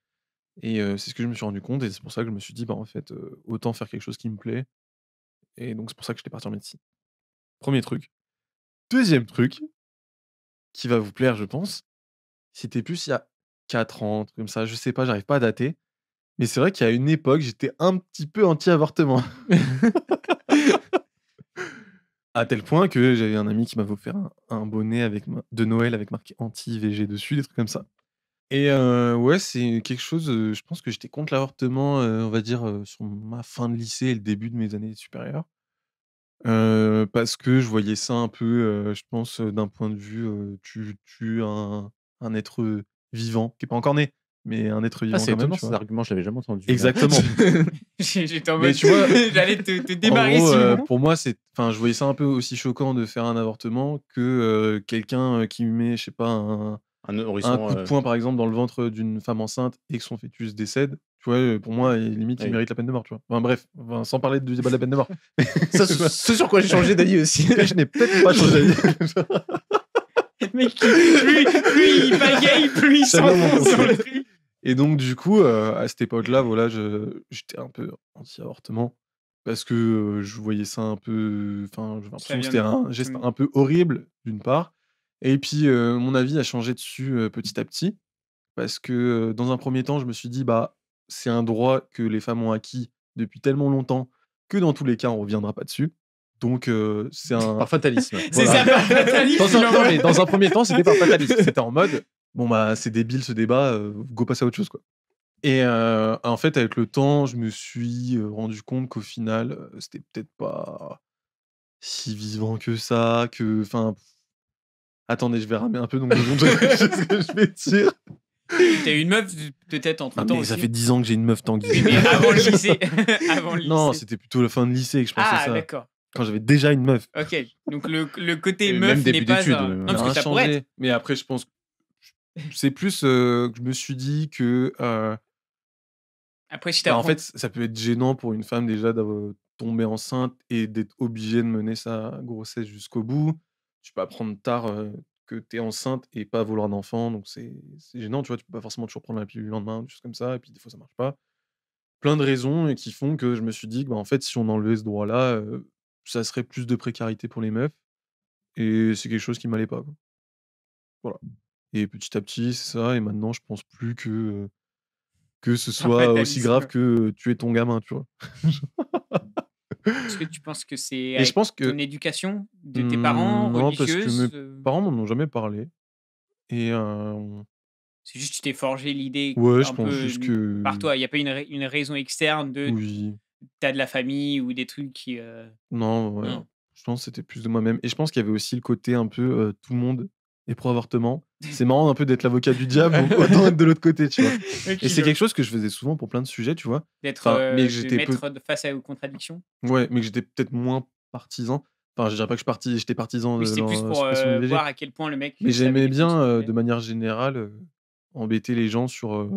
Et c'est ce que je me suis rendu compte, et c'est pour ça que je me suis dit, bah en fait, autant faire quelque chose qui me plaît. Et donc c'est pour ça que j'étais parti en médecine. Premier truc. Deuxième truc qui va vous plaire, je pense, c'était plus il y a 4 ans, un truc comme ça, je sais pas, j'arrive pas à dater. Mais c'est vrai qu'il y a une époque, j'étais un petit peu anti-avortement. À tel point que j'avais un ami qui m'avait offert un bonnet de Noël avec marqué anti-IVG dessus, des trucs comme ça. Et ouais, c'est quelque chose, je pense que j'étais contre l'avortement, on va dire, sur ma fin de lycée et le début de mes années supérieures. Parce que je voyais ça un peu, je pense, d'un point de vue, tu tues un être vivant qui est pas encore né, mais un être Ah, vivant c'est quand même, étonnant tu cet vois? argument, je l'avais jamais entendu. Exactement. J'étais en Mais mode, tu vois, j'allais te en démarrer, gros, Simon. pour moi, je voyais ça un peu aussi choquant de faire un avortement que, quelqu'un, qui met, je sais pas, Un un horizon. coup de poing, par exemple, dans le ventre d'une femme enceinte et que son fœtus décède. Tu vois, pour moi, limite, il Oui. mérite la peine de mort, tu vois? Enfin bref, sans parler du débat de la peine de mort. Ça, ce sur quoi j'ai changé d'avis aussi. Je n'ai peut-être pas changé d'avis. Mec, plus il bagaille, plus il Chacun mon s'enfonce sur profil. le truc. Et donc du coup, à cette époque-là, voilà, j'étais un peu anti-avortement parce que, je voyais ça un peu enfin, j'avais l'impression que vient c'était un geste un peu horrible, d'une part et puis, mon avis a changé dessus, petit à petit parce que, dans un premier temps, je me suis dit: «Bah, c'est un droit que les femmes ont acquis depuis tellement longtemps que dans tous les cas, on reviendra pas dessus». Donc, c'est un Par fatalisme. C'est voilà. ça, par fatalisme. Non, mais dans un premier temps, c'était par fatalisme. C'était en mode: «Bon, bah, c'est débile ce débat, go passer à autre chose, quoi». Et en fait, avec le temps, je me suis, rendu compte qu'au final, c'était peut-être pas si vivant que ça, enfin attendez, je vais ramer un peu donc 2 secondes, je sais ce que je vais dire. T'as eu une meuf, peut-être, Ah entre-temps mais aussi. ça fait 10 ans que j'ai une meuf Oui, Tanguy. mais avant le lycée. Avant le Non, lycée. c'était plutôt la fin de lycée que je pensais Ah, ça. d'accord. Quand j'avais déjà une meuf. Ok, donc le côté Et meuf même début n'est pas d'études, un... même. Non, parce Ça que a ça pourrait changé. être. Mais après, je pense c'est plus, que je me suis dit que, Après, si bah, en t'apprends... fait, ça peut être gênant pour une femme déjà de tomber enceinte et d'être obligée de mener sa grossesse jusqu'au bout. Tu peux apprendre tard, que tu es enceinte et pas vouloir d'enfant, donc c'est gênant, tu vois? Tu peux pas forcément toujours prendre la pilule le lendemain, des choses comme ça et puis des fois ça marche pas. Plein de raisons et qui font que je me suis dit que, bah, en fait, si on enlevait ce droit-là, ça serait plus de précarité pour les meufs et c'est quelque chose qui m'allait pas, quoi. Voilà et petit à petit, c'est ça et maintenant je pense plus que ce Par soit aussi fatalisme. grave que, tuer ton gamin, tu vois? Est-ce que tu penses que c'est Et je avec pense que ton éducation de tes parents, non, parce que religieuse mes parents m'en ont jamais parlé et C'est juste que tu t'es forgé l'idée ouais, je un pense peu juste que par toi. Il y a pas une raison externe de oui, tu as de la famille ou des trucs qui... non, ouais, Non. je pense que c'était plus de moi-même et je pense qu'il y avait aussi le côté un peu, tout le monde est pro-avortement. C'est marrant un peu d'être l'avocat du diable, autant être de l'autre côté, tu vois? Et c'est quelque chose que je faisais souvent pour plein de sujets, tu vois? D'être, Enfin, mais que de j'étais mettre face aux contradictions. ouais, mais que j'étais peut-être moins partisan. Enfin, je dirais pas que j'étais partisan Oui, de c'était plus la pour suppression de l'IVG. voir à quel point le mec Mais savait j'aimais défendre son bien, sujet. de manière générale, embêter les gens sur,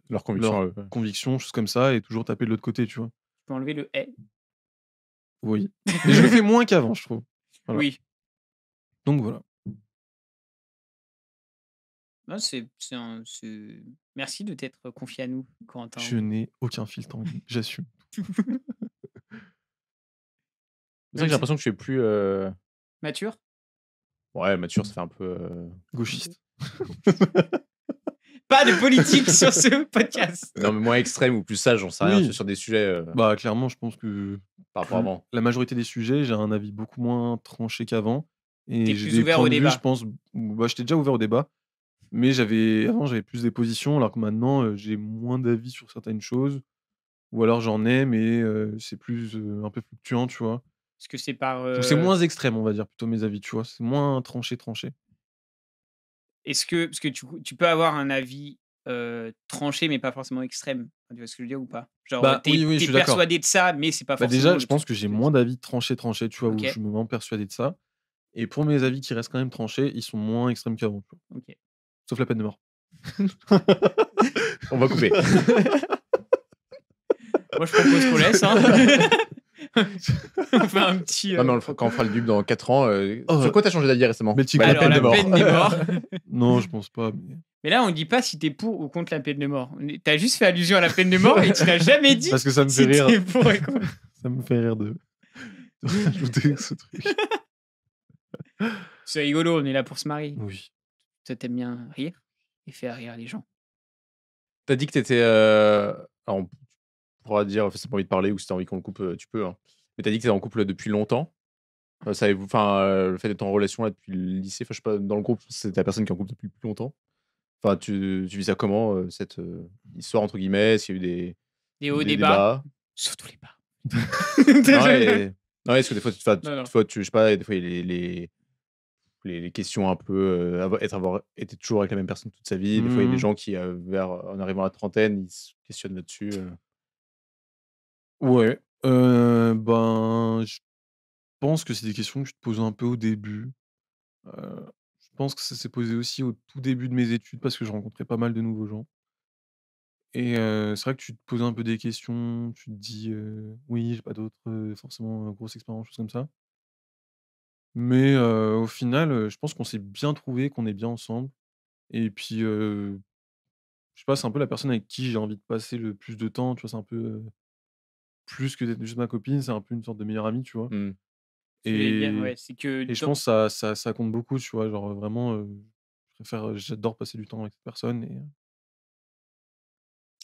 Leur conviction. leurs convictions, choses comme ça et toujours taper de l'autre côté, tu vois? Tu peux enlever le « est Oui. Mais je le fais moins qu'avant, je trouve. Voilà. Oui. Donc voilà. Non, merci de t'être confié à nous, Corentin. Je n'ai aucun filtre, Tanguy, j'assume. C'est vrai que j'ai l'impression que je suis plus. Mature. Ouais, mature, ça fait un peu. Gauchiste. Pas de politique sur ce podcast. Non, mais moins extrême ou plus sage, j'en sais rien. Oui. Sur des sujets Bah, clairement, je pense que par rapport à avant. la majorité des sujets, j'ai un avis beaucoup moins tranché qu'avant et T'es j'ai plus des ouvert points au de vue, débat. je pense bah, j'étais déjà ouvert au débat, mais avant, j'avais plus des positions alors que maintenant, j'ai moins d'avis sur certaines choses ou alors j'en ai mais c'est plus, un peu fluctuant, tu vois? Parce que c'est par... Donc c'est moins extrême, on va dire, plutôt mes avis, tu vois? C'est moins tranché. Est-ce que... Parce que tu peux avoir un avis tranché, mais pas forcément extrême. Tu vois ce que je veux dire ou pas? Genre, Bah, t'es oui, je t'es suis d'accord. persuadé de ça, mais c'est pas Bah, forcément... déjà, le je pense truc que j'ai te moins dit. d'avis tranchés, tu vois? Ok. Où je me mens persuadé de ça et pour mes avis qui restent quand même tranchés, ils sont moins extrêmes qu'avant, tu vois? Ok. Sauf la peine de mort. On va couper. Moi, je propose qu'on laisse. Hein. On fait un petit... Non, mais quand on fera le dub dans 4 ans. Oh, Sur quoi t'as changé d'avis récemment? mais tu Bah, crois la Alors, peine de mort. peine des morts. Non, je pense pas, mais Mais là, on dit pas si t'es pour ou contre la peine de mort. T'as juste fait allusion à la peine de mort et tu n'as jamais dit parce que ça me si fait rire. t'es pour et contre. Ça me fait rire de rajouter ce truc. C'est rigolo, on est là pour se marier. Oui. Toi, t'aimes bien rire et faire rire les gens. T'as dit que t'étais. Alors, on pourra dire, si t'as pas envie de parler ou si t'as envie qu'on le coupe, tu peux. Hein. Mais t'as dit que t'étais en couple depuis longtemps. Le fait d'être en relation là depuis le lycée, enfin, je sais pas, dans le groupe, c'est la personne qui est en couple depuis plus longtemps. Enfin, tu vis ça comment, cette histoire, entre guillemets? Est-ce qu'il y a eu Des hauts, des des bas. Surtout les bas. Non, non, est-ce que des fois, Non, non. des fois, je sais pas, des fois, il y a les questions un peu, avoir été toujours avec la même personne toute sa vie. Des fois, il y a des gens qui, en arrivant à la trentaine, ils se questionnent là-dessus. Ouais. Je pense que c'est des questions que je te pose un peu au début. Je pense que ça s'est posé aussi au tout début de mes études parce que je rencontrais pas mal de nouveaux gens et c'est vrai que tu te poses un peu des questions, tu te dis, «Oui, j'ai pas d'autres, forcément, grosses expériences», choses comme ça. Mais au final, je pense qu'on s'est bien trouvés, qu'on est bien ensemble et puis, je sais pas, c'est un peu la personne avec qui j'ai envie de passer le plus de temps, tu vois? C'est un peu, plus que d'être juste ma copine, c'est un peu une sorte de meilleure amie, tu vois? Mmh. Ce que j'allais dire, ouais, Et c'est que je pense que ça compte beaucoup, tu vois? Genre, vraiment, j'adore passer du temps avec cette personne et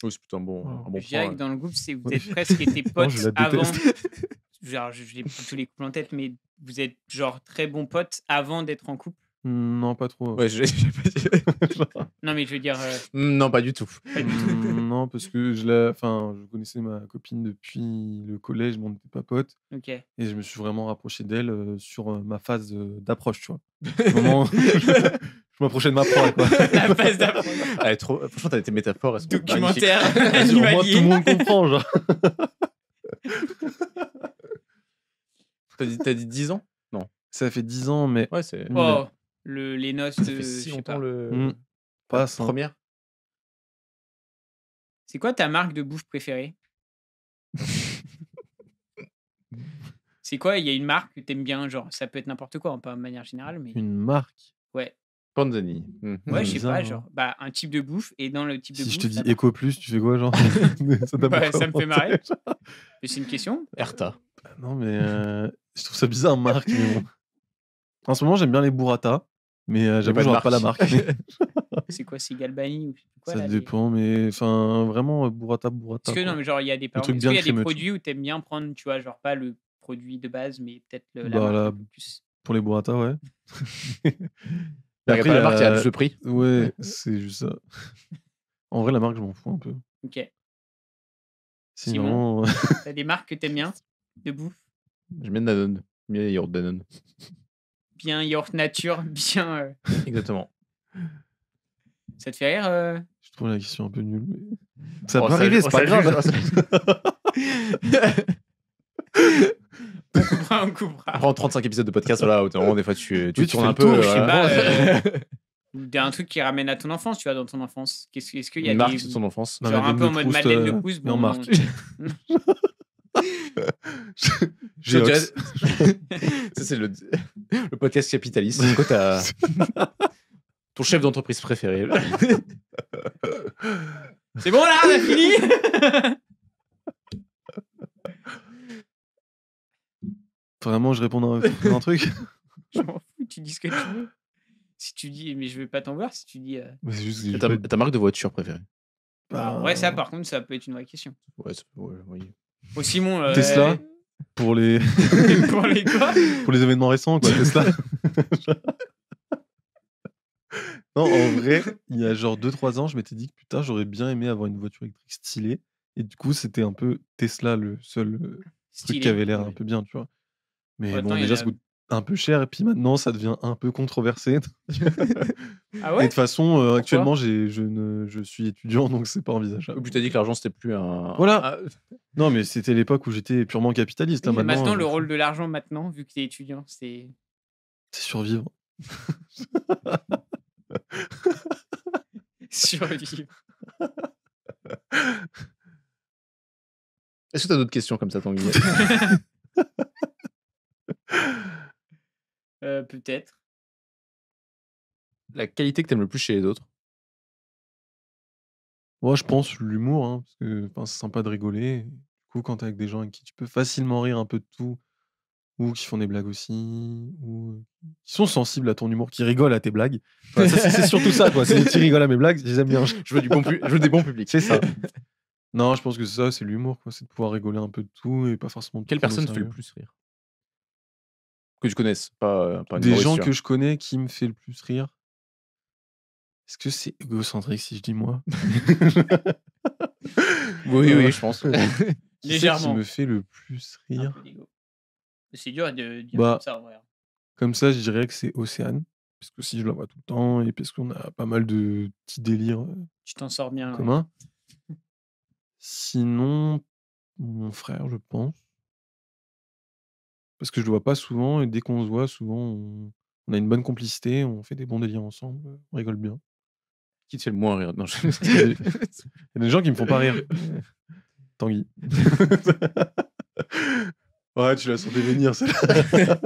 Oui, c'est plutôt voilà. un bon je dirais point. que dans le groupe, c'est vous Oui. êtes presque été Non, je potes la avant. déteste. Genre, je n'ai plus tous les couples en tête, mais vous êtes genre très bons potes avant d'être en couple. Non, pas trop. Ouais, j'ai pas dit. Non, mais je veux dire, Non, pas du tout. pas du tout. Non, parce que je connaissais ma copine depuis le collège, mais on n'était pas potes Ok. et je me suis vraiment rapproché d'elle, sur, ma phase, d'approche, tu vois? Le moment où je m'approchais de ma proie, quoi. La phase d'approche. Elle est trop... Franchement, t'as tes métaphores, elles sont Documentaire magnifiques. Au moins, tout le animalier. monde comprend, genre. T'as dit 10 ans? Non. Ça fait 10 ans, mais Ouais, c'est... Oh, les noces Ça de. fait si Je sais longtemps pas. la passe, hein. première. C'est quoi ta marque de bouffe préférée? C'est quoi? Il y a une marque que t'aimes bien, genre, ça peut être n'importe quoi, hein, pas de manière générale, mais Une marque? ouais. Panzani. Ouais, je sais Bizarre, pas, hein. genre, bah, un type de bouffe et dans le type de Si bouffe. je te dis ça marche. Eco Plus, tu fais quoi, genre? Ça t'a Bah, pas ça me fait marrer. commenté. Mais c'est une question. Erta. Non, mais je trouve ça bizarre, marque, mais bon. En ce moment, j'aime bien les burrata, mais j'avoue, pas de j'aurais pas la marque. marque. C'est quoi? C'est Galbani ou je sais plus quoi Ça là, dépend, mais enfin, vraiment, burrata, Parce que non, quoi. mais genre, il y a des, Le truc est-ce qu'il bien y a des crémeux, tu produits où t'aimes bien prendre, tu vois, genre pas le produit de base, mais peut-être la Bah, marque là, un peu plus. pour les burrata, ouais. Mais après, la marque, il y a juste le prix. Ouais, c'est juste ça. En vrai, la marque, je m'en fous un peu. Ok. C'est Simon, vraiment t'as des marques que t'aimes bien de bouffe? J'aime bien Danone. J'aime bien les yaourts Danone. Bien yaourt nature, bien. Exactement. Ça te fait rire? je trouve la question un peu nulle, mais ça Oh, peut arriver, c'est pas grave. On coupera. Après, en 35 épisodes de podcast, voilà, autant, des fois, tu Oui, tu tournes fais un le peu. tour, Je sais voilà. pas. Ou un truc qui ramène à ton enfance, tu vois, dans ton enfance. Est-ce qu'il y a Une marque des. de ton enfance. Non, Genre un Madeleine peu de en mode Proust, Madeleine de Proust, mais en bon, marque. Je dirais- Géox. Ça, c'est le podcast capitaliste. C'est quoi ton chef d'entreprise préféré? C'est bon là, on a fini. Vraiment, je réponds à un truc. Je m'en fous, tu dis ce que tu veux. Si tu dis, mais je vais pas t'en voir si tu dis. Mais c'est juste que j'ai ta, pas- ta marque de voiture préférée? En vrai, ça, par contre, ça peut être une vraie question. Ouais, oui. Oh, Simon. Tesla pour les Pour les quoi? pour les événements récents, quoi. Tesla. Non, en vrai, il y a genre 2-3 ans, je m'étais dit que putain, j'aurais bien aimé avoir une voiture électrique stylée. Et du coup, c'était un peu Tesla le seul truc Stylé. qui avait l'air un Oui. peu bien, tu vois. Mais Attends, bon, il y déjà, en a- ça coûte un peu cher. Et puis maintenant, ça devient un peu controversé. Ah Et ouais? de toute façon, actuellement, je suis étudiant, donc c'est pas envisageable. Ou puis t'as dit que l'argent, c'était plus un. Voilà. Non, mais c'était l'époque où j'étais purement capitaliste. Là, Oui, mais maintenant, maintenant, le rôle de l'argent, maintenant, vu que t'es étudiant, c'est. c'est survivre. Survivre. Est-ce que t'as d'autres questions comme ça, Tanguy? Peut-être. La qualité que t'aimes le plus chez les autres? Moi, je pense l'humour, hein, parce que c'est sympa de rigoler. Du coup, quand t'es avec des gens avec qui tu peux facilement rire un peu de tout, ou qui font des blagues aussi, ou qui sont sensibles à ton humour, qui rigolent à tes blagues. Enfin, c'est surtout ça, quoi. C'est qui rigolent à mes blagues, je les aime bien. Je veux des bons publics. C'est ça. Non, je pense que c'est ça, c'est l'humour, quoi. C'est de pouvoir rigoler un peu de tout et pas forcément de Quelle prendre au personne te fait le sérieux. plus rire? Que tu connaisses, pas un Des humoriste, gens tu vois. que je connais qui me fait le plus rire. Est-ce que c'est égocentrique si je dis moi? Oui, je pense. Qui c'est qui Légèrement. me fait le plus Un rire? peu d'ego. C'est dur de dire Bah, comme ça, en vrai. Comme ça, je dirais que c'est Océane, parce que si je la vois tout le temps et parce qu'on a pas mal de petits délires Tu t'en sors bien. Ouais. communs. Sinon, mon frère, je pense. Parce que je le vois pas souvent et dès qu'on se voit, souvent, on a une bonne complicité, on fait des bons délires ensemble, on rigole bien. Qui te fait le moins rire? Non, Il y a des, il y a des gens qui me font pas rire. Tanguy. Ouais, tu l'as senti venir, celle-là.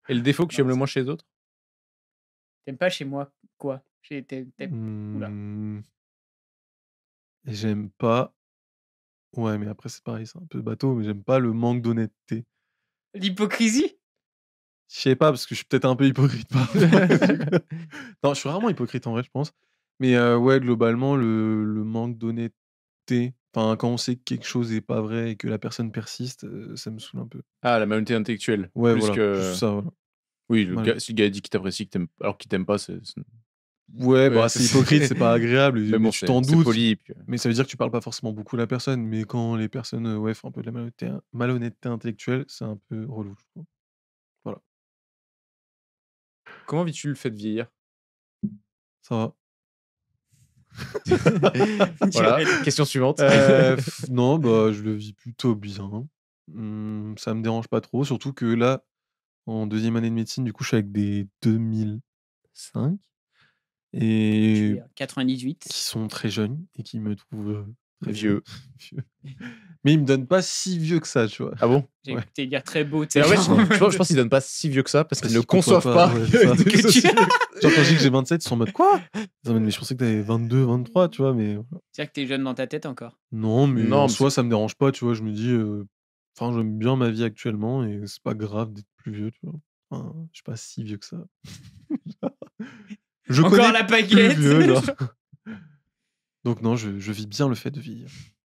Et le défaut que tu aimes le moins chez les autres? T'aimes pas chez moi quoi? Oula. Et j'aime pas. Ouais, mais après, c'est pareil, c'est un peu bateau, mais j'aime pas le manque d'honnêteté. L'hypocrisie? Je sais pas, parce que je suis peut-être un peu hypocrite parfois. Non, je suis rarement hypocrite en vrai, je pense. Mais ouais, globalement, le manque d'honnêteté, enfin, quand on sait que quelque chose est pas vrai et que la personne persiste, ça me saoule un peu. Ah, la malhonnêteté intellectuelle. Ouais, Plus voilà, que... juste ça, voilà. Oui, Voilà. si le gars dit qu'il t'apprécie, alors qu'il t'aime pas, c'est... Ouais, bah c'est hypocrite, c'est pas agréable, Mais bon, tu t'en c'est doutes. poli. Puis... Mais ça veut dire que tu parles pas forcément beaucoup à la personne. Mais quand les personnes ouais, font un peu de la malhonnêteté intellectuelle, c'est un peu relou, je trouve. Voilà, Comment vis-tu le fait de vieillir? ça va. Voilà, question suivante. Non, bah je le vis plutôt bien. Ça me dérange pas trop, surtout que là, en deuxième année de médecine, du coup, je suis avec des 2005 Tu et es 98. qui sont très jeunes et qui me trouvent très Vieux. vieux. Mais ils me donnent pas si vieux que ça, tu vois. Ah bon? J'ai Ouais. écouté dire très beau. Et en fait, je pense qu'ils donnent pas si vieux que ça parce qu'ils ne conçoivent conçoivent pas ouais, que ça. que tu- ceci- Genre quand je dis que j'ai 27, ils sont en mode quoi? Non, mais je pensais que t'avais 22, 23, tu vois, mais voilà. C'est-à-dire que t'es jeune dans ta tête encore. Non, mais Non, en mais soi, ça me dérange pas, tu vois. Je me dis, enfin, j'aime bien ma vie actuellement et c'est pas grave d'être plus vieux, tu vois. Enfin, je suis pas si vieux que ça. Je Encore connais la plus baguette. vieux, genre. Donc non, je vis bien le fait de vieillir.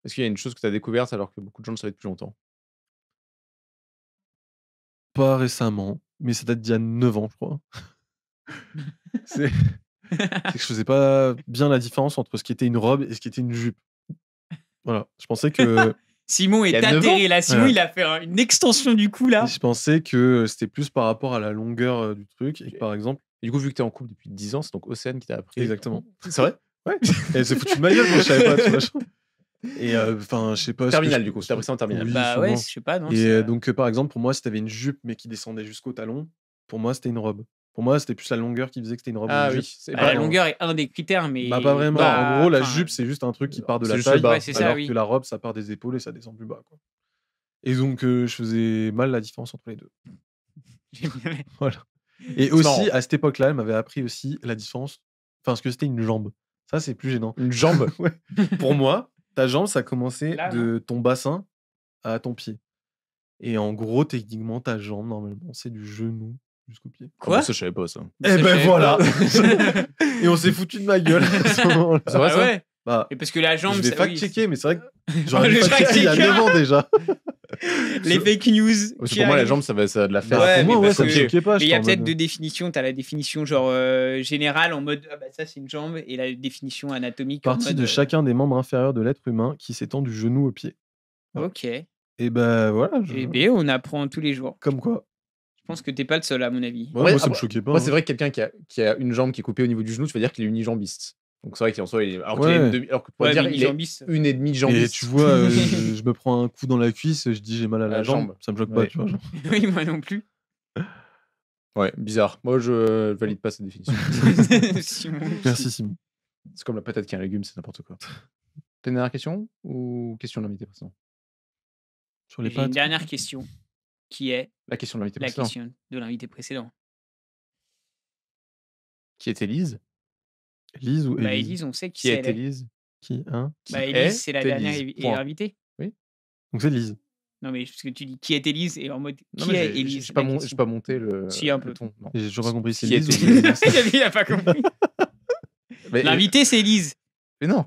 Est-ce qu'il y a une chose que tu as découverte alors que beaucoup de gens le savaient depuis longtemps? Pas récemment, mais ça date d'il y a 9 ans, je crois. C'est que je faisais pas bien la différence entre ce qui était une robe et ce qui était une jupe. Voilà, je pensais que Simon Il y est a 9 atterré ans là. Simon, Ouais. il a fait une extension du cou là. je pensais que c'était plus par rapport à la longueur du truc et que, par exemple, Et du coup, vu que tu es en couple depuis 10 ans, c'est donc Océane qui t'a appris. exactement. C'est vrai? Ouais. Et elle s'est foutue de ma gueule, moi je savais pas, tu vois. Et enfin, je sais pas. Terminal, du coup, c'était appris ça en terminal. Oui, Bah ouais, sûrement. je sais pas. Non, Et c'est, donc, par exemple, pour moi, si t'avais une jupe mais qui descendait jusqu'au talon, pour moi, c'était une robe. Pour moi, c'était plus la longueur qui faisait que c'était une robe ou Ah une oui, jupe. c'est bah, pas la longueur est un des critères, mais. Bah, pas vraiment. Bah, En gros, la enfin, jupe, c'est juste un truc qui part de c'est la juste le taille, bas. Ouais, c'est ça, alors oui. que la robe, ça part des épaules et ça descend plus bas, quoi. Et donc, je faisais mal la différence entre les deux. J'ai bien- Voilà. Et C'est aussi, marrant. à cette époque-là, elle m'avait appris aussi la différence, enfin, ce que c'était une jambe. Ça, c'est plus gênant. Une jambe. Ouais. Pour moi, ta jambe, ça commençait Là, de ton bassin à ton pied. Et en gros, techniquement, ta jambe, normalement, c'est du genou jusqu'au pied. Quoi? Ça, je savais pas ça. Eh Ça, je ben savais voilà. pas. Et on s'est foutu de ma gueule à ce moment-là. C'est vrai, Ah ça? ouais. Bah, Et parce que la jambe, je vais ça- oui, fact-checker, mais c'est vrai que Oh, j'aurais dû le fact-checker il y a fact-checker. 9 ans déjà. les fake news. Parce qui que pour moi, la arrivent. jambe, ça va de la faire. Bah, Ouais, pour moi, mais ouais, parce ça me que- choquait pas. Mais il y a j'étais en peut-être mode- deux définitions. Tu as la définition genre générale en mode ah bah ça c'est une jambe et la définition anatomique en Partie mode, de chacun des membres inférieurs de l'être humain qui s'étend du genou au pied. Ok. Et Et ben voilà. bien on apprend tous les jours. Comme quoi. Je pense que t'es pas le seul à mon avis. Ouais, Ouais, moi, ça me après- choquait pas. Moi, hein. c'est vrai que quelqu'un qui a une jambe qui est coupée au niveau du genou, tu vas dire qu'il est unijambiste. Donc c'est vrai qu'en soi, alors qu'il a Ouais. une demi- alors que pour Ouais, dire mais il est jambiste. une et demie Et jambiste. tu vois, je me prends un coup dans la cuisse, je dis j'ai mal à la La jambe. jambe. Ça me choque Ouais. pas, tu vois. genre. Oui moi non plus. Ouais, bizarre. Moi, je valide pas cette définition. Simon. Merci Simon. C'est comme la patate qui est un légume, c'est n'importe quoi. T'as une dernière question ou question de l'invité précédent? Sur les J'ai une pattes. dernière question qui est La question de l'invité la précédent. question de l'invité précédent. Qui est Élise? Lise ou Bah Élise Élise on sait qui Qui c'est. est elle est. Élise? Qui hein Bah Qui Élise c'est la est dernière Élise Point. invitée. Donc c'est Lise. Non, mais parce que tu dis qui est Élise et en mode Non, qui mais est Élise j'ai la pas question. monté le Si, un peu. le ton. Non. J'ai toujours pas compris, c'est Qui Lise était- ou Élise. Il a pas compris. Mais, L'invité, c'est Élise. mais non.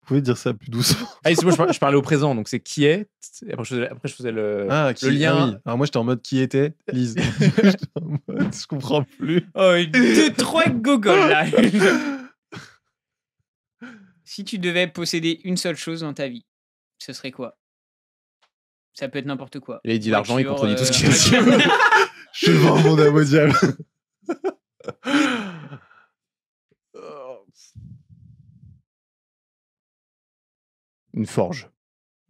Vous pouvez dire ça plus doucement. Ah, c'est moi, je parlais au présent, donc c'est qui est. Et après, je faisais le lien. Ah oui. Alors moi, j'étais en mode qui était Lise. J'étais en mode, je comprends plus. Oh, 2-3 gogoles là. Si tu devais posséder une seule chose dans ta vie, ce serait quoi? Ça peut être n'importe quoi. Il a dit l'argent, il Voiture, contredit tout ce qu'il a dit. Je suis devant un monde mondial. Une forge.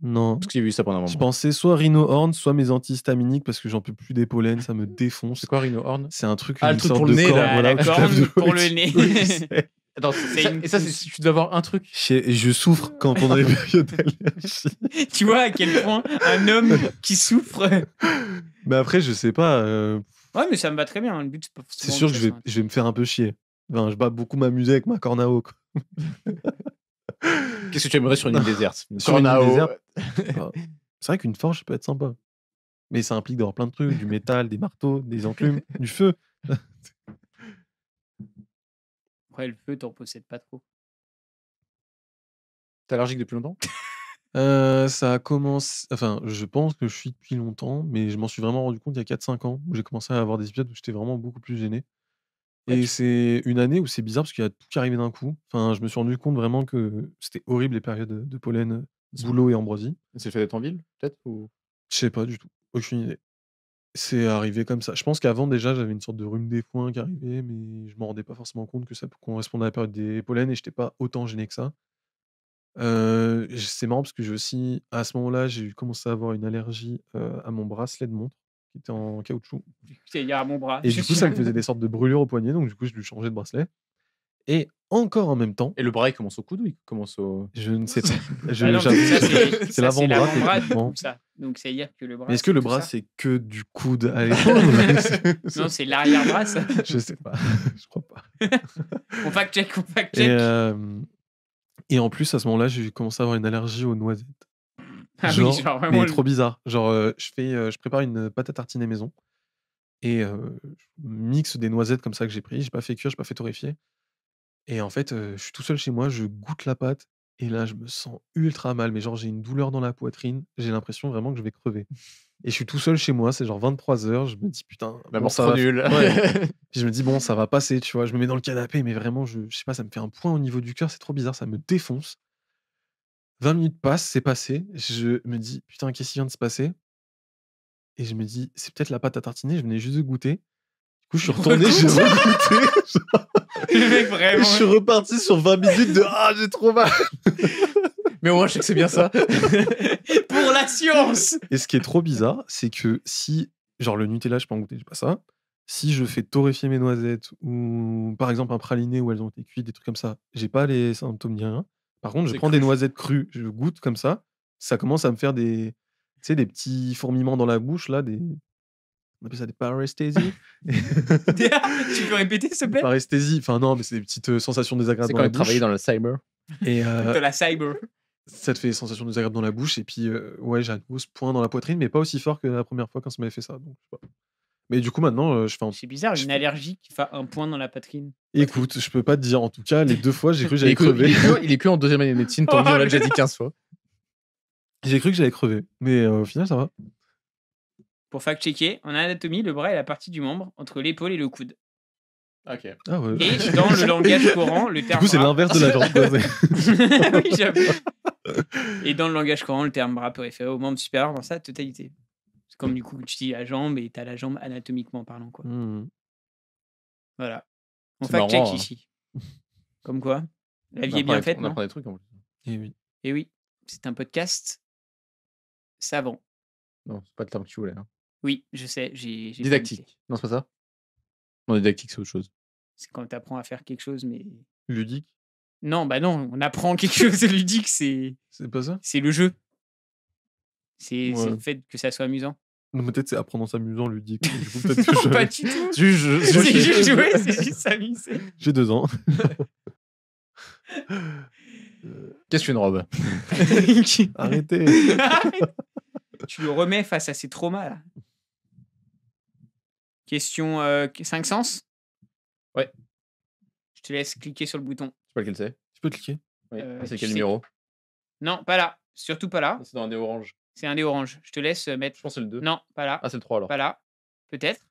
Non. Parce que j'ai vu ça pendant un Je moment. pensais soit Rhino Horn, soit mes antihistaminiques parce que j'en peux plus des pollens, ça me défonce. C'est quoi Rhino Horn? C'est un truc, Ah, le une truc sorte pour le de nez, corne, là. Ah, voilà, la je corne tape de- pour oui, le nez. oui, je sais. Attends, une- et ça, c'est si tu dois avoir un truc. Je souffre quand pendant les périodes d'allergie. Tu vois à quel point un homme qui souffre. Mais après, je sais pas. Ouais, mais ça me va très bien. Le but, c'est pas C'est forcément sûr que que ça je vais, soit un- je vais me faire un peu chier. Enfin, je vais beaucoup m'amuser avec ma corne à eau. Quoi. Qu'est-ce que tu aimerais sur une île déserte? Sur une île Cornao. déserte. C'est vrai qu'une forge, ça peut être sympa. Mais ça implique d'avoir plein de trucs, du métal, des marteaux, des enclumes, du feu. Après, le feu, t'en possèdes pas trop. T'es allergique depuis longtemps? Ça a commencé. Enfin, je pense que je suis depuis longtemps, mais je m'en suis vraiment rendu compte il y a 4-5 ans où j'ai commencé à avoir des épisodes où j'étais vraiment beaucoup plus gêné. Ouais, Et c'est une année où c'est bizarre parce qu'il y a tout qui arrivait d'un coup. Enfin, je me suis rendu compte vraiment que c'était horrible les périodes de pollen, boulot et ambroisie. C'est le fait d'être en ville, peut-être ou... Je sais pas du tout, aucune idée. C'est arrivé comme ça. Je pense qu'avant déjà j'avais une sorte de rhume des foins qui arrivait, mais je m'en rendais pas forcément compte que ça correspondait à la période des pollens et j'étais pas autant gêné que ça. C'est marrant parce que j'ai aussi, à ce moment-là, j'ai commencé à avoir une allergie à mon bracelet de montre qui était en caoutchouc. C'est à mon bras. Et du coup, ça me faisait des sortes de brûlures au poignet, donc du coup, je lui changeais de bracelet. Et encore en même temps, Et le bras, il commence au coude ou il commence au... je ne sais pas. Ah Je, non, j'avoue, mais ça, c'est ça, l'avant-bras, l'avant-bras, techniquement. tout ça. Donc, c'est à dire que le bras. Mais est-ce que le tout bras, ça. c'est que du coude à l'épaule? Non, c'est l'arrière-bras, ça. Je sais pas. Je crois pas. On fact-check, on Et, fact-check. et en plus, à ce moment-là, j'ai commencé à avoir une allergie aux noisettes. Ah oui, Genre, genre vraiment mais le- trop bizarre. Genre, je prépare une pâte à tartiner maison et je mixe des noisettes comme ça que j'ai pris. J'ai pas fait cuire, j'ai pas fait torréfier. Et en fait, je suis tout seul chez moi, je goûte la pâte et là, je me sens ultra mal. Mais genre, j'ai une douleur dans la poitrine. J'ai l'impression vraiment que je vais crever. Et je suis tout seul chez moi, c'est genre 23h. Je me dis, putain, La bon, mort ça trop va. nulle. Ouais. Puis je me dis, bon, ça va passer, tu vois. Je me mets dans le canapé, mais vraiment, je sais pas, ça me fait un point au niveau du cœur. C'est trop bizarre, ça me défonce. 20 minutes passent, c'est passé. Je me dis, putain, qu'est-ce qui vient de se passer? Et je me dis, c'est peut-être la pâte à tartiner, je venais juste de goûter. Du coup, je suis retourné, j'ai regoûté. Le mec, Et vraiment. je suis reparti sur 20 minutes de ah, j'ai trop mal. Mais au moins, je sais que c'est bien ça. Pour la science. Et ce qui est trop bizarre, c'est que si, genre le Nutella, je peux en goûter, j'ai pas ça. Si je fais torréfier mes noisettes ou par exemple un praliné où elles ont été cuites, des trucs comme ça, j'ai pas les symptômes ni rien. Par contre, je C'est prends cru. des noisettes crues, je goûte comme ça commence à me faire des, tu sais, des petits fourmillements dans la bouche là, on appelle ça des paresthésies. Tu peux répéter, s'il te plaît? Paresthésie, enfin non, mais c'est des petites sensations désagréables C'est dans quand la il travaillait bouche. dans le cyber. Et De la cyber. ça te fait des sensations désagréables dans la bouche. Et puis, ouais, j'ai à nouveau ce point dans la poitrine, mais pas aussi fort que la première fois quand ça m'avait fait ça. Donc, je sais pas. Mais du coup, maintenant, je fais un. C'est bizarre, une allergie qui fait un point dans la poitrine. Écoute, je peux pas te dire. En tout cas, les 2 fois, j'ai cru que j'allais Il est crever. plus- il est plus en deuxième année de médecine, tant Oh, mieux, on l'a le- déjà dit 15 fois. J'ai cru que j'allais crever. Mais au final, ça va. Pour fact-checker, en anatomie, le bras est la partie du membre entre l'épaule et le coude. Ok. Ah ouais. Et dans le langage courant, le Du terme coup, c'est bras- l'inverse de la jambe. Oui, j'avoue. Et dans le langage courant, le terme bras peut référer au membre supérieur dans sa totalité. C'est comme du coup, tu dis la jambe et t'as la jambe anatomiquement parlant, quoi. Hmm. Voilà. On C'est fact-check marrant, hein. ici. Comme quoi, la vie On est bien apprend des- faite, On non? apprend des trucs en plus. Et oui. Et oui, c'est un podcast savant. Non, c'est pas le terme que tu voulais. Hein. Oui, je sais, j'ai pas Didactique. noté. Non, c'est pas ça? Non, didactique, c'est autre chose. C'est quand tu apprends à faire quelque chose, mais... Ludique, Non, bah non, on apprend quelque chose de ludique, c'est c'est pas ça? le jeu. C'est Ouais. le fait que ça soit amusant. Non, peut-être c'est apprendre en s'amusant, ludique. Du coup, peut-être que Pas du tout. C'est juste- C'est c'est juste jouer, c'est juste s'amuser. j'ai 2 ans. Qu'est-ce qu'une robe? Arrêtez. tu le remets face à ses traumas, là. Question 5 sens. Ouais. Je te laisse cliquer sur le bouton. Je sais pas lequel c'est. Tu peux cliquer. Oui. C'est je quel sais. numéro? Non, pas là. Surtout pas là. C'est dans un dé orange. C'est un dé orange. Je te laisse mettre. Je pense que c'est le 2. Non, pas là. Ah, c'est le 3 alors. Pas là. Peut-être.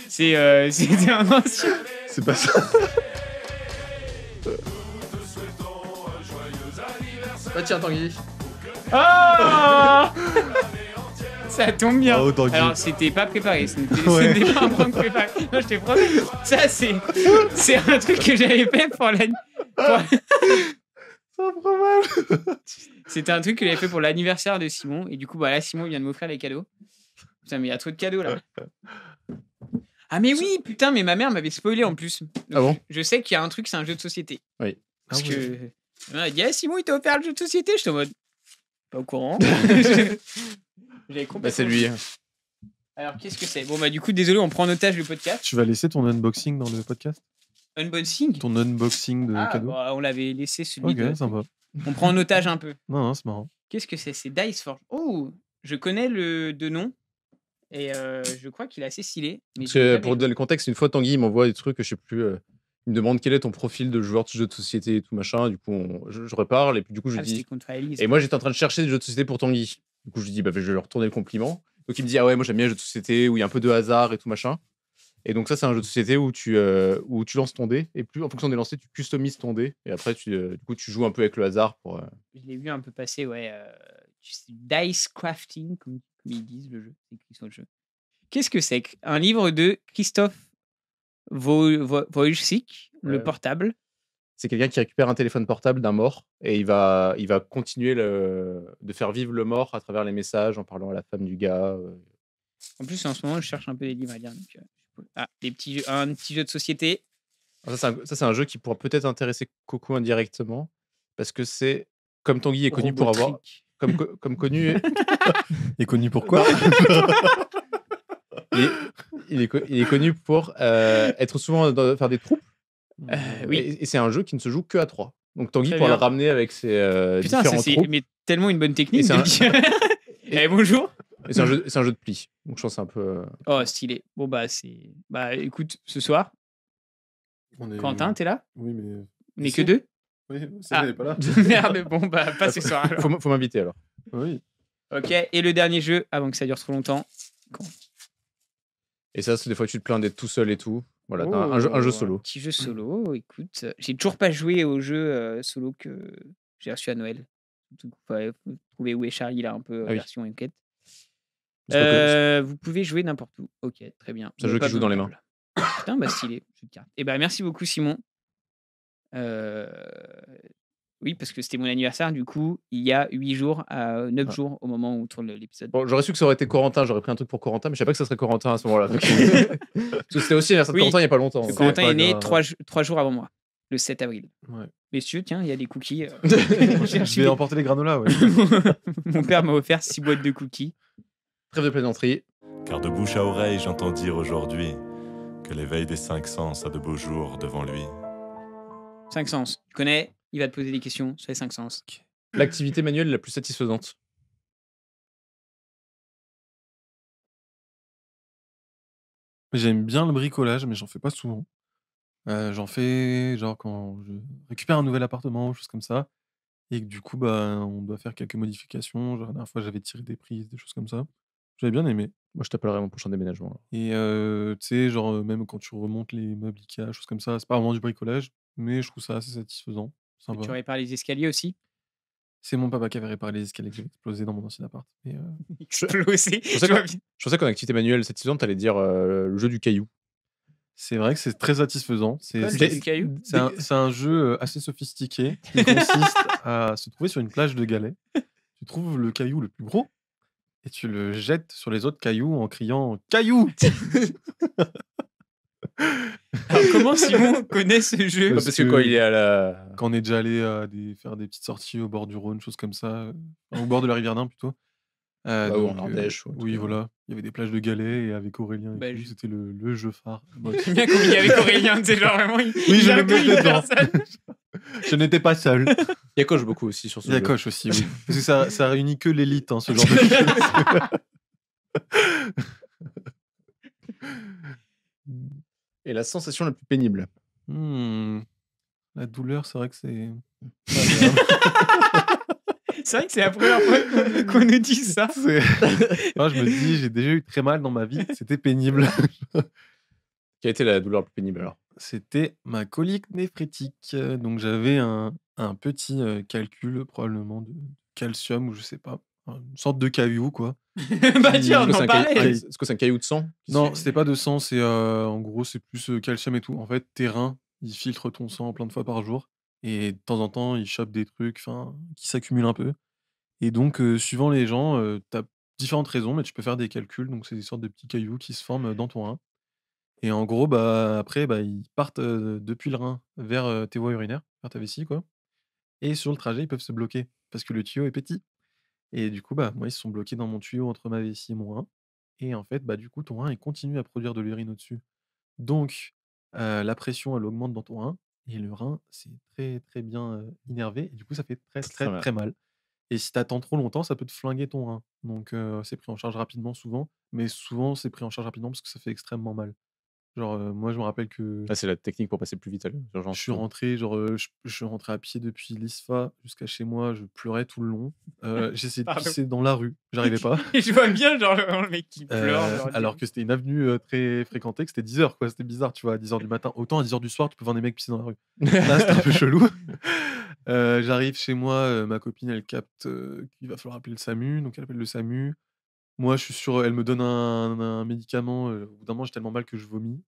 C'est un ancien. C'est pas ça. Ah, tiens, Tanguy. Ah ça tombe bien. Bravo, Tanguy. Alors, c'était pas préparé. Ce n'était Ouais. c'était pas un prank préparé. Non, je t'ai promis. Ça, c'est un truc que j'avais fait pour la. Ça prend mal. C'était un truc que j'avais fait pour l'anniversaire de Simon. Et du coup, bah là, Simon vient de m'offrir les cadeaux. Putain, mais il y a trop de cadeaux là. Ah, mais oui, putain, mais ma mère m'avait spoilé en plus. Donc, Ah bon? je sais qu'il y a un truc, c'est un jeu de société. Oui. Parce Ah que. ouais. Ma mère a dit, ah, Simon, il t'a offert le jeu de société. Je suis en mode. Pas au courant. J'avais complètement. Bah, c'est lui. Alors, qu'est-ce que c'est? Bon, bah, du coup, désolé, on prend en otage le podcast. Tu vas laisser ton unboxing dans le podcast? Unboxing. Ton unboxing de Ah, cadeaux? bah, on l'avait laissé celui de. Ok, sympa. On prend en otage un peu. Non, c'est marrant. Qu'est-ce que c'est? C'est Dice Forge. Oh, je connais le de nom. Et je crois qu'il est assez stylé. Mais Parce je l'ai que pas pour vu. donner le contexte, une fois Tanguy il m'envoie des trucs que je sais plus. Il me demande quel est ton profil de joueur de jeux de société et tout machin. Du coup, je reparle et puis du coup, je Ah, dis. c'était contre Alice. Et moi, j'étais en train de chercher des jeux de société pour Tanguy. Du coup, je lui dis, bah, je vais lui retourner le compliment. Donc, il me dit, ah ouais, moi, j'aime bien les jeux de société où il y a un peu de hasard et tout machin. Et donc, ça, c'est un jeu de société où tu lances ton dé. Et plus en fonction des lancers, tu customises ton dé. Et après, du coup, tu joues un peu avec le hasard pour. Je l'ai vu un peu passer, ouais. Dice Crafting, comme ils disent le jeu. C'est écrit sur le jeu. Qu'est-ce que c'est? Un livre de Christophe Wojcik, le Ouais. portable. C'est quelqu'un qui récupère un téléphone portable d'un mort et il va continuer de faire vivre le mort à travers les messages en parlant à la femme du gars. En plus, en ce moment, je cherche un peu des livres à lire. Donc, ah, un petit jeu de société. Alors ça, c'est un jeu qui pourra peut-être intéresser Coco indirectement parce que c'est, comme Tanguy est connu pour avoir. Robotrick. Comme connu. Et connu pour quoi? il est connu pour être souvent faire des troupes. Oui. Et c'est un jeu qui ne se joue que à 3. Donc Tanguy Très pourra le bien. ramener avec ses Putain, ça, différents c'est troupes. mais tellement une bonne technique. Et c'est un- de dire- Eh, bonjour. Et c'est un jeu de pli. Donc je pense que c'est un peu. Oh, stylé. Bon, bah, c'est. Bah, écoute, ce soir, On est- Quentin, t'es là? Oui, mais. On n'est Si. que deux? Oui, c'est Ah. elle est pas là. Merde, bon, bah, pas ce soir. alors. Faut m'inviter alors. Oui. Ok, et le dernier jeu, avant que ça dure trop longtemps. Et ça, c'est des fois tu te plains d'être tout seul et tout. Voilà, t'as un jeu Un solo. petit jeu solo, écoute. J'ai toujours pas joué au jeu solo que j'ai reçu à Noël. Vous pouvez trouver où est Charlie, là, un peu Ah oui. version enquête. Je crois que Vous pouvez jouer n'importe où. Ok, très bien. C'est un jeu Pas qui joue dans les besoin de table. Putain, bah stylé. Jeu de cartes. Et bah merci beaucoup, Simon. Oui, parce que c'était mon anniversaire, du coup, il y a 8 jours à 9 Ah. jours au moment où on tourne l'épisode. Bon, j'aurais su que ça aurait été Corentin, j'aurais pris un truc pour Corentin, mais je savais pas que ça serait Corentin à ce moment-là. Donc, parce que c'était aussi l'anniversaire de Oui. Corentin il y a pas longtemps. Parce que Donc, Corentin pas est né grave. 3 jours avant moi, le 7 avril. Ouais. Messieurs, tiens, il y a des cookies. Je vais emporter les granolas, ouais. Mon père m'a offert 6 boîtes de cookies. Trêve de plaisanterie. Car de bouche à oreille, j'entends dire aujourd'hui que l'éveil des 5 sens a de beaux jours devant lui. 5 sens. Tu connais? Il va te poser des questions sur les 5 sens. L'activité manuelle la plus satisfaisante. J'aime bien le bricolage, mais j'en fais pas souvent. J'en fais genre quand je récupère un nouvel appartement ou choses comme ça et que du coup, bah, on doit faire quelques modifications. Genre la dernière fois, j'avais tiré des prises, des choses comme ça. J'avais bien aimé Moi, je t'appellerai mon prochain déménagement. et tu sais, genre, même quand tu remontes les meubles IKEA, choses comme ça, c'est pas vraiment du bricolage, mais je trouve ça assez satisfaisant, sympa. Tu répares les escaliers aussi? C'est mon papa qui avait réparé les escaliers que j'avais explosés dans mon ancien appart et Explosé. Je pensais qu'en activité manuelle satisfaisante, t'allais dire le jeu du caillou. c'est vrai que c'est très satisfaisant. Quoi, C'est le caillou? c'est un jeu, assez sophistiqué qui consiste à se trouver sur une plage de galets. Tu trouves le caillou le plus gros et tu le jettes sur les autres cailloux en criant « Caillou !» Alors, comment Simon connaît ce jeu? Parce Parce que que- quand il est à la. Quand on est déjà allé faire des petites sorties au bord du Rhône, choses comme ça, au bord de la rivière d'Ain plutôt. Bah, ou en donc, Ardèche, ou un oui, truc comme voilà. Il y avait des plages de galets et avec Aurélien et Bah, tout, je- c'était le jeu phare. Moi, J'aime bien communiquer avec Aurélien, tu sais, genre vraiment, il Oui, je le inclut mettais une dedans. personne. Je n'étais pas seul. Il y a Coche beaucoup aussi sur ce Il y a jeu. Coche aussi, oui. Parce que ça réunit que l'élite, hein, ce genre de jeu. Et la sensation la plus pénible. La douleur, c'est vrai que c'est... C'est vrai que c'est la première fois qu'on nous dit ça. Moi, je me dis, j'ai déjà eu très mal dans ma vie. C'était pénible. Quelle a été la douleur la plus pénible alors? C'était ma colique néphrétique. Donc, j'avais un petit calcul, probablement, de calcium, ou je sais pas. Une sorte de caillou, quoi. Bah tiens, on en parlait. Est-ce que c'est un caillou de sang? Non, c'était pas de sang. C'est en gros, c'est plus calcium et tout. En fait, tes reins, ils filtrent ton sang plein de fois par jour. Et de temps en temps, ils chopent des trucs qui s'accumulent un peu. Et donc, suivant les gens, tu as différentes raisons, mais tu peux faire des calculs. Donc, c'est des sortes de petits cailloux qui se forment dans ton rein. Et en gros, après, ils partent depuis le rein vers tes voies urinaires, vers ta vessie, quoi. Et sur le trajet, ils peuvent se bloquer parce que le tuyau est petit. Et du coup, moi, ils se sont bloqués dans mon tuyau entre ma vessie et mon rein. Et en fait, du coup, ton rein, il continue à produire de l'urine au-dessus. Donc, la pression, elle augmente dans ton rein. Et le rein, c'est très, très bien innervé. Et du coup, ça fait très, très, mal. très mal. Et si tu attends trop longtemps, ça peut te flinguer ton rein. Donc, c'est pris en charge rapidement, souvent. Mais souvent, c'est pris en charge rapidement parce que ça fait extrêmement mal. Genre, moi, je me rappelle que Ah, c'est la technique pour passer plus vite à l'urgence. je suis rentré, je suis rentré à pied depuis l'ISFA jusqu'à chez moi. Je pleurais tout le long. J'essayais de Pardon. pisser dans la rue. J'arrivais pas. Je vois bien genre le mec qui pleure. genre, Alors que c'était une avenue très fréquentée, que c'était 10h, quoi. C'était bizarre, tu vois, à 10h du matin. Autant à 10h du soir, tu peux voir des mecs pisser dans la rue. Là, c'était un peu chelou. J'arrive chez moi, ma copine, elle capte qu'il va falloir appeler le SAMU. Donc, elle appelle le SAMU. Moi, je suis sûr, elle me donne un médicament. Au bout d'un moment, j'ai tellement mal que je vomis.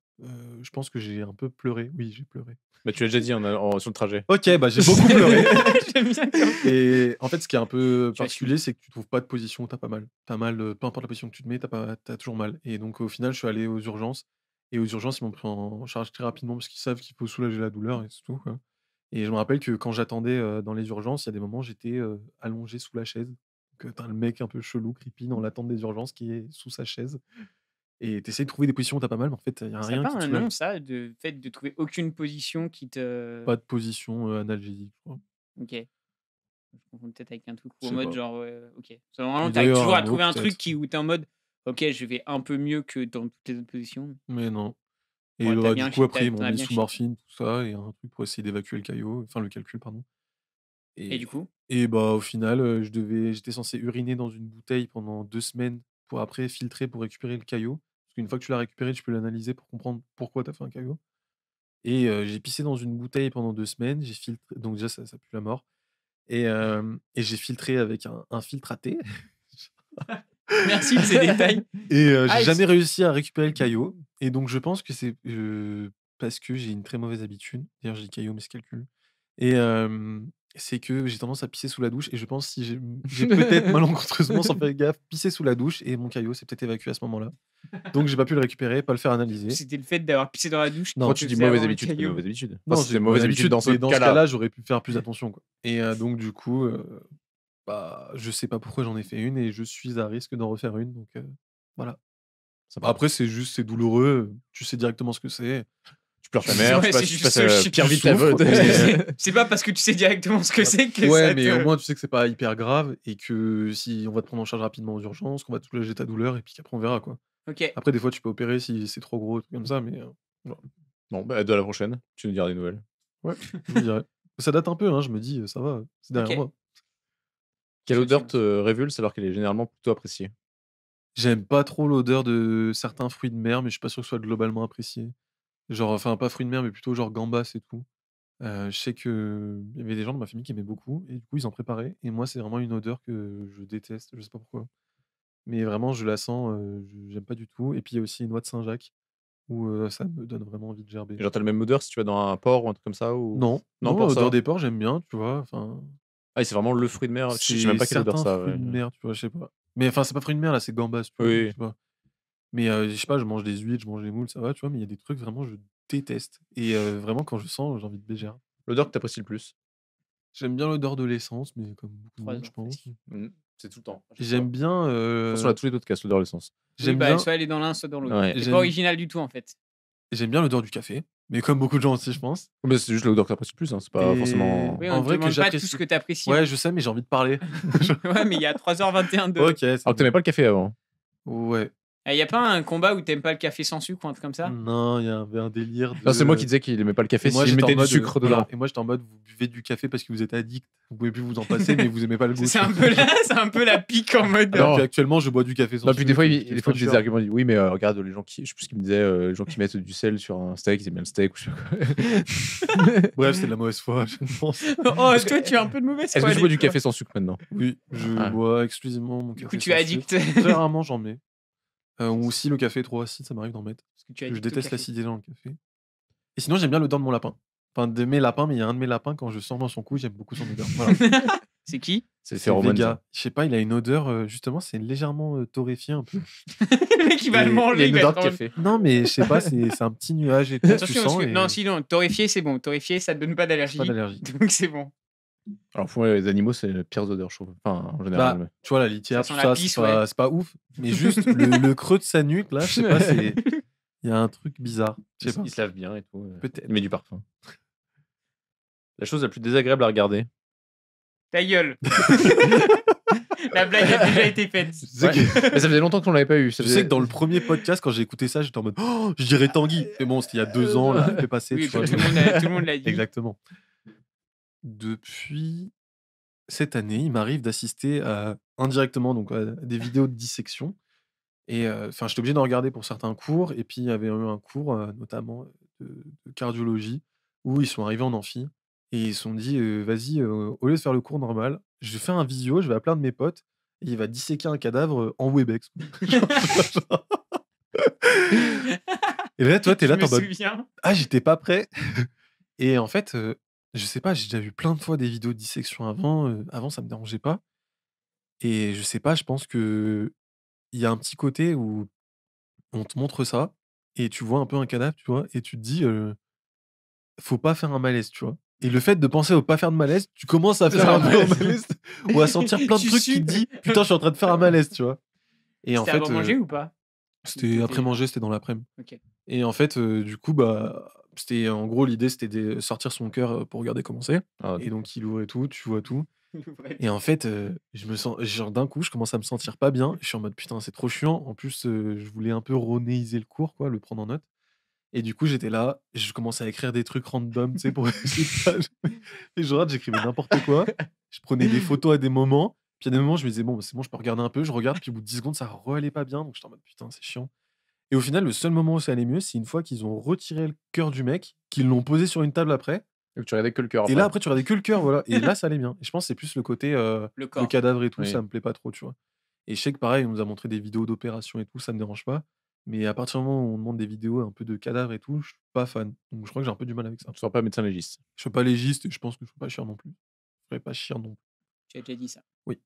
Je pense que j'ai un peu pleuré. Oui, j'ai pleuré. Bah, tu l'as déjà dit sur le trajet. Ok, j'ai beaucoup pleuré. J'aime bien comme... Et en fait, ce qui est un peu Tu as particulier, c'est que tu trouves pas de position où t'as pas mal. T'as mal, peu importe la position que tu te mets, t'as toujours mal. Et donc, au final, je suis allé aux urgences. Et aux urgences, ils m'ont pris en charge très rapidement parce qu'ils savent qu'il faut soulager la douleur et c'est tout, quoi. Et je me rappelle que quand j'attendais dans les urgences, il y a des moments, j'étais allongé sous la chaise. Donc, t'as le mec un peu chelou, creepy, dans l'attente des urgences qui est sous sa chaise. Et t'essayes de trouver des positions où t'as pas mal, mais en fait, il y a Ça rien n'a qui pas te un soulage. nom, ça, de fait de trouver aucune position qui te... Pas de position analgésique, je crois. Ok. Je confonds peut-être avec un truc Je en sais mode pas. genre, ok. C'est vraiment, Il doit y t'arrives avoir toujours un à mot, trouver un truc peut-être. où t'es en mode, ok, je vais un peu mieux que dans toutes les autres positions. Mais non. Et Ouais, t'as bien du coup, après, ils t'en m'ont as mis bien sous chié. morphine, tout ça, et un truc pour essayer d'évacuer le le calcul, pardon. Et du coup, Et au final, j'étais censé uriner dans une bouteille pendant 2 semaines pour après filtrer pour récupérer le caillot. Parce qu'une fois que tu l'as récupéré, tu peux l'analyser pour comprendre pourquoi tu as fait un caillot. Et j'ai pissé dans une bouteille pendant 2 semaines, j'ai filtré donc déjà ça pue la mort et j'ai filtré avec un filtre à thé. merci de ces détails. Et Ah, j'ai et jamais réussi à récupérer le caillot. Et donc je pense que c'est parce que j'ai une très mauvaise habitude. D'ailleurs, je dis caillot, mais c'est calcul. Et c'est que j'ai tendance à pisser sous la douche. Et je pense si j'ai peut-être malencontreusement, sans faire gaffe, pissé sous la douche. Et mon caillot s'est peut-être évacué à ce moment-là. Donc j'ai pas pu le récupérer, pas le faire analyser. C'était le fait d'avoir pissé dans la douche. Non, Pourquoi qui tu te dis faisait mauvaise avoir le habitude? C'est une caillot. mauvaise habitude. Non, Enfin, c'est une mauvaise habitude dans ce mais dans ce cas-là. cas-là, j'aurais pu faire plus attention, quoi. Et donc du coup, je sais pas pourquoi j'en ai fait une et je suis à risque d'en refaire une. Donc voilà. Après, c'est douloureux. Tu sais directement ce que c'est. Tu pleures ta mère, Ouais, tu c'est passes juste pire tu vie de ta souffres, vie. mais- C'est pas parce que tu sais directement ce que c'est que Ouais, ça mais te... au moins tu sais que c'est pas hyper grave et que si on va te prendre en charge rapidement aux urgences, qu'on va te soulager ta douleur et puis qu'après on verra, quoi. Ok. Après, des fois, tu peux opérer si c'est trop gros, comme ça, mais voilà. Bon, de la prochaine, tu nous diras des nouvelles. Ouais, je vous dirai. Ça date un peu, hein, je me dis, ça va, c'est derrière Ok. moi. Quelle odeur te révulse alors qu'elle est généralement plutôt appréciée? J'aime pas trop l'odeur de certains fruits de mer, mais je suis pas sûr que ce soit globalement apprécié. Genre, enfin, pas fruits de mer, mais plutôt genre gambas et tout. Je sais qu'il y avait des gens de ma famille qui aimaient beaucoup et du coup, ils en préparaient et moi, c'est vraiment une odeur que je déteste, je sais pas pourquoi. Mais vraiment, je la sens, j'aime pas du tout et puis il y a aussi une noix de Saint-Jacques où, ça me donne vraiment envie de gerber. Genre, t'as la même odeur si tu vas dans un port ou un truc comme ça ou... Non, Non, non, pour l'odeur ça. des porcs, j'aime bien, tu vois? Enfin, Ah, c'est vraiment le fruit de mer. Je sais c'est même pas quelle odeur certains ça a. fruits de mer, tu vois? Je sais pas. Mais enfin, c'est pas fruits de mer là, c'est gambas, tu vois? Je Oui. sais pas. Mais je sais pas, je mange des huîtres, je mange des moules, ça va, tu vois? Mais il y a des trucs vraiment je déteste et vraiment quand je sens, j'ai envie de bégère. L'odeur que t'apprécies le plus? J'aime bien l'odeur de l'essence, mais comme beaucoup de 3 monde, je ans, pense. facile. C'est tout le temps. Et j'aime bien, De toute façon, on a tous les podcasts, l'odeur de l'essence. Oui, j'aime bien soit elle est dans l'un, soit dans l'autre. Ouais. C'est J'aime pas original du tout, en fait. j'aime bien l'odeur du café. Mais comme beaucoup de gens aussi, je pense. Mais c'est juste l'odeur que t'apprécies plus, hein. C'est pas Et- forcément. Oui, En on vrai, ne que demande pas tout j'apprécie. ce que tu apprécies. Ouais, je sais, mais j'ai envie de parler. Ouais, mais il y a 3h21 de. Ok, c'est Alors que bon. t'aimais pas le café avant. Ouais. Il n'y a pas un combat où t'aimes pas le café sans sucre ou un truc comme ça? Non, il y avait un délire. Non, c'est moi qui disais qu'il aimait pas le café Et moi, s'il j'étais en mettait du mode, sucre voilà. dedans. Et moi, j'étais en mode, vous buvez du café parce que vous êtes addict. Vous pouvez plus vous en passer, mais vous aimez pas le goût. C'est un peu la pique en mode. Alors Non. qu'actuellement, je bois du café sans Non, puis des sucre, fois, qui il est des fois, des fraîcheur. arguments. Il dit oui, mais regarde les gens qui. Je sais plus ce qu'il me disait. Les gens qui mettent du sel sur un steak, ils aiment bien le steak ou je sais pas quoi. Bref, c'est de la mauvaise foi, je pense. Oh, toi, tu as un peu de mauvaise Est-ce foi, que tu bois des du fois. café sans sucre maintenant? Oui, je Ah. bois exclusivement mon Du café coup, tu es sans addict. sucre. Très rarement, j'en mets. Ou si le café est trop acide, ça m'arrive d'en mettre. Parce que tu es Je addict au déteste café. l'acidité dans le café. Et sinon, j'aime bien l'odeur de mon lapin. Enfin, de mes lapins, mais il y a un de mes lapins, quand je sors dans son cou, j'aime beaucoup son odeur. Voilà. C'est qui? C'est C'est phéromone. Vega. ça. Je sais pas, il a une odeur, justement, c'est légèrement torréfié un peu. Le mec, il va Et- le Il y a manger. une Il va odeur être de en mode- café. Non, mais je sais pas, c'est un petit nuage et tout. tu Attention, parce sens que... et non, sinon, torréfié, c'est bon. Torréfié, ça te donne pas d'allergie. pas d'allergie. Donc, c'est bon. Alors, pour moi, les animaux, c'est les pires odeurs, je trouve. Enfin, en général. Bah, tu vois, la litière, Ça tout sent la ça, pisse, c'est pas ouf. Mais juste le creux de sa nuque, là, je sais pas, c'est. Il y a un truc bizarre. Je sais pas. il se lave bien et tout. Peut-être. Il met du parfum. La chose la plus désagréable à regarder. Ta gueule. La blague a déjà été faite. Tu sais Ouais. que- Mais ça faisait longtemps qu'on l'avait pas eu. Je sais que dans le premier podcast, quand j'ai écouté ça, j'étais en mode oh, je dirais Tanguy. Mais bon, c'était il y a 2 ans, là, c'est passé. Oui, tu vois, tout donc- le monde l'a dit. Exactement. Depuis cette année, il m'arrive d'assister indirectement donc, à des vidéos de dissection. Et enfin, j'étais obligé d'en regarder pour certains cours. Et puis, il y avait eu un cours, notamment de cardiologie, où ils sont arrivés en amphi. Et ils se sont dit, vas-y, au lieu de faire le cours normal, je vais faire un visio, je vais appeler un de mes potes, et il va disséquer un cadavre en Webex. Et là, toi, t'es là, Je t'es en me mode souviens. ah, j'étais pas prêt. Et en fait, je sais pas, j'ai déjà vu plein de fois des vidéos de dissection avant, ça me dérangeait pas. Et je sais pas, je pense qu'il y a un petit côté où on te montre ça et tu vois un peu un cadavre, tu vois? Et tu te dis, faut pas faire un malaise, tu vois? Et le fait de penser au pas faire de malaise, tu commences à faire un peu un malaise ou à sentir plein de Tu trucs qui te sues. disent: «Putain, je suis en train de faire un malaise», tu vois? Et en C'était fait, avant manger ou pas? c'était C'était- après manger, c'était dans l'après-midi. Ok. Et en fait, du coup, bah, c'était en gros, l'idée, c'était de sortir son cœur, pour regarder comment c'est. Ah, Et donc il ouvrait tout, tu vois tout. Et en fait, je me sens genre d'un coup, je commence à me sentir pas bien. Je suis en mode: «Putain, c'est trop chiant». En plus, je voulais un peu ronéiser le cours, quoi, le prendre en note. Et du coup, j'étais là, je commençais à écrire des trucs random, tu sais, pour essayer de pas et genre, j'écrivais n'importe quoi. Je prenais des photos à des moments. Puis à des moments, je me disais: «Bon, bah, c'est bon, je peux regarder un peu». Je regarde, puis au bout de 10 secondes, ça allait pas bien. Donc j'étais en mode: «Putain, c'est chiant». Et au final, le seul moment où ça allait mieux, c'est une fois qu'ils ont retiré le cœur du mec, qu'ils l'ont posé sur une table après. Donc tu regardais que le cœur. Et là, après, tu regardais que le cœur, voilà. Et là, ça allait bien. Et je pense que c'est plus le côté Le le corps. cadavre et tout, Oui. ça me plaît pas trop, tu vois. Et je sais que pareil, on nous a montré des vidéos d'opération et tout, ça me dérange pas. Mais à partir du moment où on demande des vidéos un peu de cadavres et tout, je suis pas fan. Donc je crois que j'ai un peu du mal avec ça. Tu seras pas médecin légiste. Je suis pas légiste et je pense que je suis pas chiant non plus. Je ferais pas chier non plus. Tu as déjà dit ça. Oui.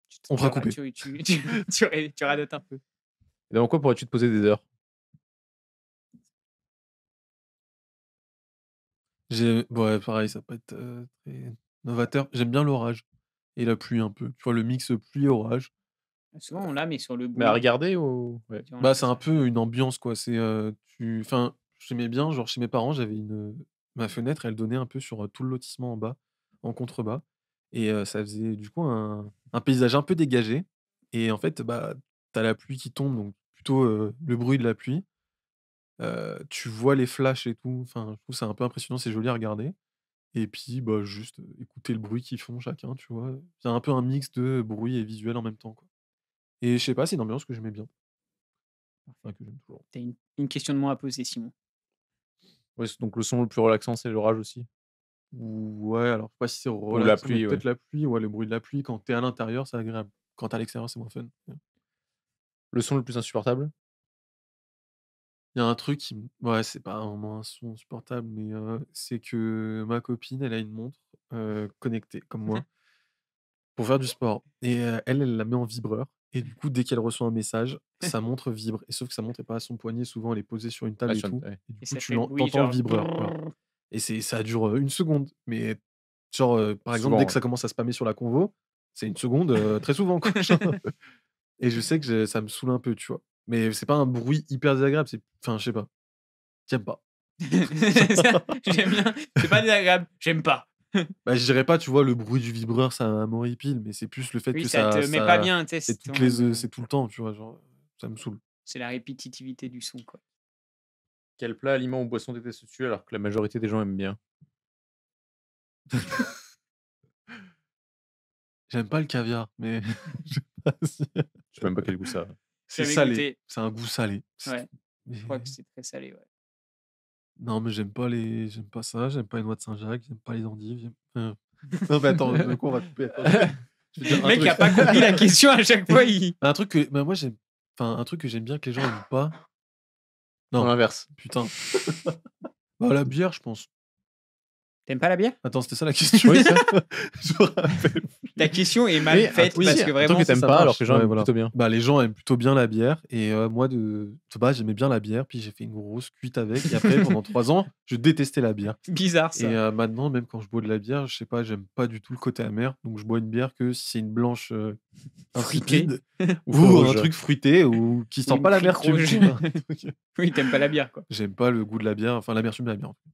Tu- On fera tu- couper. Tu radotes un peu. Et dans quoi pourrais-tu te poser des heures? Ouais, pareil, ça peut être très novateur. J'aime bien l'orage et la pluie un peu. Tu vois, le mix pluie-orage. Souvent, on l'a, mais sur le bout. Mais à regarder ou. Ouais. Bah, c'est un peu une ambiance, quoi. C'est, enfin, j'aimais bien, genre, chez mes parents, j'avais ma fenêtre, elle donnait un peu sur tout le lotissement en bas, en contrebas. Et ça faisait du coup un paysage un peu dégagé. Et en fait, bah, t'as la pluie qui tombe, donc plutôt le bruit de la pluie. Tu vois les flashs et tout. Enfin, je trouve c'est un peu impressionnant, c'est joli à regarder. Et puis, bah, juste écouter le bruit qu'ils font chacun, tu vois. C'est un peu un mix de bruit et visuel en même temps, quoi. Et je sais pas, c'est une ambiance que j'aimais bien. Enfin, que j'aime toujours. T'as une question de moins à poser, Simon. Ouais, donc le son le plus relaxant, c'est l'orage aussi. Ouais, alors je sais pas si c'est la relaxant, mais pluie, peut-être la pluie, ouais, le bruit de la pluie. Quand t'es à l'intérieur, c'est agréable. Quand t'es à l'extérieur, c'est moins fun. Le son le plus insupportable? Il y a un truc ouais, c'est pas vraiment un son insupportable, mais c'est que ma copine, elle a une montre connectée, comme moi, pour faire du sport. Et elle la met en vibreur. Et du coup, dès qu'elle reçoit un message, sa montre vibre. Et sauf que sa montre n'est pas à son poignet, souvent elle est posée sur une table Ah, et sur une- tout. ouais. Et du Et coup, ça tu fait le bruit, t'entends le genre. vibreur. Voilà. Et ça dure 1 seconde. Mais genre, par exemple, Souvent, dès que ouais. ça commence à spammer sur la convo, c'est 1 seconde très souvent, quoi. Et je sais que ça me saoule un peu, tu vois. Mais c'est pas un bruit hyper désagréable. Enfin, je sais pas. J'aime pas. C'est ça, j'aime bien. C'est pas désagréable, j'aime pas. Bah, je dirais pas, tu vois, le bruit du vibreur, ça m'horripile, mais c'est plus le fait Oui, que ça te met ça pas bien, tu sais. c'est C'est c'est tout le temps, tu vois, genre, ça me saoule. c'est la répétitivité du son, quoi. Quel plat, aliment ou boisson détestes-tu alors que la majorité des gens aiment bien? J'aime pas le caviar, mais je sais pas si Je sais même pas quel goût ça a. c'est J'avais salé, goûté. c'est un goût salé. Ouais, Mais je crois que c'est très salé, ouais. non, mais j'aime pas ça, j'aime pas les noix de Saint-Jacques, j'aime pas les endives, non, mais attends, de quoi on va couper? Attends, je vais dire Le un mec truc. a pas compris la question à chaque fois, il... Un truc que bah, moi j'aime un truc que j'aime bien que les gens aiment pas. Non, Non, l'inverse. putain. Bah, la bière, je pense. T'aimes pas la bière? Attends, c'était ça la question? Oui, ça. Je me rappelle. Ta question est mal Oui, faite oui, parce si, que un vraiment... truc que t'aimes ça pas marche. alors que les gens Ouais, aiment voilà. plutôt bien. Bah, les gens aiment plutôt bien la bière et moi de base, j'aimais bien la bière, puis j'ai fait une grosse cuite avec et après pendant 3 ans, je détestais la bière. Bizarre, Et ça. maintenant, même quand je bois de la bière, je sais pas, j'aime pas du tout le côté amer, donc je bois une bière que si c'est une blanche, Fruitée. insipide Ou ou un rouge. truc fruité ou qui sent une pas crique l'amertume, rouge. tu vois? Oui, t'aimes pas la bière, quoi. J'aime pas le goût de la bière, enfin l'amertume de la bière, en fait.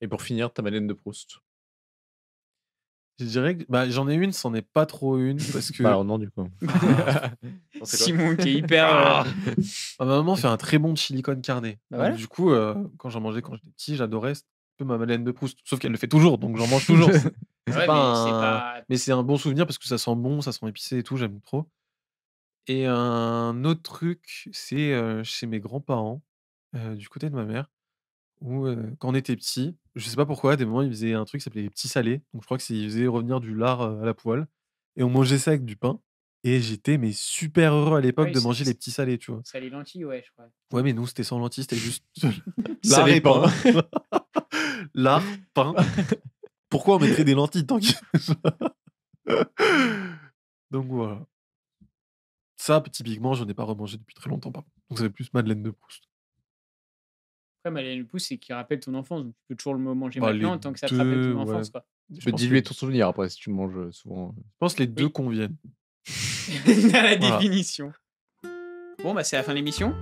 Et pour finir, ta Madeleine de Proust. Je dirais que bah, j'en ai une, c'en est pas trop une parce que Bah alors non, du coup. Ah. Non, c'est quoi? Simon qui est hyper... ma maman fait un très bon chili con carne. Bah Donc, voilà. du coup, quand j'en mangeais quand j'étais petit, j'adorais. C'est un peu ma Madeleine de Proust. Sauf qu'elle le fait toujours, donc j'en mange toujours. C'est Ouais, pas mais c'est un- pas... mais c'est un bon souvenir parce que ça sent bon, ça sent épicé et tout, j'aime trop. Et un autre truc, c'est chez mes grands-parents, du côté de ma mère, où quand on était petit, je sais pas pourquoi, à des moments, ils faisaient un truc qui s'appelait les petits salés. Donc je crois que c'est ils faisaient revenir du lard à la poêle et on mangeait ça avec du pain. Et j'étais mais super heureux à l'époque Ouais, de manger les petits salés, tu vois. Ça les lentilles, ouais, je crois. Ouais, mais nous, c'était sans lentilles, c'était juste lard Salé et pain. Lard, pain. Pourquoi on mettrait des lentilles tant que... Donc voilà. Ça, typiquement, j'en ai pas remangé depuis très longtemps, par contre. Donc ça fait plus Madeleine de Proust. Après, Madeleine de Proust, c'est qui rappelle ton enfance. Donc tu peux toujours le manger Bah, maintenant les tant que ça te rappelle deux, ton ouais. enfance, quoi. Tu Je peux pense diluer que- ton souvenir après si tu manges souvent. Je pense que les deux Oui. conviennent. Dans la Voilà. définition. Bon, bah c'est la fin de l'émission.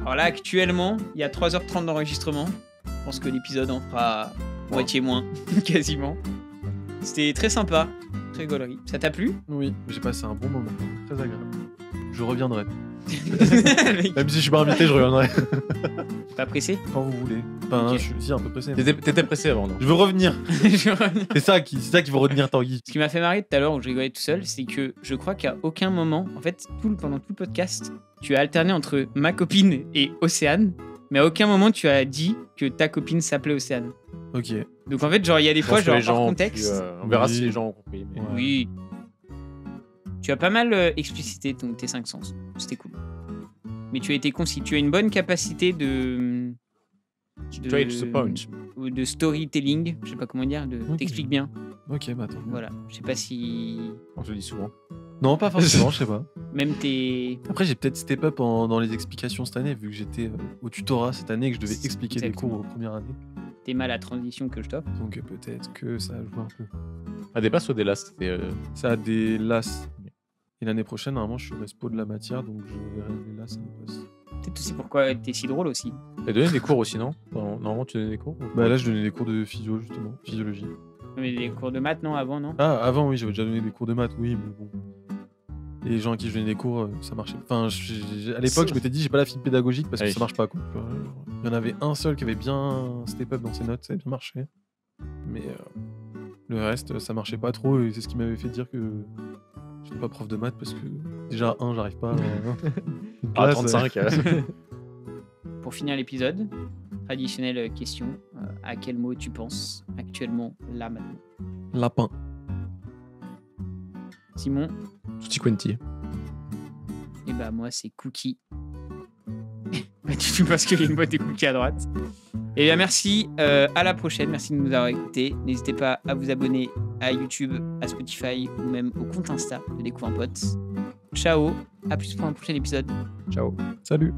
Alors là, actuellement, il y a 3h30 d'enregistrement. Je pense que l'épisode en fera moitié moins, quasiment. C'était très sympa, très gaulerie. Ça t'a plu? Oui, j'ai passé un bon moment. Très agréable. Je reviendrai. Mec, Même si je suis pas invité, je reviendrai. pas pressé? Quand vous voulez. Enfin, Ok. je suis si, un peu pressé. mais- T'étais pressé avant, non? Je veux revenir. Je reviens. C'est ça qui va retenir Tanguy. Ce qui m'a fait marrer tout à l'heure où je rigolais tout seul, c'est que je crois qu'à aucun moment, en fait, pendant tout le podcast, tu as alterné entre ma copine et Océane, mais à aucun moment tu as dit que ta copine s'appelait Océane. Ok. Donc en fait, genre, il y a des Je fois, pense que genre, les par gens ont contexte. pu, on verra Oui. si les gens ont compris. Mais... Ouais. Oui. Tu as pas mal explicité tes 5 sens. C'était cool. Mais tu as une bonne capacité de Straight to the point. ou de storytelling, je sais pas comment dire, Ok. t'expliques bien. Ok, bah attends. Voilà. Je sais pas si On te le dit souvent. Non, pas forcément, je sais pas. même tes Après, j'ai peut-être step up dans les explications cette année, vu que j'étais au tutorat cette année et que je devais expliquer des cours aux premières années. tes mal à transition que je t'offre. Donc peut-être que ça a joué un peu. Ah, des passes ou des lasts? Ça a des lasses. Et l'année prochaine, normalement, je suis respo de la matière, donc je verrai les lasses et les passes. Peut-être aussi pourquoi t'es si drôle aussi. T'as donné des cours aussi, non? Normalement, tu donnais des cours? Bah là, je donnais des cours de physio, justement, physiologie. Mais des cours de maths, non, avant, non? Ah, avant, oui, j'avais déjà donné des cours de maths, oui, mais bon. Les gens à qui je donnais des cours, ça marchait. Enfin, à l'époque, je m'étais dit, j'ai pas la fibre pédagogique parce que Oui. ça marche pas, quoi. Tu vois, genre, il y en avait un seul qui avait bien step up dans ses notes, ça avait bien marché. Mais le reste, ça marchait pas trop et c'est ce qui m'avait fait dire que j'étais pas prof de maths parce que déjà, j'arrive pas à une Ah, classe, 35. Pour finir l'épisode, traditionnelle question, à quel mot tu penses actuellement, là, maintenant? lapin. Simon? Tutti quanti. Et bah moi c'est cookie. Pas du tout parce qu'il y a une boîte de cookies à droite. Et bien merci, à la prochaine, merci de nous avoir écoutés. N'hésitez pas à vous abonner à YouTube, à Spotify ou même au compte Insta de Découvre un pote. Ciao, à plus pour un prochain épisode. Ciao. Salut.